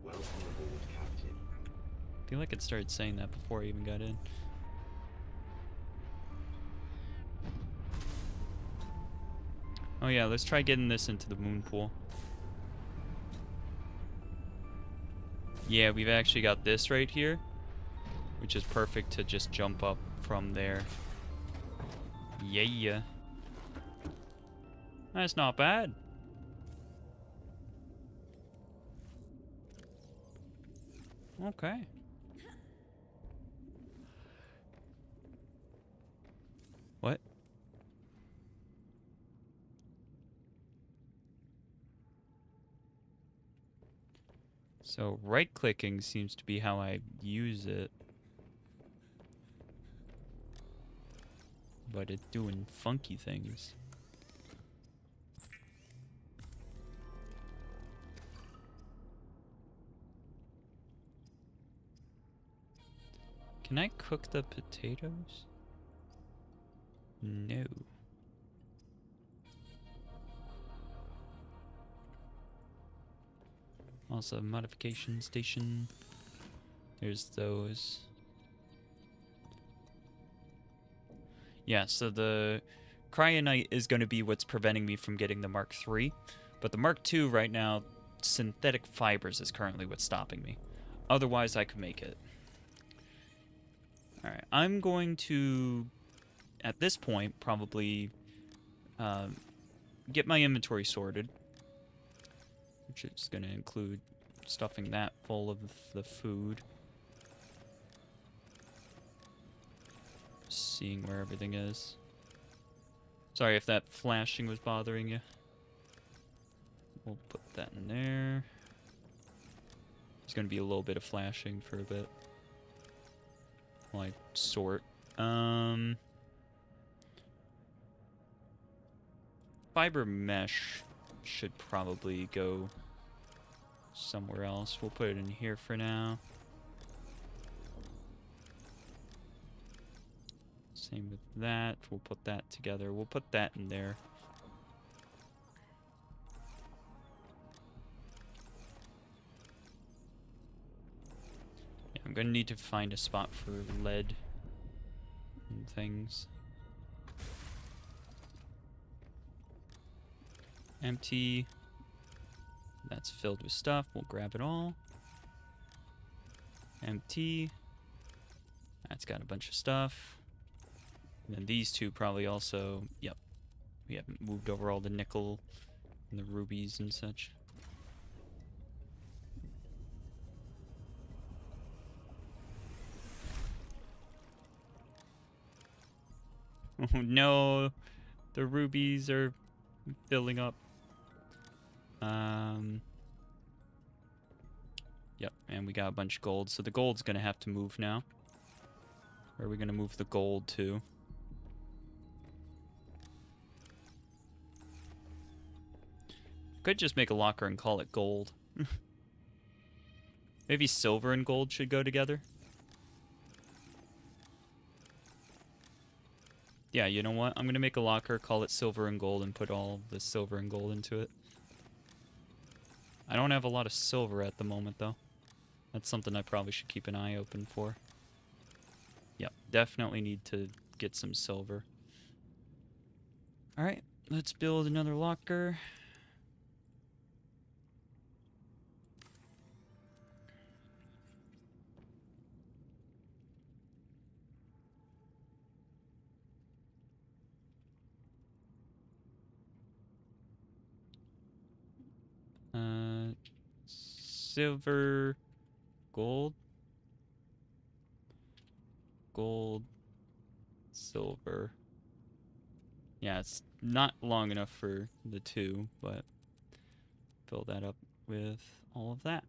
Welcome aboard, Captain. I feel like it started saying that before I even got in. Oh yeah, let's try getting this into the moon pool. Yeah, we've actually got this right here, which is perfect to just jump up from there. Yeah. That's not bad. Okay. What? So right-clicking seems to be how I use it. But it's doing funky things. Can I cook the potatoes? No. Also, modification station. There's those. Yeah, so the cryonite is going to be what's preventing me from getting the Mark III. But the Mark II right now, synthetic fibers is currently what's stopping me. Otherwise, I could make it. Alright, I'm going to, at this point, probably get my inventory sorted. Which is going to include stuffing that full of the food. Seeing where everything is. Sorry if that flashing was bothering you. We'll put that in there. There's going to be a little bit of flashing for a bit. While I sort. Fiber mesh should probably go somewhere else. We'll put it in here for now. Same with that. We'll put that together. We'll put that in there. Yeah, I'm gonna need to find a spot for lead and things. Empty. That's filled with stuff. We'll grab it all. Empty. That's got a bunch of stuff. And then these two probably also, yep. We haven't moved over all the nickel and the rubies and such. Oh no, the rubies are filling up. Yep, and we got a bunch of gold, so the gold's gonna have to move now. Where are we gonna move the gold to? Could just make a locker and call it gold. Maybe silver and gold should go together. Yeah, you know what? I'm gonna make a locker, call it silver and gold, and put all the silver and gold into it. I don't have a lot of silver at the moment, though. That's something I probably should keep an eye open for. Yep, definitely need to get some silver. Alright, let's build another locker. Silver, gold, gold, silver. Yeah, it's not long enough for the two, but fill that up with all of that.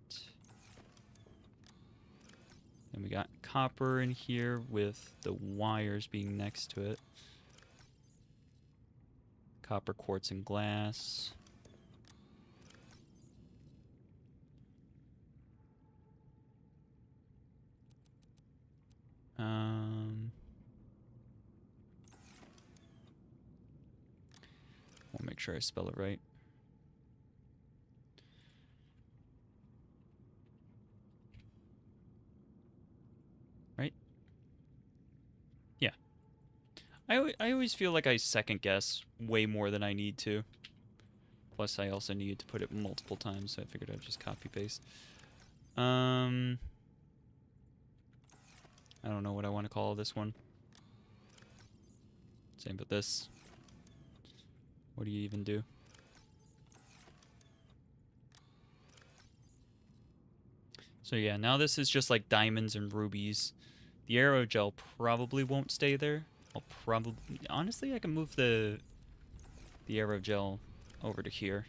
And we got copper in here with the wires being next to it. Copper, quartz, and glass. I'll make sure I spell it right. Right? Yeah. I always feel like I second guess way more than I need to. Plus, I also needed to put it multiple times, so I figured I'd just copy paste. I don't know what I want to call this one. Same with this. What do you even do? So yeah, now this is just like diamonds and rubies. The aerogel probably won't stay there. I'll probably... Honestly, I can move the aerogel over to here.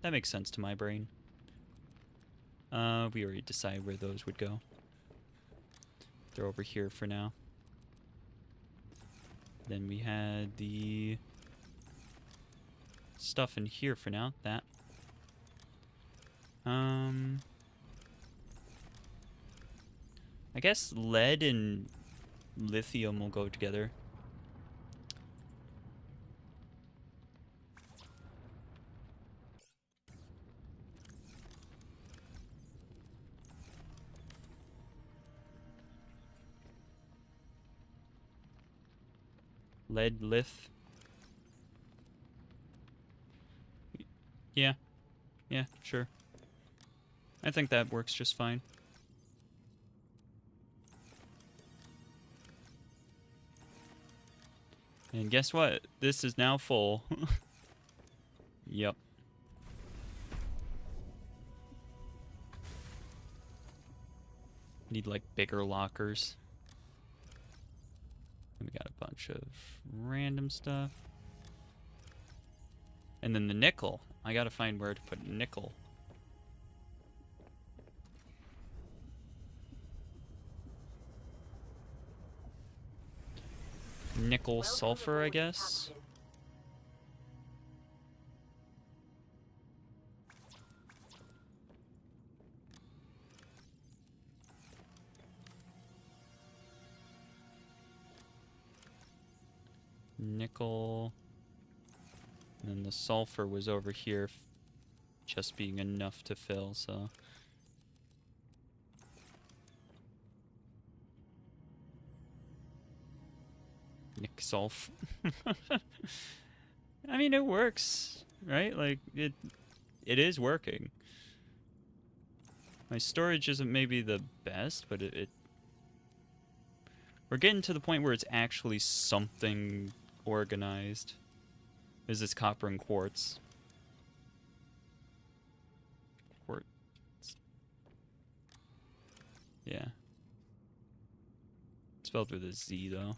That makes sense to my brain. We already decided where those would go. They're over here for now. Then we had the stuff in here for now. That. I guess lead and lithium will go together. Lead, lith. Yeah. Yeah, sure. I think that works just fine. And guess what? This is now full. Yep. Need like bigger lockers. And we got a bunch of random stuff. And then the nickel. I gotta find where to put nickel. Nickel sulfur, I guess. Nickel. And then the sulfur was over here just being enough to fill, so... Nick Sulf. I mean, it works, right? Like, it is working. My storage isn't maybe the best, but we're getting to the point where it's actually something organized. Is this copper and quartz? Quartz. Yeah. It's spelled with a Z, though.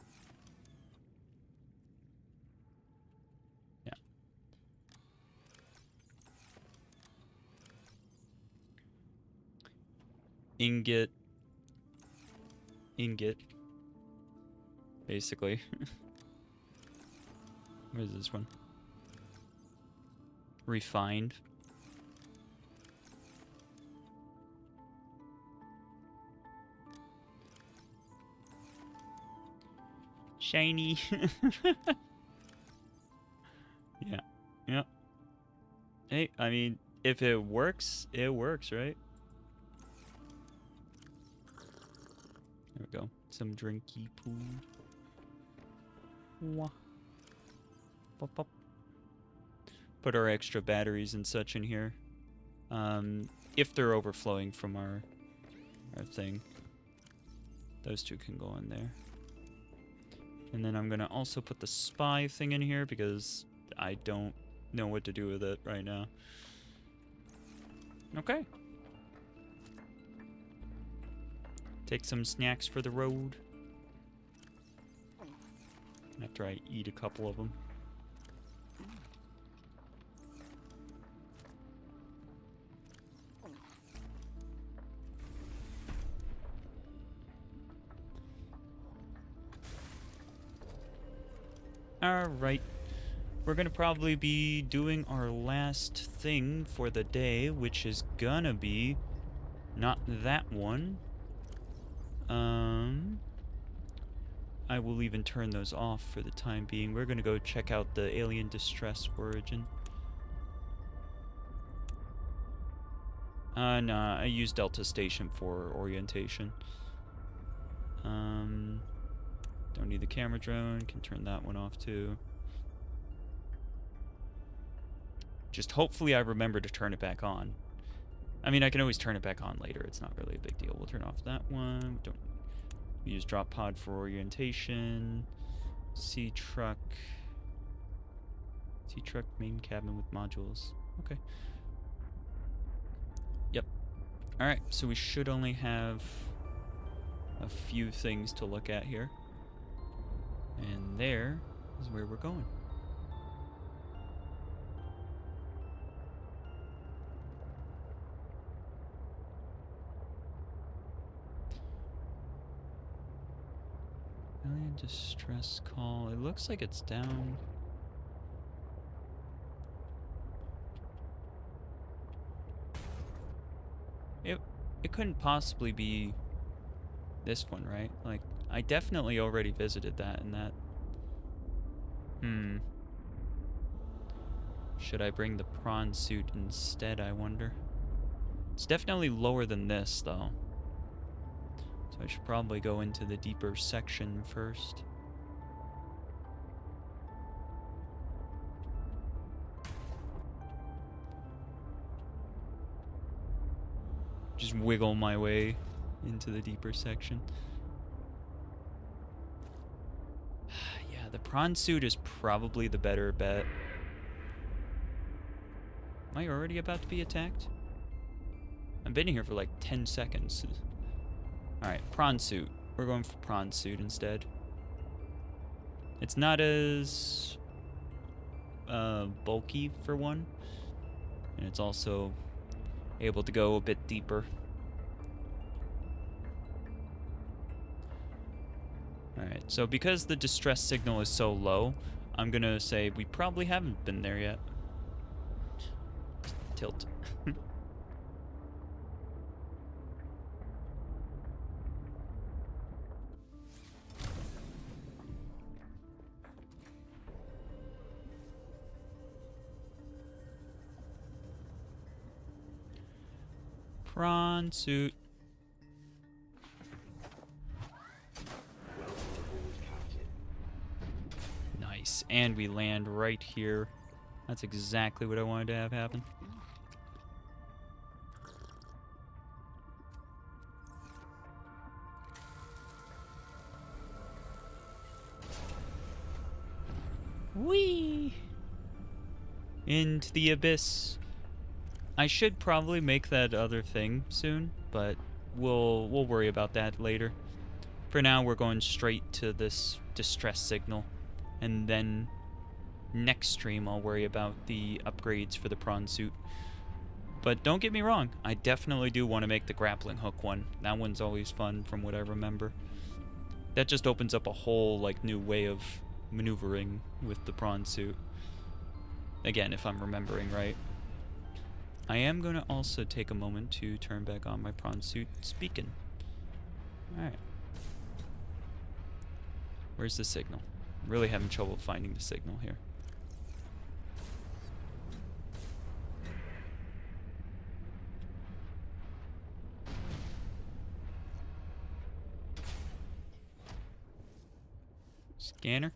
Yeah. ingot, basically. What is this one? Refined. Shiny. Yeah. Yeah. Hey, I mean, if it works, right? There we go. Some drinky poo. Wah. Pop, pop. Put our extra batteries and such in here. If they're overflowing from our thing. Those two can go in there. And then I'm gonna also put the spy thing in here because I don't know what to do with it right now. Okay. Take some snacks for the road. After I eat a couple of them. Alright. We're gonna probably be doing our last thing for the day, which is gonna be not that one. I will even turn those off for the time being. We're gonna go check out the alien distress origin. Nah, I use Delta Station for orientation. Don't need the camera drone, can turn that one off too. Just hopefully I remember to turn it back on. I mean, I can always turn it back on later, it's not really a big deal. We'll turn off that one. Don't use drop pod for orientation. Sea truck main cabin with modules. Okay. Yep. Alright, so we should only have a few things to look at here. And there is where we're going. Alien distress call. It looks like it's down. It couldn't possibly be this one, right? Like, I definitely already visited that and that. Should I bring the prawn suit instead, I wonder? It's definitely lower than this, though. So I should probably go into the deeper section first. Just wiggle my way into the deeper section. Yeah, the prawn suit is probably the better bet. Am I already about to be attacked? I've been here for like 10 seconds. Alright, prawn suit. We're going for prawn suit instead. It's not as bulky for one. And it's also able to go a bit deeper. Alright, so because the distress signal is so low, I'm gonna say we probably haven't been there yet. Tilt. Prawn suit. Nice, and we land right here. That's exactly what I wanted to have happen. Whee! Into the abyss. I should probably make that other thing soon, but we'll worry about that later. For now, we're going straight to this distress signal, and then next stream I'll worry about the upgrades for the prawn suit. But don't get me wrong, I definitely do want to make the grappling hook one. That one's always fun from what I remember. That just opens up a whole, like, new way of maneuvering with the prawn suit. Again, if I'm remembering right. I am going to also take a moment to turn back on my prawn suit speaking. Alright. Where's the signal? I'm really having trouble finding the signal here. Scanner?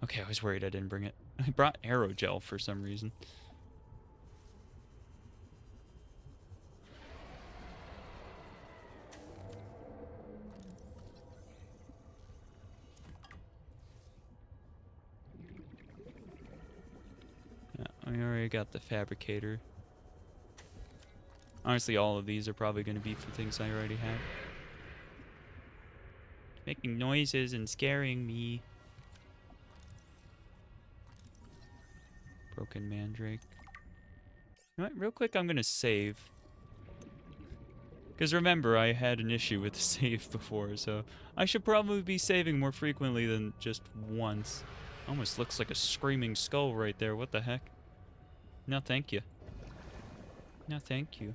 Okay, I was worried I didn't bring it. I brought aerogel for some reason. Yeah, I already got the fabricator. Honestly, all of these are probably going to be for things I already have. Making noises and scaring me. Broken mandrake. You know what? Real quick, I'm going to save. Because remember, I had an issue with the save before, so I should probably be saving more frequently than just once. Almost looks like a screaming skull right there. What the heck? No, thank you. No, thank you.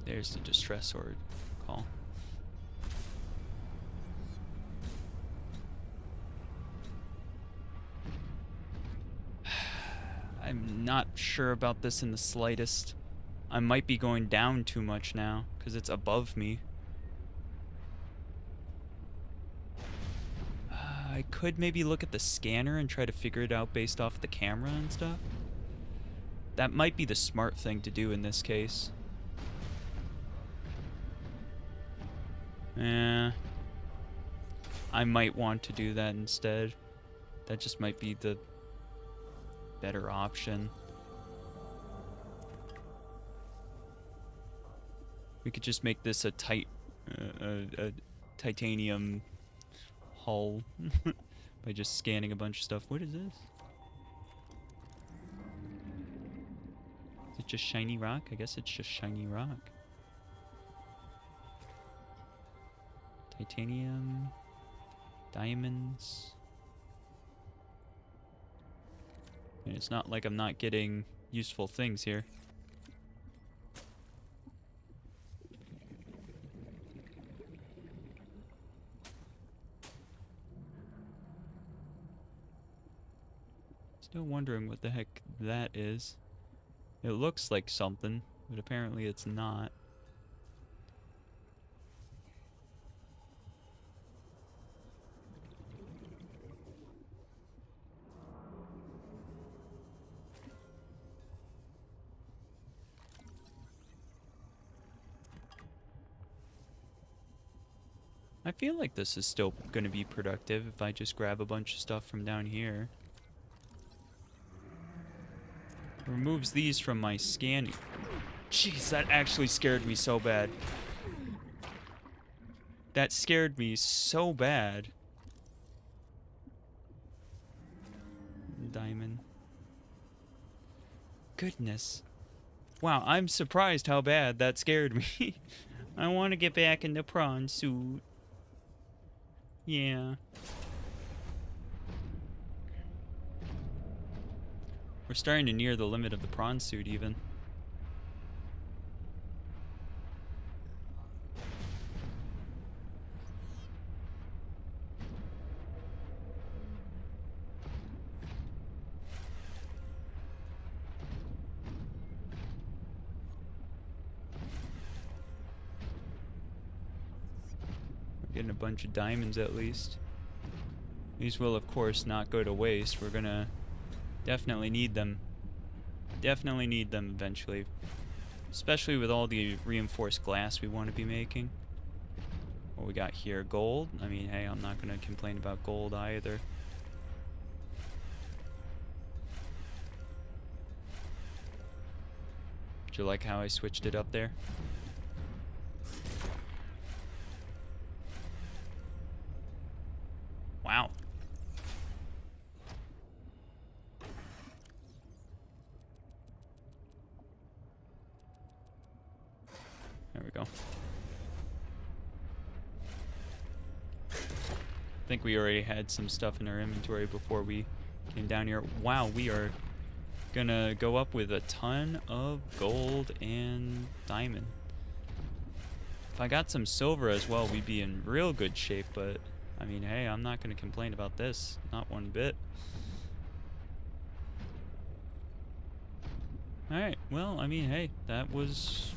There's the distress sword call. I'm not sure about this in the slightest. I might be going down too much now, because it's above me. I could maybe look at the scanner and try to figure it out based off the camera and stuff. That might be the smart thing to do in this case. I might want to do that instead. That just might be the better option. We could just make this a titanium hull by just scanning a bunch of stuff. What is this? Is it just shiny rock? I guess it's just shiny rock. Titanium, diamonds. And it's not like I'm not getting useful things here. Still wondering what the heck that is. It looks like something, but apparently it's not. I feel like this is still going to be productive if I just grab a bunch of stuff from down here. Removes these from my scanning. Jeez, that actually scared me so bad. That scared me so bad. Diamond. Goodness. Wow, I'm surprised how bad that scared me. I want to get back in the prawn suit. Yeah. We're starting to near the limit of the prawn suit even. We're getting a bunch of diamonds at least. These will of course not go to waste. We're gonna definitely need them. Definitely need them eventually. Especially with all the reinforced glass we want to be making. What we got here? Gold? I mean, hey, I'm not going to complain about gold either. Did you like how I switched it up there? Wow. we go. I think we already had some stuff in our inventory before we came down here. Wow, we are gonna go up with a ton of gold and diamond. If I got some silver as well, we'd be in real good shape, but I mean, hey, I'm not gonna complain about this. Not one bit. Alright, well, I mean, hey, that was...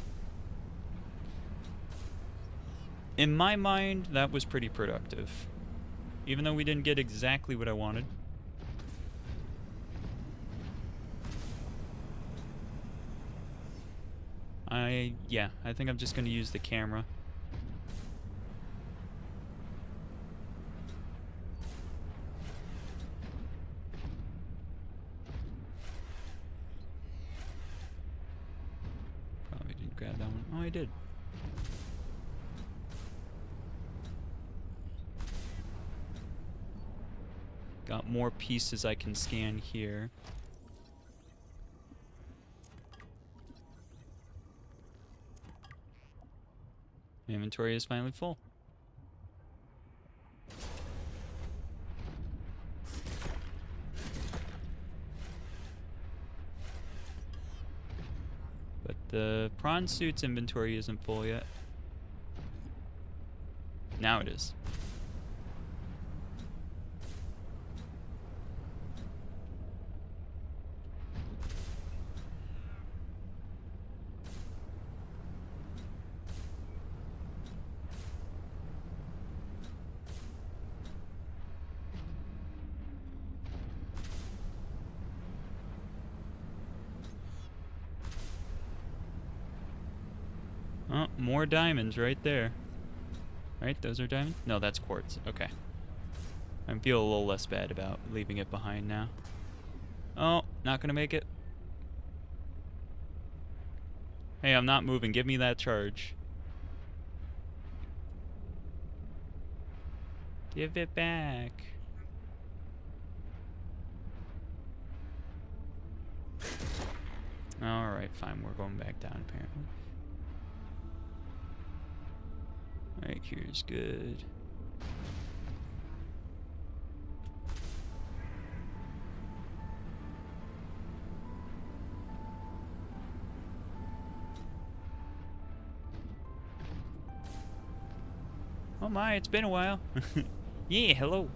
In my mind, that was pretty productive. Even though we didn't get exactly what I wanted. Yeah, I think I'm just going to use the camera. Probably didn't grab that one. Oh, I did. Got more pieces I can scan here. My inventory is finally full. But the prawn suit's inventory isn't full yet. Now it is. Oh, more diamonds right there. Right, those are diamonds? No, that's quartz. Okay. I feel a little less bad about leaving it behind now. Oh, not gonna make it. Hey, I'm not moving. Give me that charge. Give it back. Alright, fine. We're going back down, apparently. Alright, here's good. Oh my, it's been a while. Yeah, hello.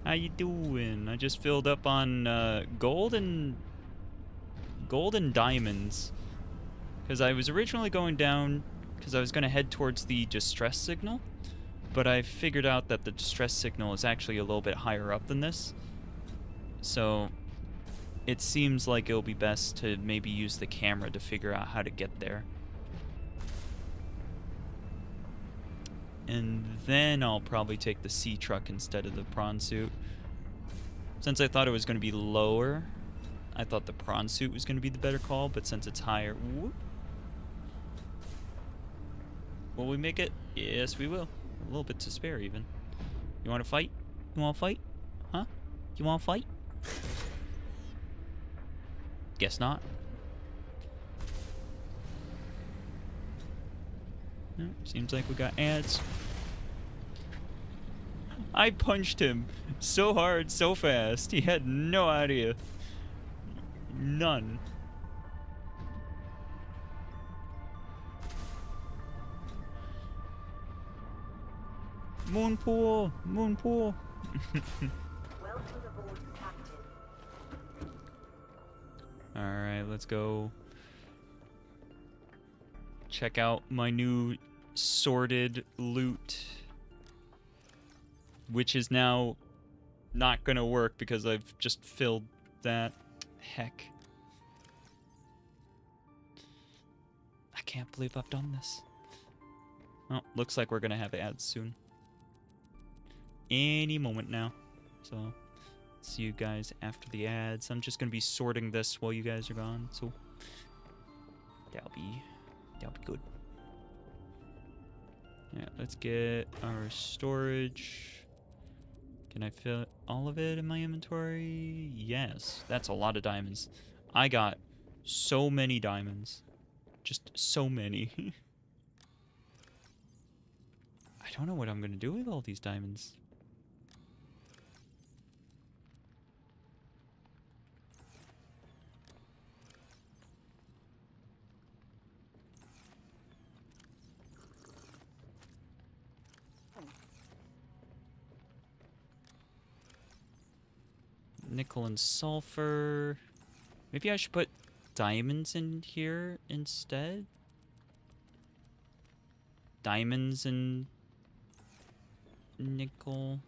How you doing? I just filled up on gold and diamonds. Because I was originally going down because I was going to head towards the distress signal, but I figured out that the distress signal is actually a little bit higher up than this. So it seems like it'll be best to maybe use the camera to figure out how to get there. And then I'll probably take the sea truck instead of the prawn suit. Since I thought it was going to be lower, I thought the prawn suit was going to be the better call, but since it's higher... Whoop. Will we make it? Yes, we will. A little bit to spare, even. You want to fight? You want to fight? Huh? You want to fight? Guess not. No, seems like we got ads. I punched him so hard, so fast. He had no idea. None. Moon pool! Moon pool! Welcome aboard, Captain. Alright, let's go check out my new sorted loot, which is now not gonna work because I've just filled that. Heck. I can't believe I've done this. Oh, looks like we're gonna have ads soon. Any moment now. So, see you guys after the ads. I'm just gonna be sorting this while you guys are gone, so that'll be good. Yeah, let's get our storage. Can I fit all of it in my inventory? Yes, that's a lot of diamonds. I got so many diamonds. Just so many. I don't know what I'm gonna do with all these diamonds. Nickel and sulfur. Maybe I should put diamonds in here instead? Diamonds and nickel.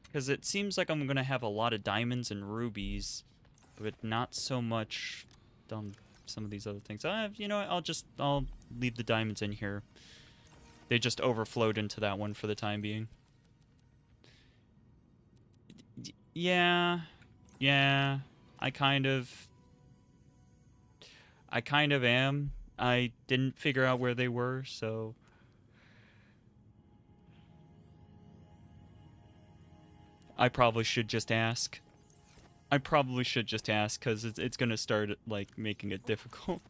Because it seems like I'm going to have a lot of diamonds and rubies, but not so much on some of these other things. You know what, I'll leave the diamonds in here. They just overflowed into that one for the time being. Yeah, I kind of am. I didn't figure out where they were, so I probably should just ask. Because it's gonna start like making it difficult.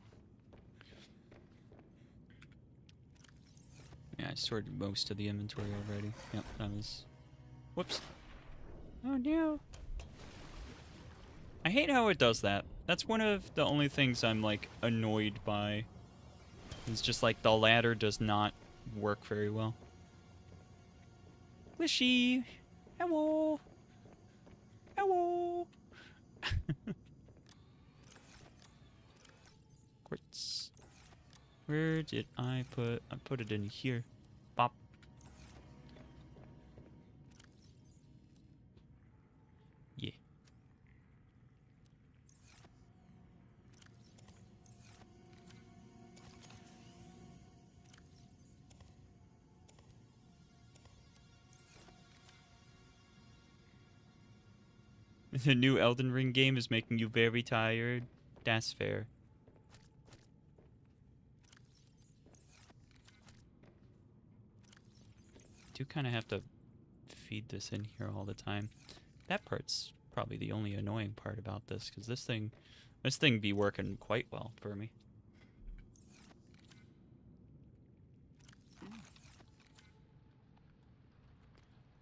Yeah, I sorted most of the inventory already. Yep, that was. Whoops. Oh no. I hate how it does that. That's one of the only things I'm like annoyed by. It's just like the ladder does not work very well. Lishy! Hello! Hello! Quartz. Where did I put it in here. Bop. Yeah. The new Elden Ring game is making you very tired. That's fair. Do kind of have to feed this in here all the time. That part's probably the only annoying part about this, because this thing be working quite well for me.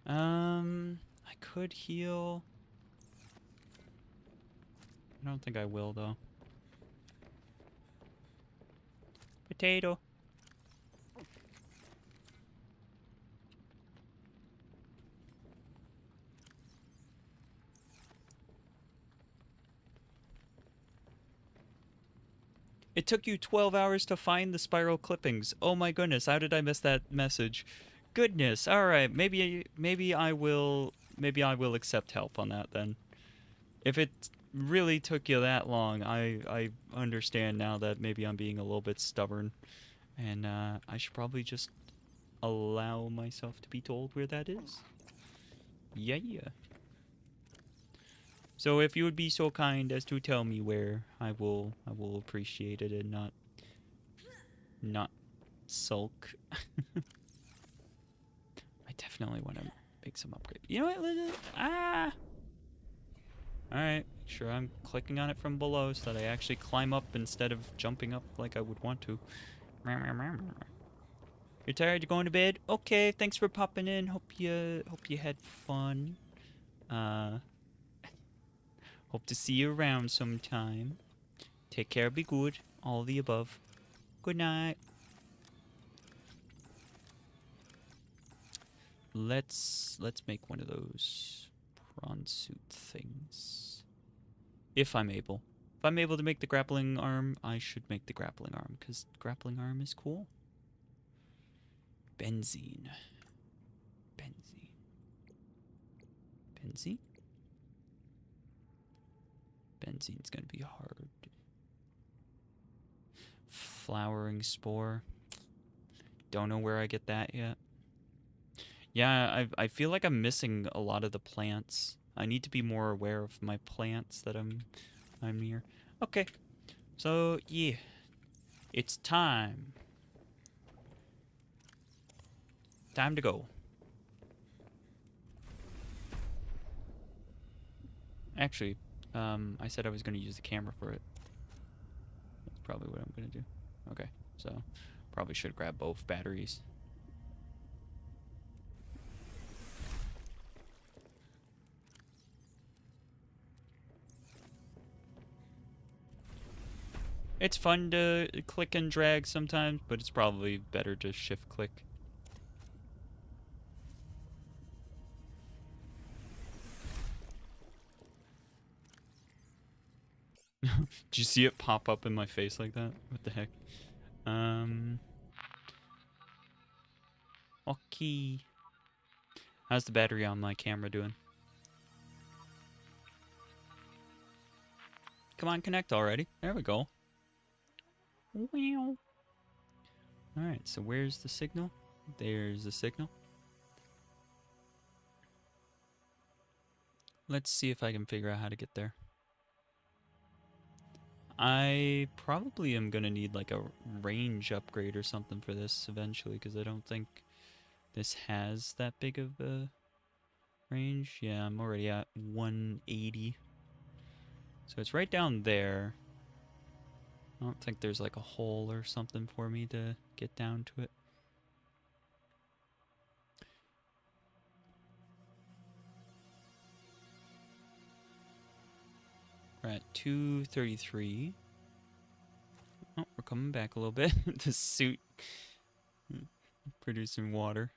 I could heal. I don't think I will, though. Potato. It took you 12 hours to find the spiral clippings. Oh my goodness, how did I miss that message? Goodness. All right, maybe I will accept help on that then. If it really took you that long, I understand now that maybe I'm being a little bit stubborn, and I should probably just allow myself to be told where that is. Yeah. So if you would be so kind as to tell me where, I will appreciate it and not sulk. I definitely want to make some upgrade. You know what? Alright, sure I'm clicking on it from below so that I actually climb up instead of jumping up like I would want to. You're tired? You're going to bed? Okay, thanks for popping in. Hope you had fun. Hope to see you around sometime. Take care, be good. All the above. Good night. Let's make one of those prawn suit things. If I'm able. If I'm able to make the grappling arm, I should make the grappling arm, because grappling arm is cool. Benzene. Benzene's gonna be hard. Flowering spore. Don't know where I get that yet. Yeah, I feel like I'm missing a lot of the plants. I need to be more aware of my plants that I'm near. Okay. So, yeah. It's time. Time to go. Actually, I said I was going to use the camera for it. probably what I'm gonna do. Okay, so probably should grab both batteries. It's fun to click and drag sometimes, but it's probably better to shift click. Did you see it pop up in my face like that? What the heck? Okay. How's the battery on my camera doing? Come on, connect already. There we go. Wow. Alright, so where's the signal? There's the signal. Let's see if I can figure out how to get there. I probably am going to need like a range upgrade or something for this eventually, because I don't think this has that big of a range. Yeah, I'm already at 180. So it's right down there. I don't think there's like a hole or something for me to get down to it. We're at 233. Oh, we're coming back a little bit. The suit producing water.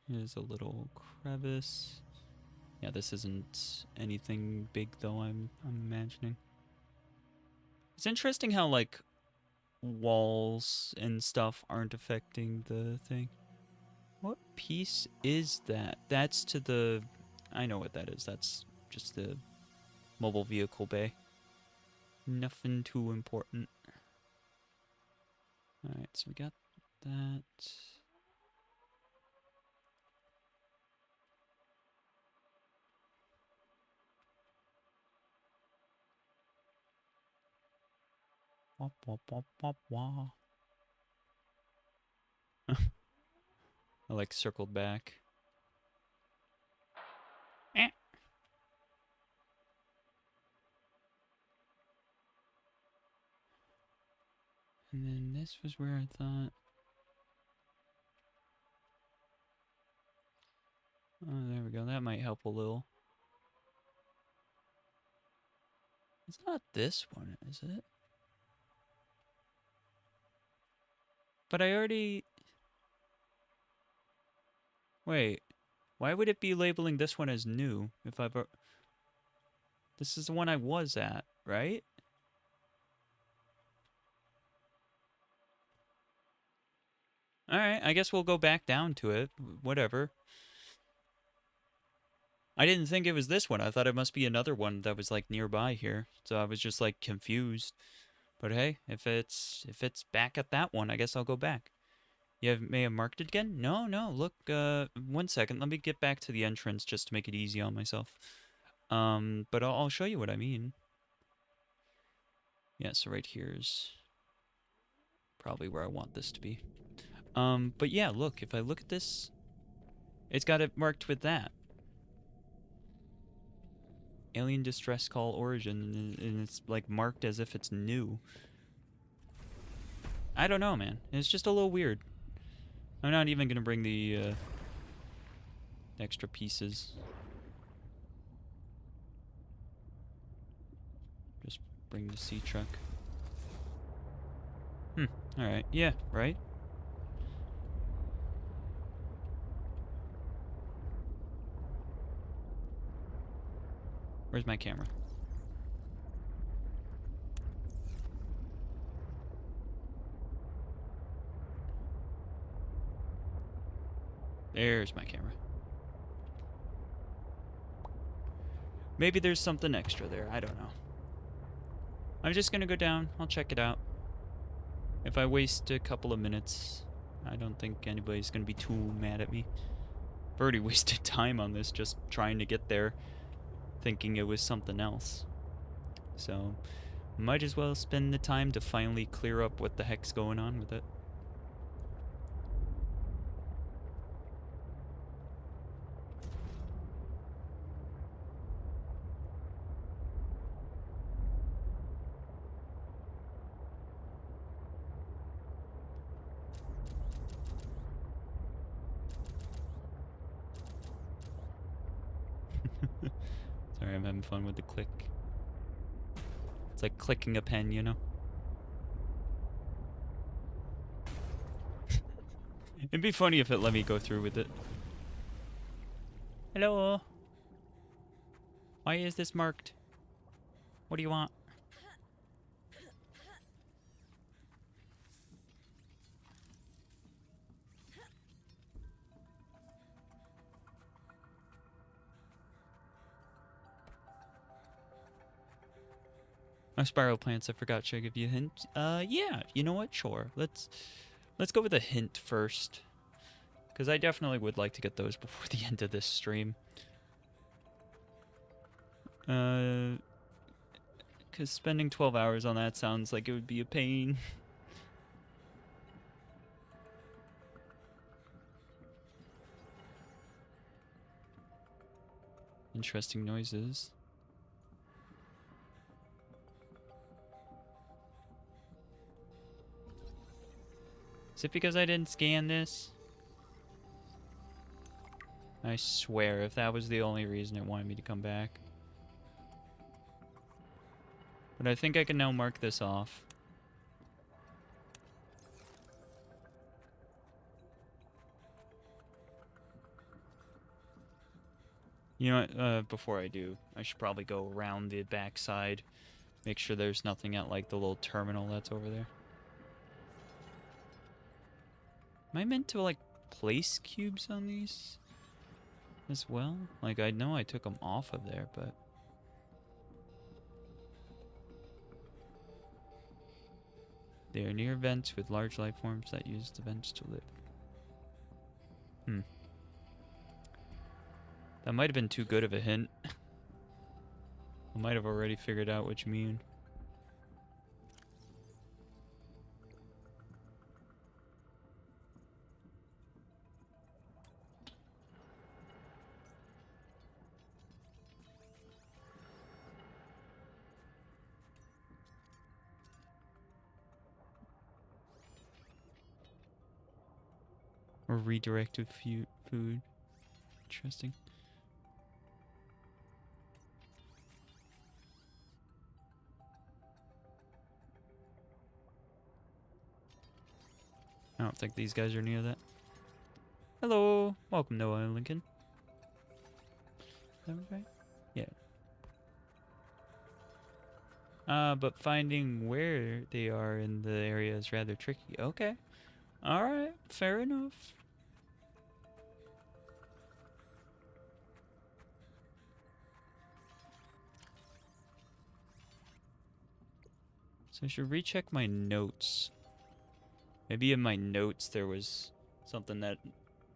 Here's a little crevice. Yeah, this isn't anything big though, I'm imagining. It's interesting how like walls and stuff aren't affecting the thing. What piece is that? That's to the... I know what that is. That's just the mobile vehicle bay. Nothing too important. Alright, so we got that. Wop, wop, wop, wop, wop. I like circled back. Eh. And then this was where I thought... Oh, there we go. That might help a little. It's not this one, is it? But I already... Wait. Why would it be labeling this one as new if I've... This is the one I was at, right? Alright, I guess we'll go back down to it. Whatever. I didn't think it was this one. I thought it must be another one that was like nearby here. So I was just like confused. But hey, if it's back at that one, I guess I'll go back. May have marked it again? No, look, 1 second. Let me get back to the entrance just to make it easy on myself. But I'll show you what I mean. Yeah, so right here's probably where I want this to be. But yeah, look, if I look at this, it's got it marked with that. Alien distress call origin, and it's like marked as if it's new. I don't know, man. It's just a little weird. I'm not even gonna bring the extra pieces. Just bring the sea truck. Alright. Yeah, right? Where's my camera? There's my camera. Maybe there's something extra there. I don't know. I'm just gonna go down. I'll check it out. If I waste a couple of minutes, I don't think anybody's gonna be too mad at me. I've already wasted time on this just trying to get there, thinking it was something else. So, might as well spend the time to finally clear up what the heck's going on with it. Sorry, I'm having fun with the click. It's like clicking a pen, you know? It'd be funny if it let me go through with it. Hello? Why is this marked? What do you want? My spiral plants, I forgot. Should I give you a hint? Yeah, you know what? Sure. Let's go with a hint first. Because I definitely would like to get those before the end of this stream. Because spending 12 hours on that sounds like it would be a pain. Interesting noises. Is it because I didn't scan this? I swear, if that was the only reason it wanted me to come back. But I think I can now mark this off. You know what, before I do, I should probably go around the backside. Make sure there's nothing at, like, the little terminal that's over there. Am I meant to, like, place cubes on these as well? Like, I know I took them off of there, but... They are near vents with large life forms that use the vents to live. Hmm. That might have been too good of a hint. I might have already figured out what you mean. Or redirected food. Interesting. I don't think these guys are near that. Hello! Welcome, Noah and Lincoln. Is that right? Yeah. But finding where they are in the area is rather tricky. Okay. Alright, fair enough. So I should recheck my notes. Maybe in my notes there was something that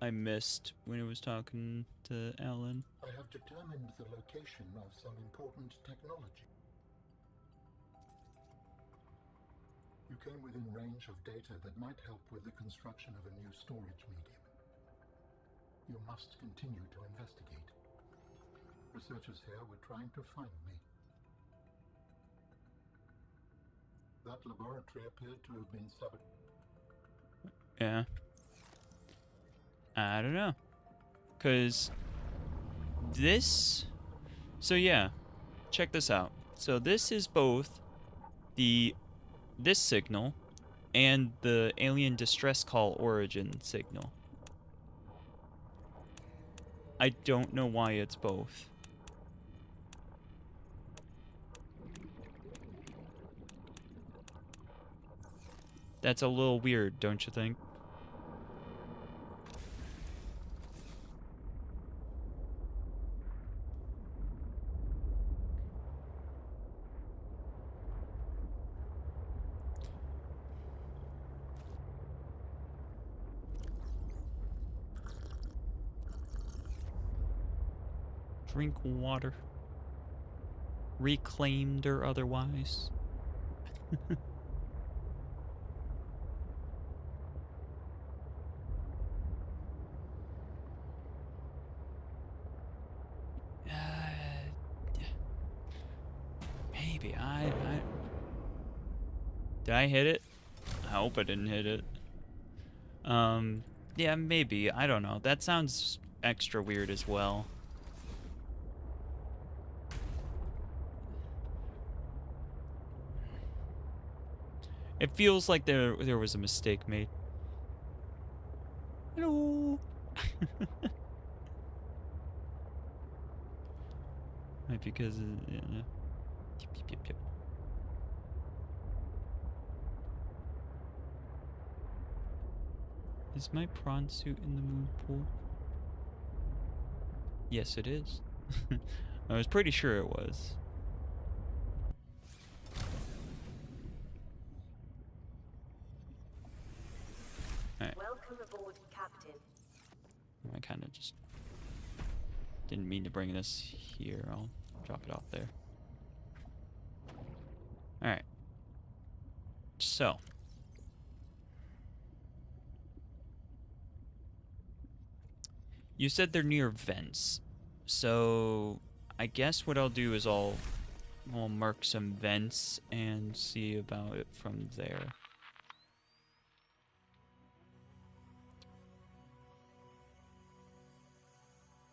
I missed when I was talking to Alan. I have determined the location of some important technology. You came within range of data that might help with the construction of a new storage medium. You must continue to investigate. Researchers here were trying to find me. That laboratory appeared to have been sabotaged. Yeah. I don't know. 'Cause this... So yeah, check this out. So this is both this signal and the alien distress call origin signal. I don't know why it's both. That's a little weird, don't you think? Drink water. Reclaimed or otherwise. Maybe did I hit it? I hope I didn't hit it. Yeah, maybe. I don't know. That sounds extra weird as well. It feels like there was a mistake made. Hello. Right, because yeah. Yep. Is my prawn suit in the moon pool? Yes, it is. I was pretty sure it was. Alright. Welcome aboard, Captain. I kind of just didn't mean to bring this here. I'll drop it off there. Alright. So. You said they're near vents. So I guess what I'll do is I'll mark some vents and see about it from there.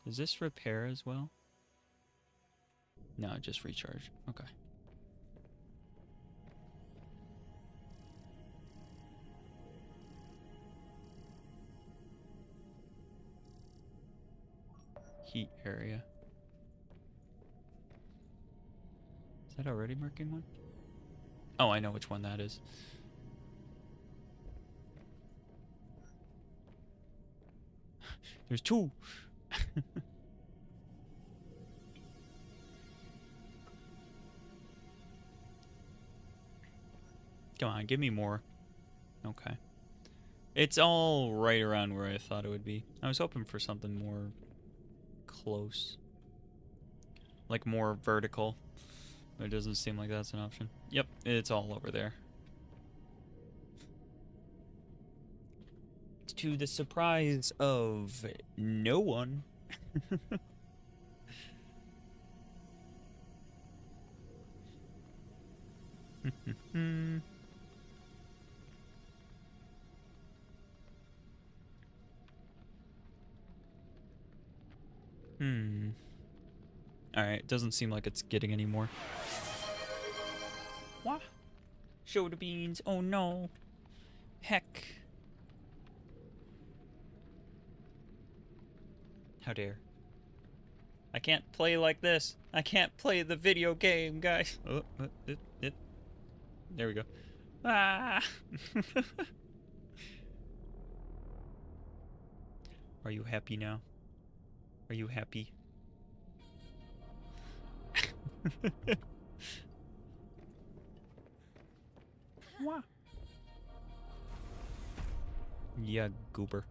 Does this repair as well? No, just recharge. Okay. Heat area. Is that already marking one? Oh, I know which one that is. There's two. Come on, give me more. Okay. It's all right around where I thought it would be. I was hoping for something more close. Like more vertical. But it doesn't seem like that's an option. Yep, it's all over there. To the surprise of no one. Alright, doesn't seem like it's getting any more. What? Show the beans. Oh no. Heck. How dare. I can't play like this. I can't play the video game, guys. Oh, there we go. Ah! Are you happy now? Are you happy? What? Yeah, goober.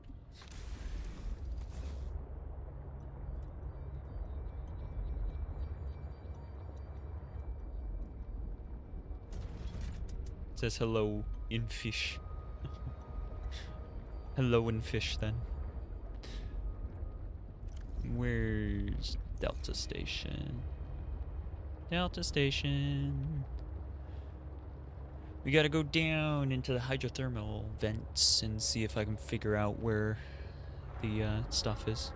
It says hello in fish. Hello in fish then. Where's Delta Station? Delta Station. We gotta go down into the hydrothermal vents and see if I can figure out where the stuff is.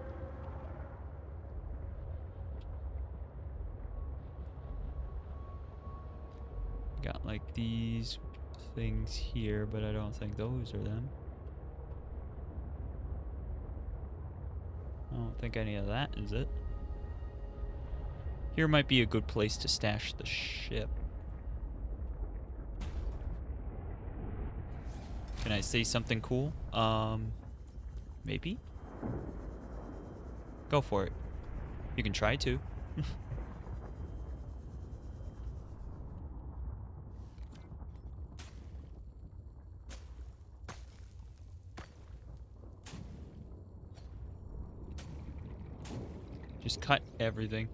Got like these things here, but I don't think those are them. I don't think any of that is it. Here might be a good place to stash the ship. Can I say something cool? Maybe? Go for it. You can try to. Just cut everything.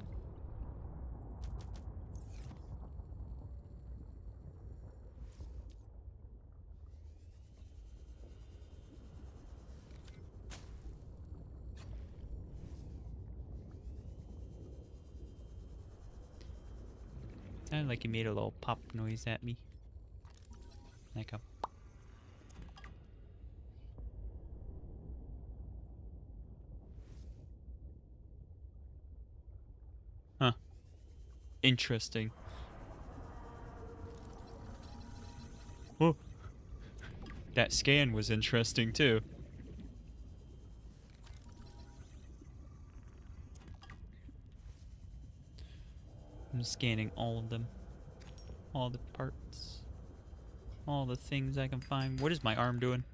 Sounded like he made a little pop noise at me. Like a... Huh. Interesting. Oh. That scan was interesting too. I'm scanning all of them. All the parts. All the things I can find. What is my arm doing?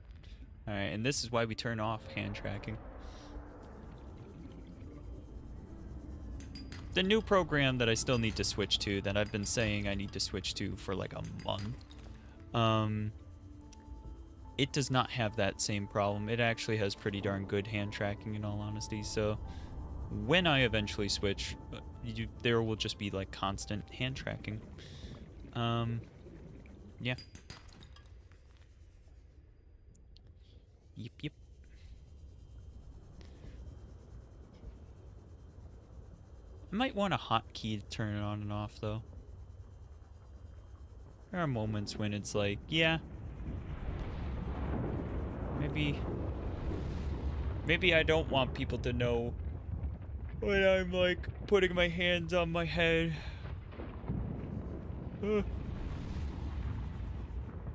Alright, and this is why we turn off hand tracking. The new program that I still need to switch to, that I've been saying I need to switch to for like a month, it does not have that same problem. It actually has pretty darn good hand tracking in all honesty, so when I eventually switch, there will just be like constant hand tracking. Yeah. Yep. I might want a hotkey to turn it on and off, though. There are moments when it's like, yeah, maybe I don't want people to know when I'm like putting my hands on my head. I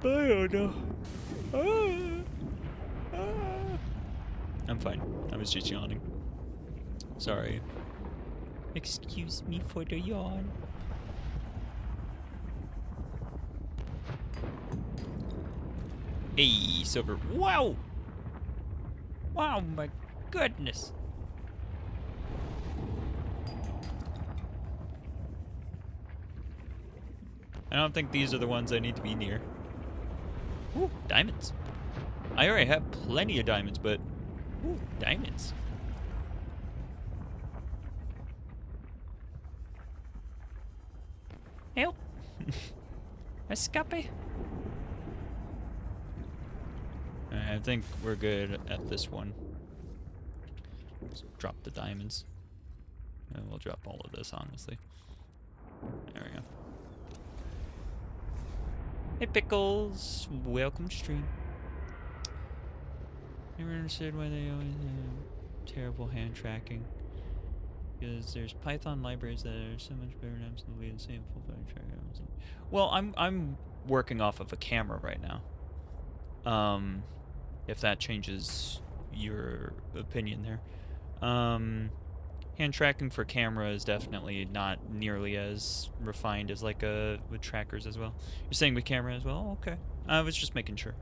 don't know. I'm fine. I was just yawning. Sorry. Excuse me for the yawn. Hey, Silver. Wow! Wow, my goodness. I don't think these are the ones I need to be near. Ooh, diamonds. I already have plenty of diamonds, but... Ooh, diamonds. Help! Escape! I think we're good at this one. Let's drop the diamonds. And we'll drop all of this, honestly. There we go. Hey, Pickles! Welcome to stream. Never understood why they always have terrible hand tracking. Because there's Python libraries that are so much better than absolutely insane full body tracking. Well, I'm working off of a camera right now. If that changes your opinion there. Hand tracking for camera is definitely not nearly as refined as like with trackers as well. You're saying with camera as well? Oh, okay. I was just making sure.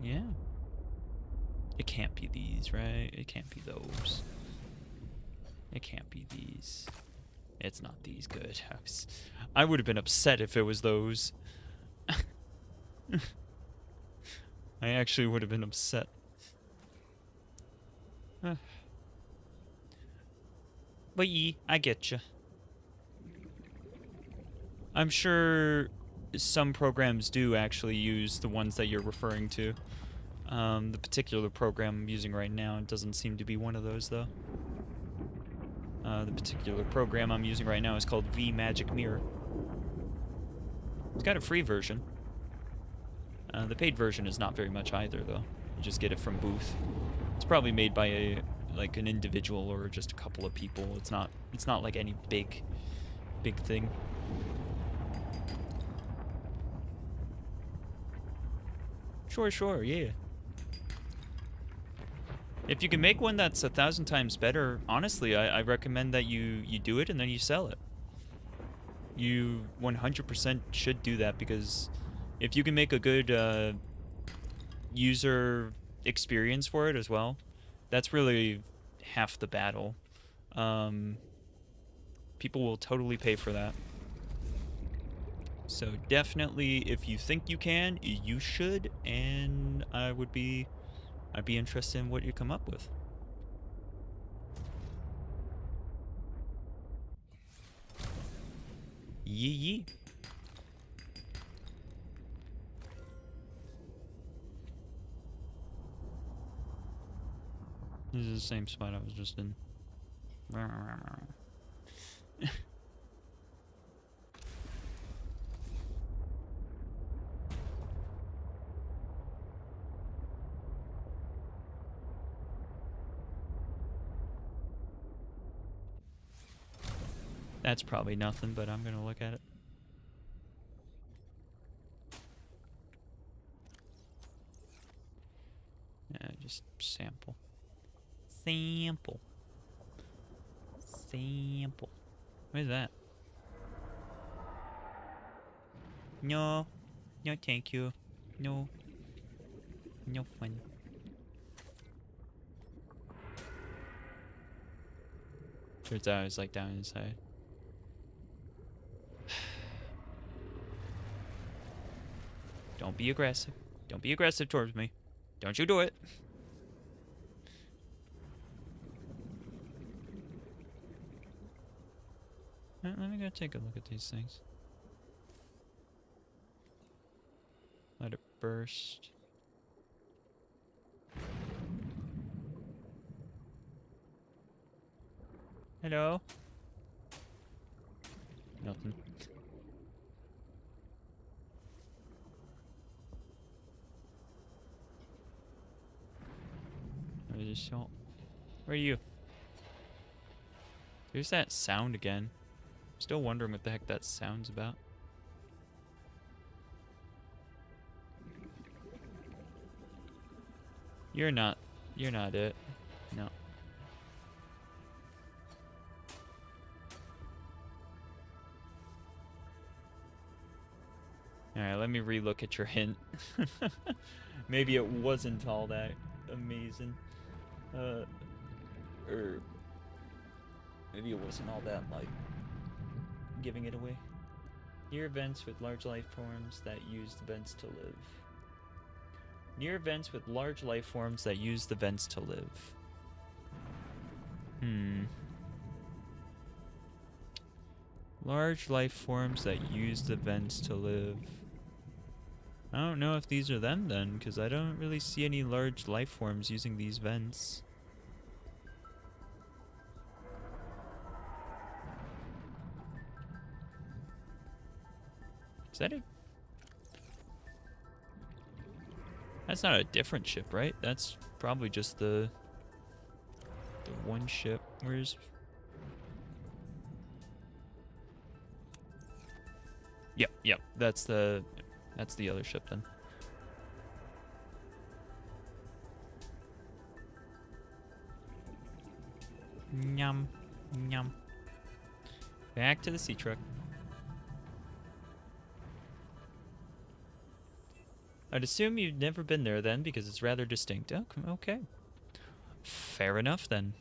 Yeah. It can't be these, right? It can't be those. It can't be these. It's not these. Good. I would have been upset if it was those. I actually would have been upset. But I get you. I'm sure some programs do actually use the ones that you're referring to. The particular program I'm using right now doesn't seem to be one of those, though. The particular program I'm using right now is called Magic Mirror. It's got a free version. The paid version is not very much either, though. You just get it from Booth. It's probably made by an individual or just a couple of people. It's not like any big thing. Sure, yeah. If you can make one that's 1,000 times better, honestly, I recommend that you do it and then you sell it. You 100% should do that, because if you can make a good user experience for it as well, that's really half the battle. People will totally pay for that. So definitely, if you think you can, you should, and I'd be interested in what you come up with. Yee. This is the same spot I was just in. That's probably nothing, but I'm gonna look at it. Just sample. Sample. Sample. What is that? No. No, thank you. No. No fun. Turns out it's like down inside. Don't be aggressive. Don't be aggressive towards me. Don't you do it. Let me go take a look at these things. Let it burst. Hello? Nothing. Where are you? There's that sound again. Still wondering what the heck that sound's about. You're not it. No. Alright, let me relook at your hint. Maybe it wasn't all that amazing. Or maybe it wasn't all that, like, giving it away. Near events with large life forms that use the vents to live. Near events with large life forms that use the vents to live. Large life forms that use the vents to live. I don't know if these are them then, because I don't really see any large life forms using these vents. Is that it? That's not a different ship, right? That's probably just the one ship. Where's... Yep. That's the other ship then. Yum. Back to the sea truck. I'd assume you've never been there then, because it's rather distinct. Oh, okay. Fair enough then.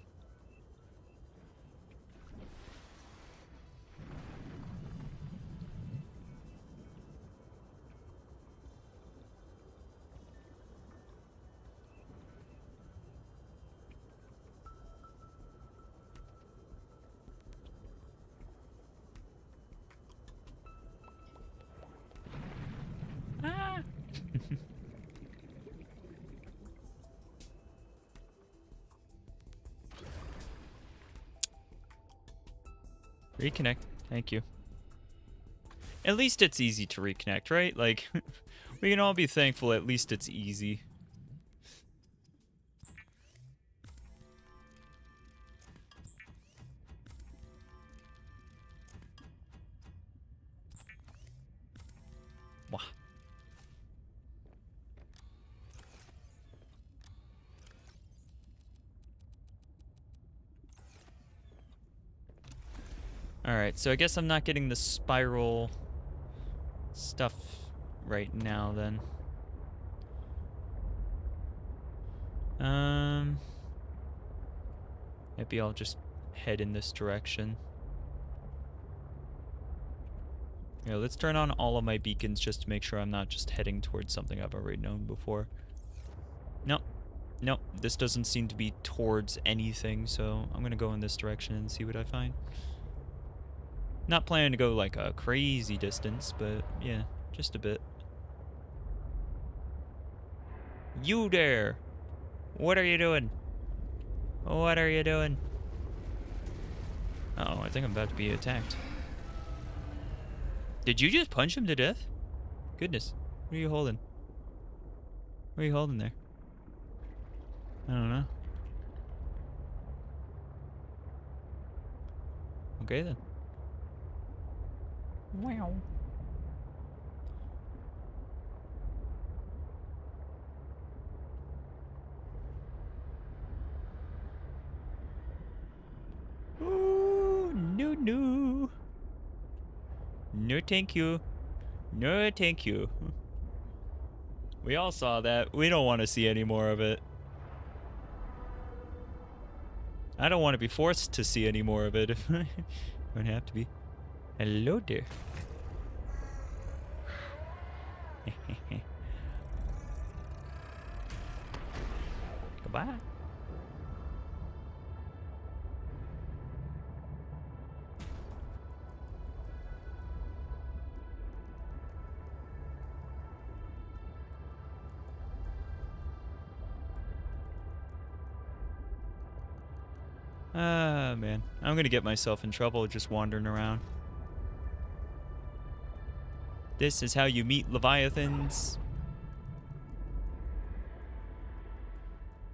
Reconnect. Thank you. At least it's easy to reconnect, right? Like, we can all be thankful at least it's easy. Wah. Alright, so I guess I'm not getting the spiral stuff right now then. Maybe I'll just head in this direction. Yeah, let's turn on all of my beacons just to make sure I'm not just heading towards something I've already known before. Nope, this doesn't seem to be towards anything, so I'm gonna go in this direction and see what I find. Not planning to go like a crazy distance, but yeah, just a bit. You there! What are you doing? What are you doing? Uh-oh, I think I'm about to be attacked. Did you just punch him to death? Goodness. What are you holding? What are you holding there? I don't know. Okay then. Wow. No, thank you. No, thank you. We all saw that. We don't want to see any more of it. I don't want to be forced to see any more of it if I don't have to be. Hello there. Goodbye. Ah, man. I'm gonna get myself in trouble just wandering around. This is how you meet Leviathans.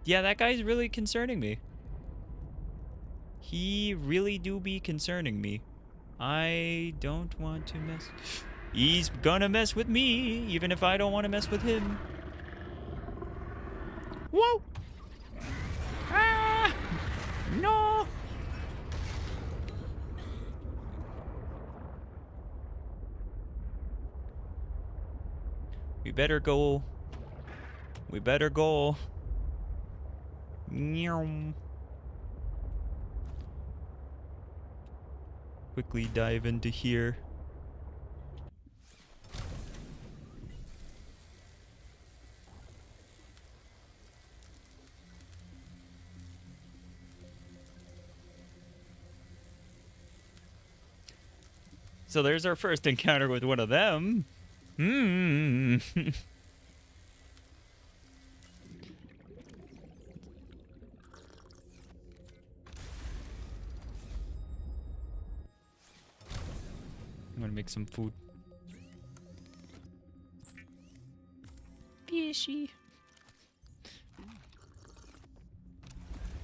Yeah, that guy's really concerning me. He really do be concerning me. I don't want to mess... He's gonna mess with me, even if I don't want to mess with him. Whoa! Ah! No! We better go. We better go. Meow. Quickly dive into here. So there's our first encounter with one of them. Hmm. I'm gonna make some food. Fishy.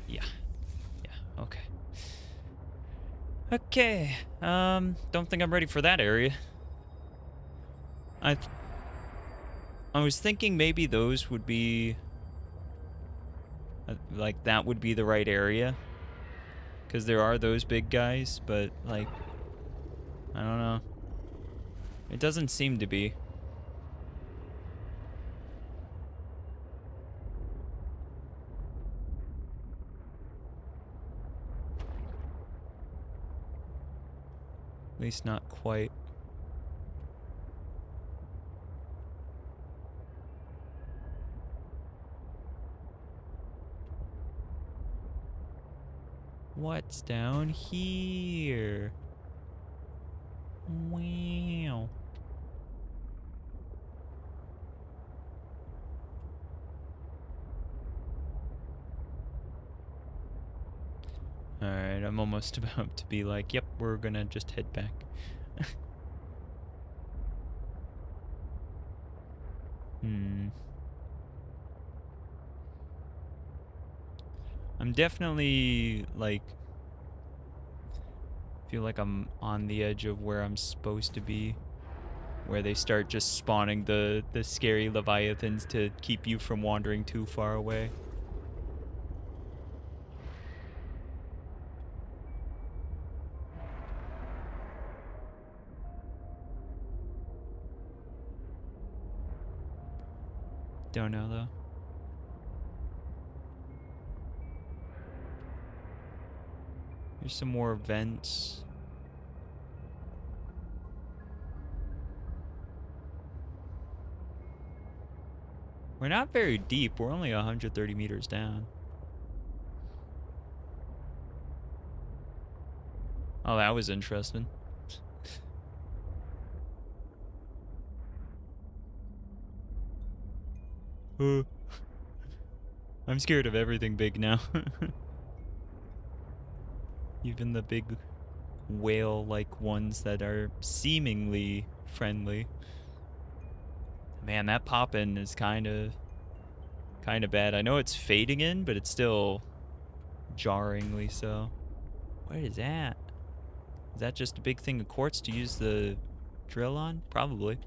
Yeah. Yeah, okay. Okay. Don't think I'm ready for that area. I was thinking maybe those would be... like, that would be the right area. Because there are those big guys, but, like... I don't know. It doesn't seem to be. At least not quite. What's down here? Wow. Alright, I'm almost about to be like, yep, we're gonna just head back. I'm definitely, like, feel like I'm on the edge of where I'm supposed to be. Where they start just spawning the scary leviathans to keep you from wandering too far away. Don't know, though. There's some more vents. We're not very deep. We're only 130 meters down. Oh, that was interesting. I'm scared of everything big now. Even the big whale-like ones that are seemingly friendly. Man, that pop-in is kind of bad. I know it's fading in, but it's still jarringly so. What is that? Is that just a big thing of quartz to use the drill on? Probably.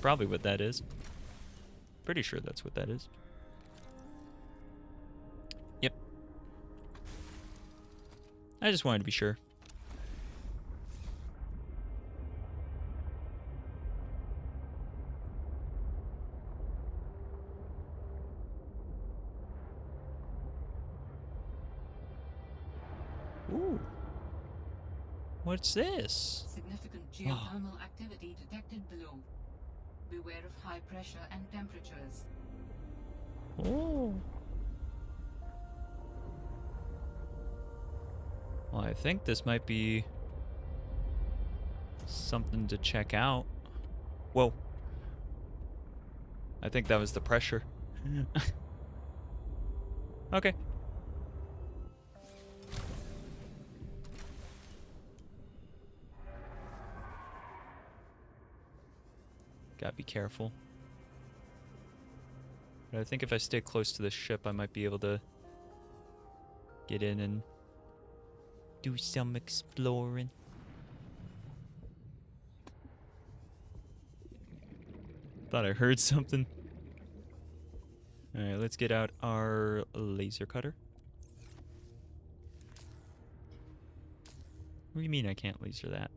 Probably what that is. Pretty sure that's what that is. Yep. I just wanted to be sure. What's this? Significant geothermal activity detected below. Beware of high pressure and temperatures. Oh. Well, I think this might be something to check out. Whoa. I think that was the pressure. Okay. Gotta be careful. But I think if I stay close to the ship, I might be able to get in and do some exploring. Thought I heard something. Alright, let's get out our laser cutter. What do you mean I can't laser that?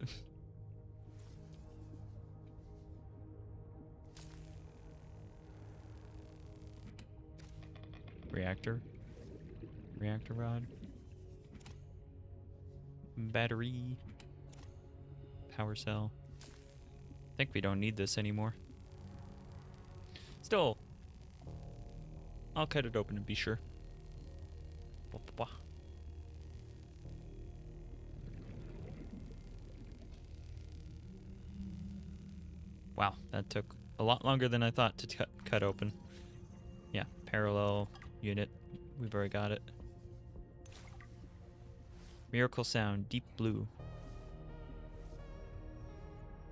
Reactor. Reactor rod. Battery. Power cell. I think we don't need this anymore. Still, I'll cut it open and be sure. Wow, that took a lot longer than I thought to cut open. Yeah, parallel unit. We've already got it. Miracle sound, deep blue.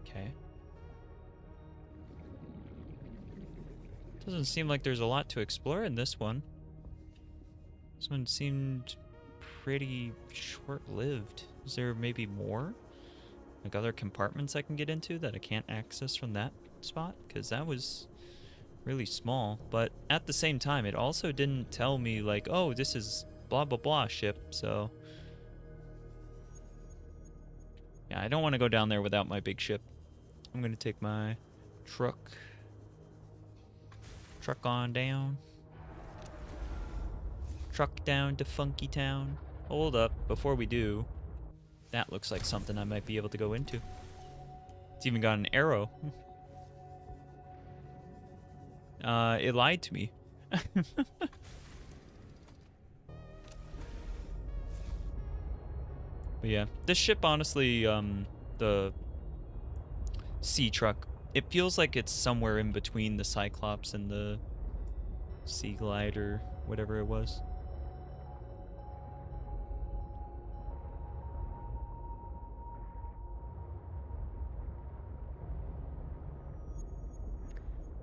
Okay. Doesn't seem like there's a lot to explore in this one. This one seemed pretty short-lived. Is there maybe more? Like other compartments I can get into that I can't access from that spot? Because that was really small. But at the same time, it also didn't tell me like, oh, this is blah blah blah ship, so... Yeah, I don't want to go down there without my big ship. I'm going to take my truck on down. Truck down to Funky Town. Hold up, before we do, that looks like something I might be able to go into. It's even got an arrow. It lied to me. But yeah, this ship honestly, the sea truck, it feels like it's somewhere in between the Cyclops and the Sea Glide or whatever it was.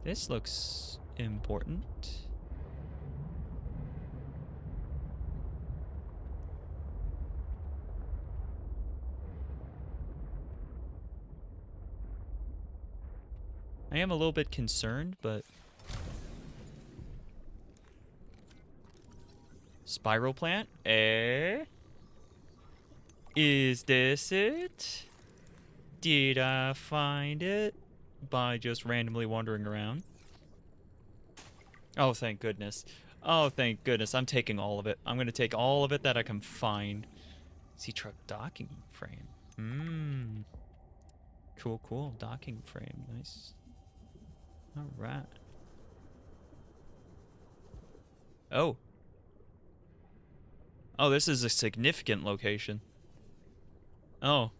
This looks important. I am a little bit concerned, but... Spiral plant? Eh? Is this it? Did I find it by just randomly wandering around? Oh, thank goodness. Oh, thank goodness. I'm taking all of it. I'm going to take all of it that I can find. Sea truck docking frame. Mmm. Cool, cool. Docking frame. Nice. All right. Oh. Oh, this is a significant location. Oh.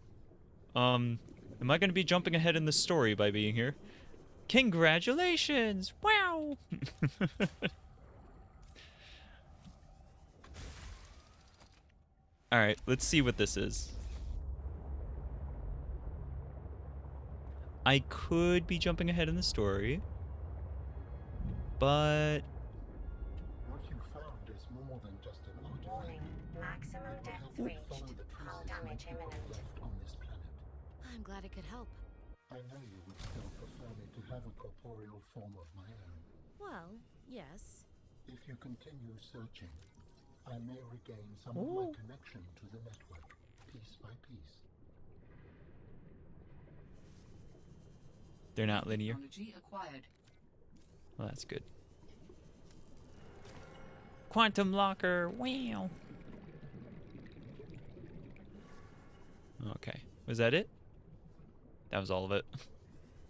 Am I going to be jumping ahead in the story by being here? Congratulations! Wow! Alright, let's see what this is. I could be jumping ahead in the story, but... What you found is more than just an artifact. Warning. Maximum depth reached. Hull damage imminent. Left on this planet. I'm glad it could help. I know you would still prefer me to have a corporeal form of my own. Well, yes. If you continue searching, I may regain some of my connection to the network, piece by piece. They're not linear. Technology acquired. Well, that's good. Quantum locker. Wow. Okay. Was that it? That was all of it.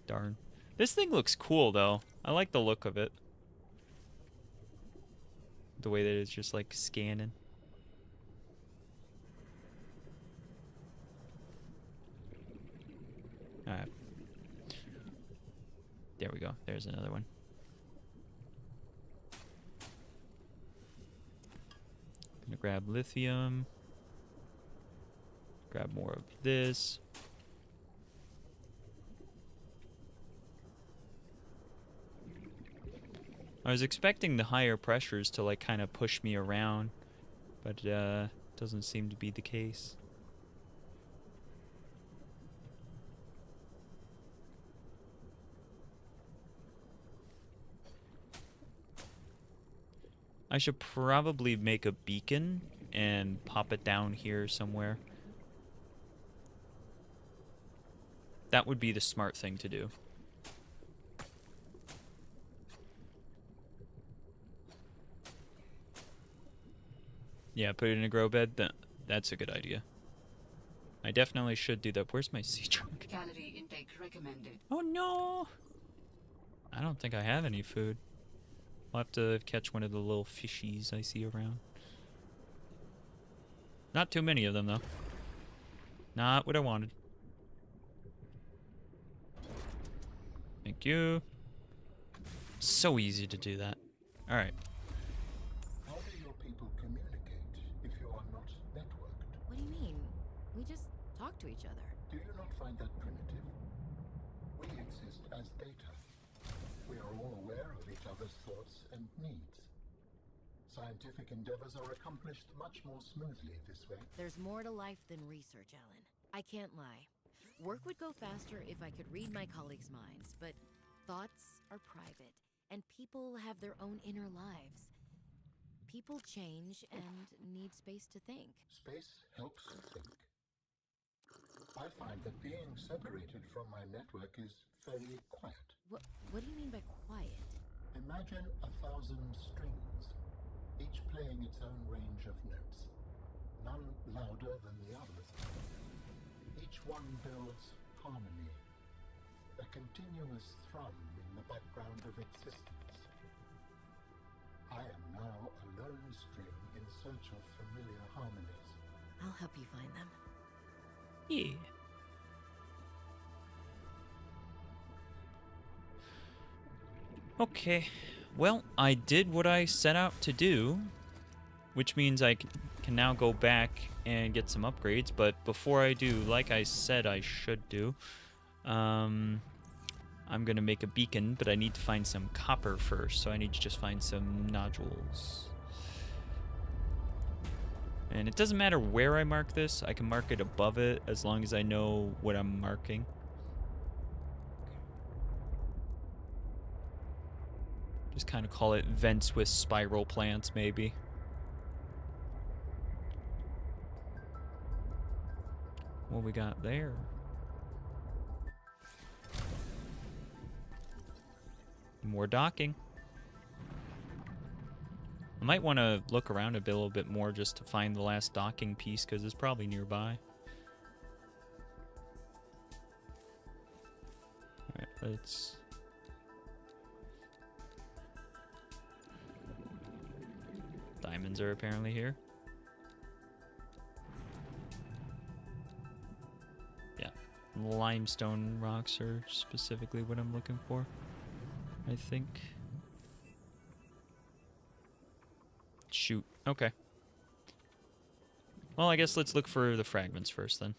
Darn. This thing looks cool, though. I like the look of it. The way that it's just, like, scanning. Alright. There we go. There's another one. Gonna grab lithium. Grab more of this. I was expecting the higher pressures to like kind of push me around, but doesn't seem to be the case. I should probably make a beacon and pop it down here somewhere. That would be the smart thing to do. Yeah, put it in a grow bed. That's a good idea. I definitely should do that. Where's my sea trunk? Calorie intake recommended. Oh no! I don't think I have any food. I'll have to catch one of the little fishies I see around. Not too many of them, though. Not what I wanted. Thank you. So easy to do that. Alright. How do your people communicate if you are not networked? What do you mean? We just talk to each other. Do you not find that primitive? We exist as data. We are all aware of each other's thoughts and needs. Scientific endeavors are accomplished much more smoothly this way. There's more to life than research, Alan. I can't lie. Work would go faster if I could read my colleagues' minds, but thoughts are private, and people have their own inner lives. People change and need space to think. Space helps you think. I find that being separated from my network is fairly quiet. What do you mean by quiet? Imagine 1,000 strings, each playing its own range of notes, none louder than the others. Each one builds harmony, a continuous thrum in the background of existence. I am now a lone string in search of familiar harmonies. I'll help you find them. Yeah. Okay. Well, I did what I set out to do, which means I can now go back and get some upgrades, but before I do, like I said I should do, I'm gonna make a beacon, but I need to find some copper first, so I need to just find some nodules. And it doesn't matter where I mark this, I can mark it above it as long as I know what I'm marking. Just kind of call it vents with spiral plants, maybe. What we got there? More docking. I might want to look around a little bit more just to find the last docking piece, because it's probably nearby. Alright, let's... Diamonds are apparently here. Yeah, limestone rocks are specifically what I'm looking for, I think. Shoot, okay. Well, I guess let's look for the fragments first then.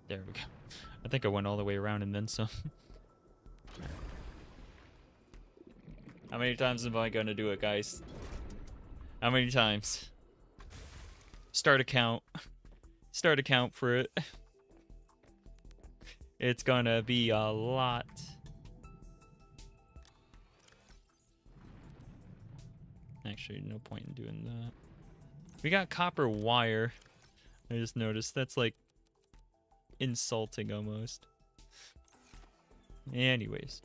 There we go. I think I went all the way around and then some. How many times am I gonna do it, guys? How many times? Start a count. Start a count for it. It's gonna be a lot. Actually, no point in doing that. We got copper wire. I just noticed that's like insulting almost. Anyways.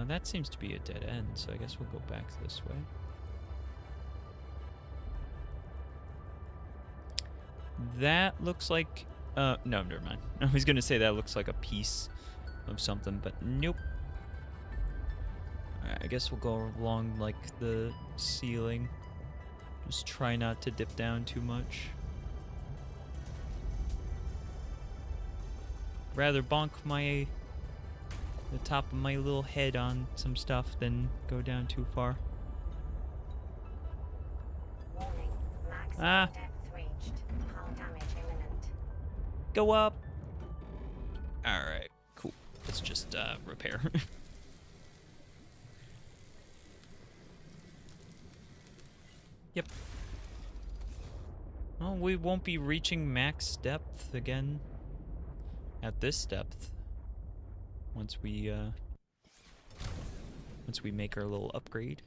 That seems to be a dead end, so I guess we'll go back this way. That looks like... no, never mind. I was going to say that looks like a piece of something, but nope. Alright, I guess we'll go along, like, the ceiling. Just try not to dip down too much. Rather bonk the top of my little head on some stuff than go down too far. Warning, max Ah. depth reached. Hull damage imminent. Go up! Alright, cool. Let's just repair. Yep. Well, we won't be reaching max depth again at this depth once we make our little upgrade.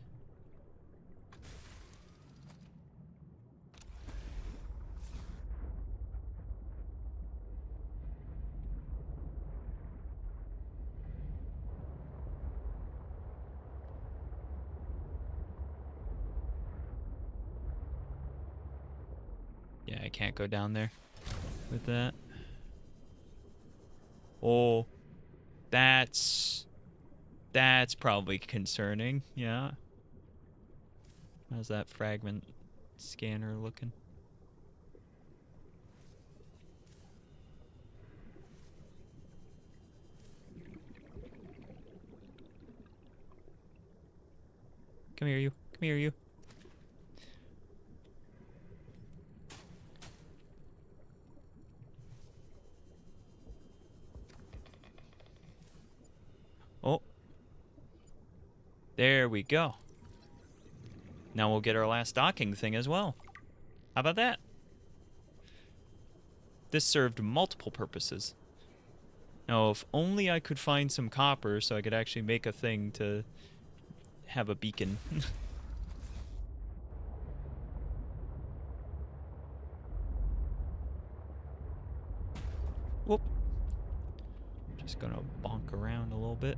Yeah, I can't go down there with that. Oh, that's probably concerning. Yeah. How's that fragment scanner looking? Come here, you. Come here, you. Oh. There we go. Now we'll get our last docking thing as well. How about that? This served multiple purposes. Now, if only I could find some copper so I could actually make a thing to have a beacon. Whoop. Just gonna bonk around a little bit.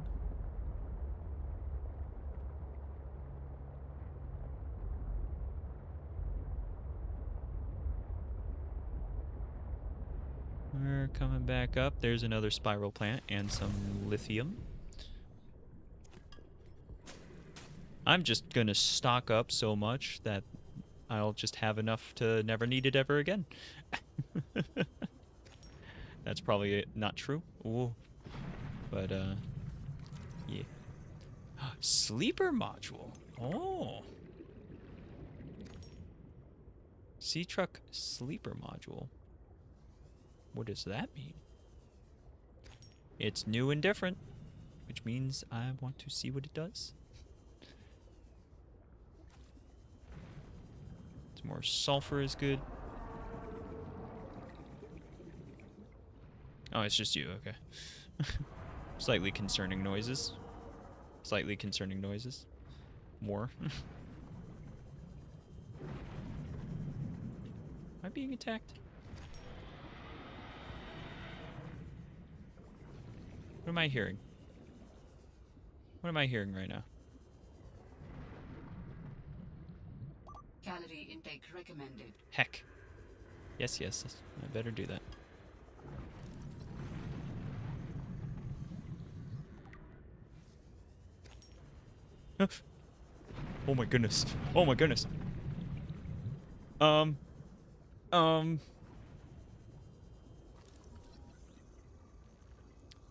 We're coming back up. There's another spiral plant and some lithium. I'm just gonna stock up so much that I'll just have enough to never need it ever again. That's probably not true. Ooh. But, yeah. Sleeper module. Oh. Sea truck sleeper module. What does that mean? It's new and different, which means I want to see what it does. Some more sulfur is good. Oh, it's just you, okay. Slightly concerning noises. Slightly concerning noises. More. Am I being attacked? What am I hearing? What am I hearing right now? Calorie intake recommended. Heck. Yes, yes. I better do that. Oh my goodness. Oh my goodness.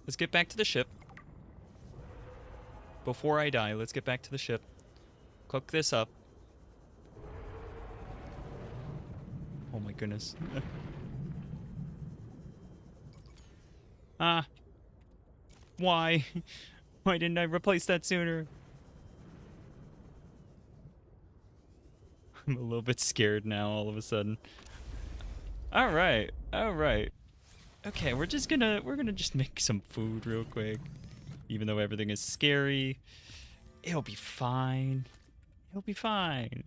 Let's get back to the ship. Before I die, let's get back to the ship. Cook this up. Oh my goodness. Why? Why didn't I replace that sooner? I'm a little bit scared now all of a sudden. Alright, alright. Okay, we're gonna just make some food real quick. Even though everything is scary. It'll be fine. It'll be fine.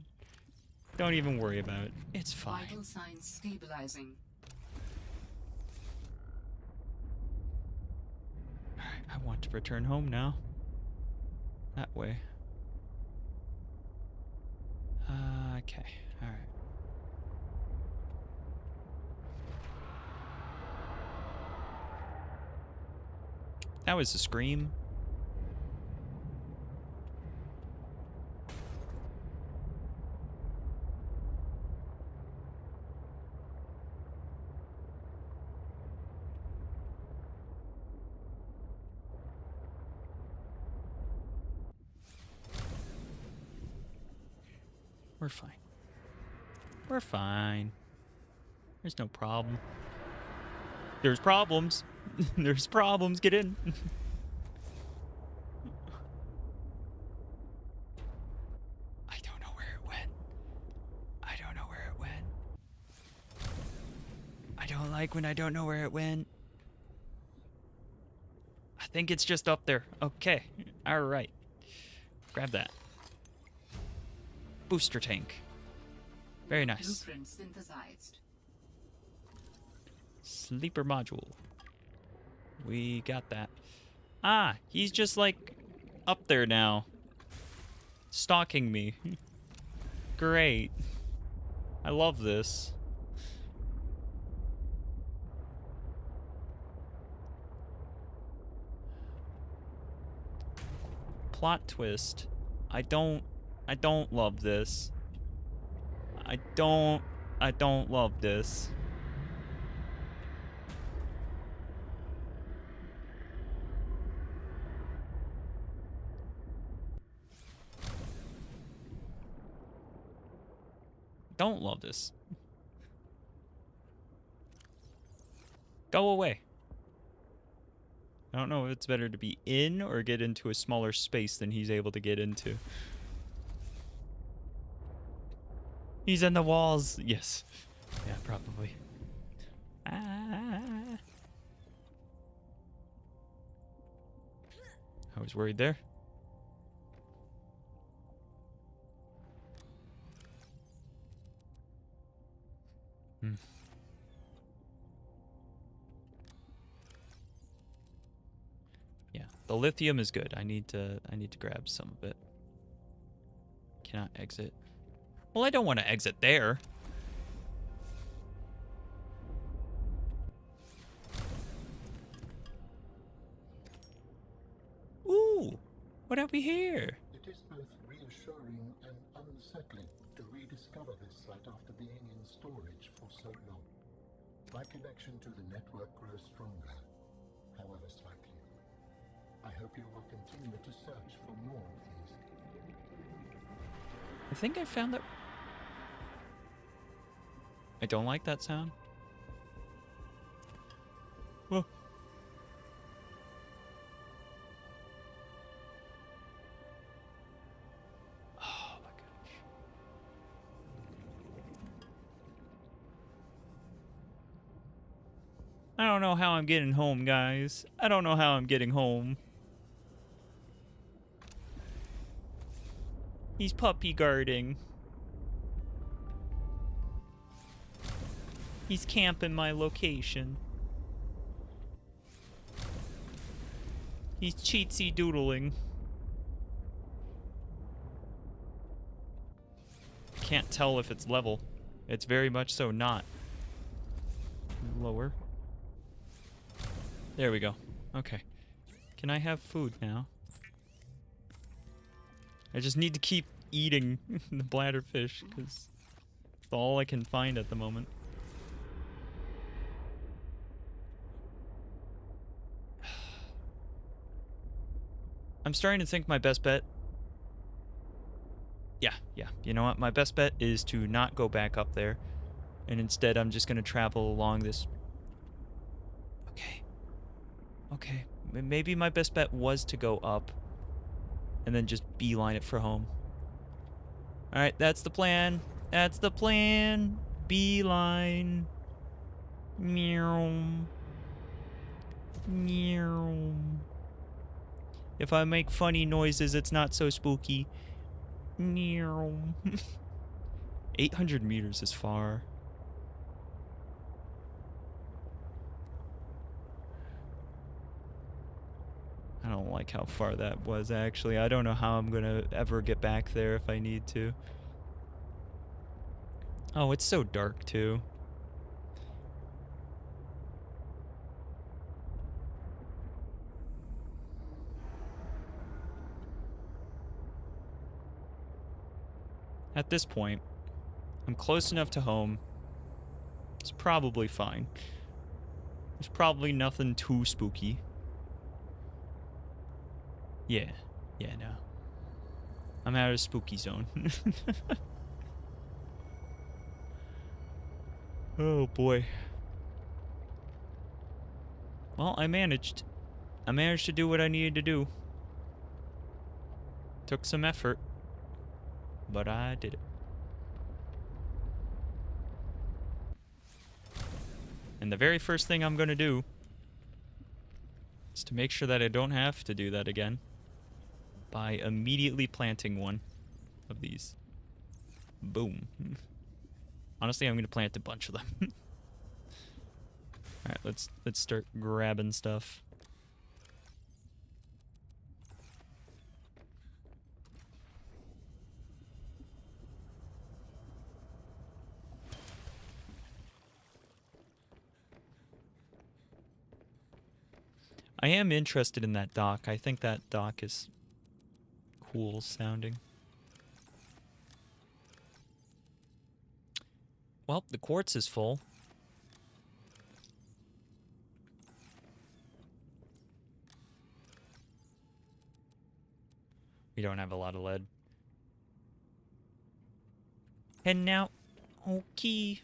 Don't even worry about it. It's fine. Vital signs stabilizing. Alright, I want to return home now. That way. Okay, alright. That was a scream. We're fine. We're fine. There's no problem. There's problems. There's problems. Get in. I don't know where it went. I don't know where it went. I don't like when I don't know where it went. I think it's just up there. Okay. All right. Grab that. Booster tank. Very nice. Blueprint synthesized. Sleeper module. We got that. Ah, he's just like up there now. Stalking me. Great. I love this. Plot twist. I don't love this. I don't love this. Don't love this. Go away. I don't know if it's better to be in or get into a smaller space than he's able to get into. He's in the walls. Yes. Yeah, probably. Ah. I was worried there. Yeah, the lithium is good. I need to grab some of it. Cannot exit. Well, I don't want to exit there. Ooh, what have we here? It is both reassuring and unsettling to rediscover this site after being in storage for so long. My connection to the network grows stronger, however slightly. I hope you will continue to search for more of these. I think I found that. I don't like that sound. Oh. Oh my gosh. I don't know how I'm getting home, guys. I don't know how I'm getting home. He's puppy guarding. He's camping my location. He's cheatsy doodling. Can't tell if it's level. It's very much so not. Lower. There we go. Okay. Can I have food now? I just need to keep eating the bladderfish because it's all I can find at the moment. I'm starting to think my best bet... Yeah. You know what? My best bet is to not go back up there. And instead, I'm just going to travel along this... Okay. Maybe my best bet was to go up. And then just beeline it for home. Alright, that's the plan. That's the plan. Beeline. Meow. Meow. If I make funny noises, it's not so spooky. Meow. 800 meters is far. I don't like how far that was, actually. I don't know how I'm gonna ever get back there if I need to. Oh, it's so dark, too. At this point, I'm close enough to home. It's probably fine. There's probably nothing too spooky. Yeah. Yeah, no. I'm out of spooky zone. Oh, boy. Well, I managed. I managed to do what I needed to do. Took some effort, but I did it. And the very first thing I'm gonna do is to make sure that I don't have to do that again by immediately planting one of these. Boom. Honestly, I'm gonna plant a bunch of them. Alright, let's start grabbing stuff. I am interested in that dock. I think that dock is cool sounding. Well, the quartz is full. We don't have a lot of lead. Heading out. Okay.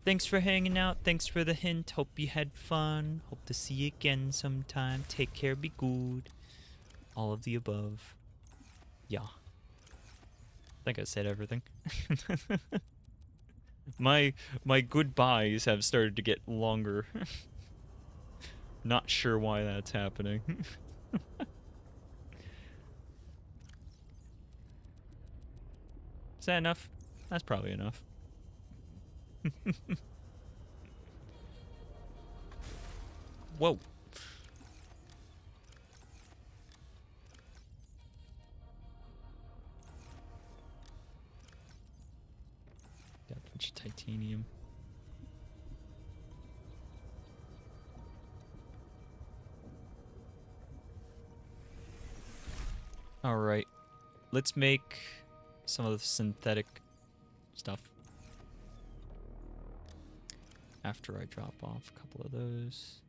Thanks for hanging out. Thanks for the hint. Hope you had fun. Hope to see you again sometime. Take care. Be good. All of the above. Yeah. I think I said everything. My goodbyes have started to get longer. Not sure why that's happening. Is that enough? That's probably enough. Whoa. Got a bunch of titanium. Alright. Let's make some of the synthetic stuff. After I drop off a couple of those.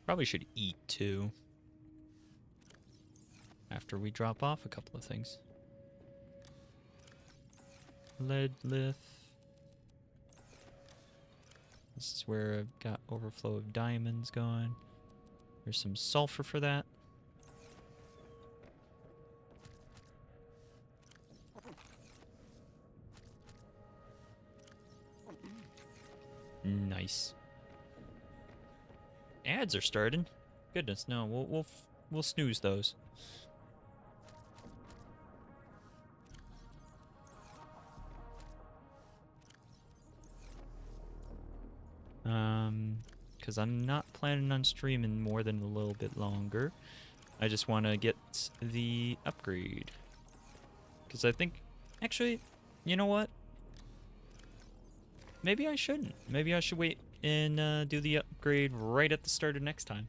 Probably should eat too. After we drop off a couple of things. Lead lith. This is where I've got overflow of diamonds going. There's some sulfur for that. Nice. Ads are starting. Goodness, no, we'll snooze those. Because I'm not planning on streaming more than a little bit longer. I just want to get the upgrade. Because I think, actually, you know what? Maybe I shouldn't. Maybe I should wait and do the upgrade right at the start of next time.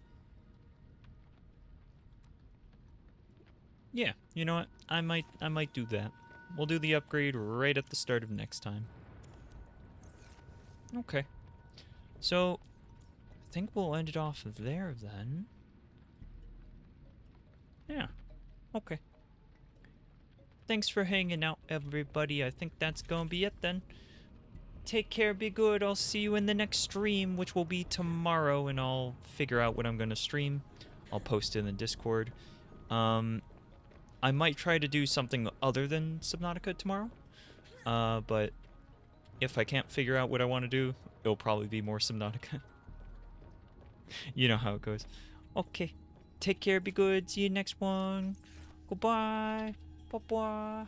Yeah, you know what? I might do that. We'll do the upgrade right at the start of next time. Okay. So, I think we'll end it off there then. Yeah. Okay. Thanks for hanging out, everybody. I think that's gonna be it then. Take care, be good. I'll see you in the next stream, which will be tomorrow, and I'll figure out what I'm gonna stream. I'll post it in the Discord. I might try to do something other than Subnautica tomorrow. But if I can't figure out what I want to do, it'll probably be more Subnautica. You know how it goes. Okay. Take care, be good. See you next one. Goodbye. Bye-bye.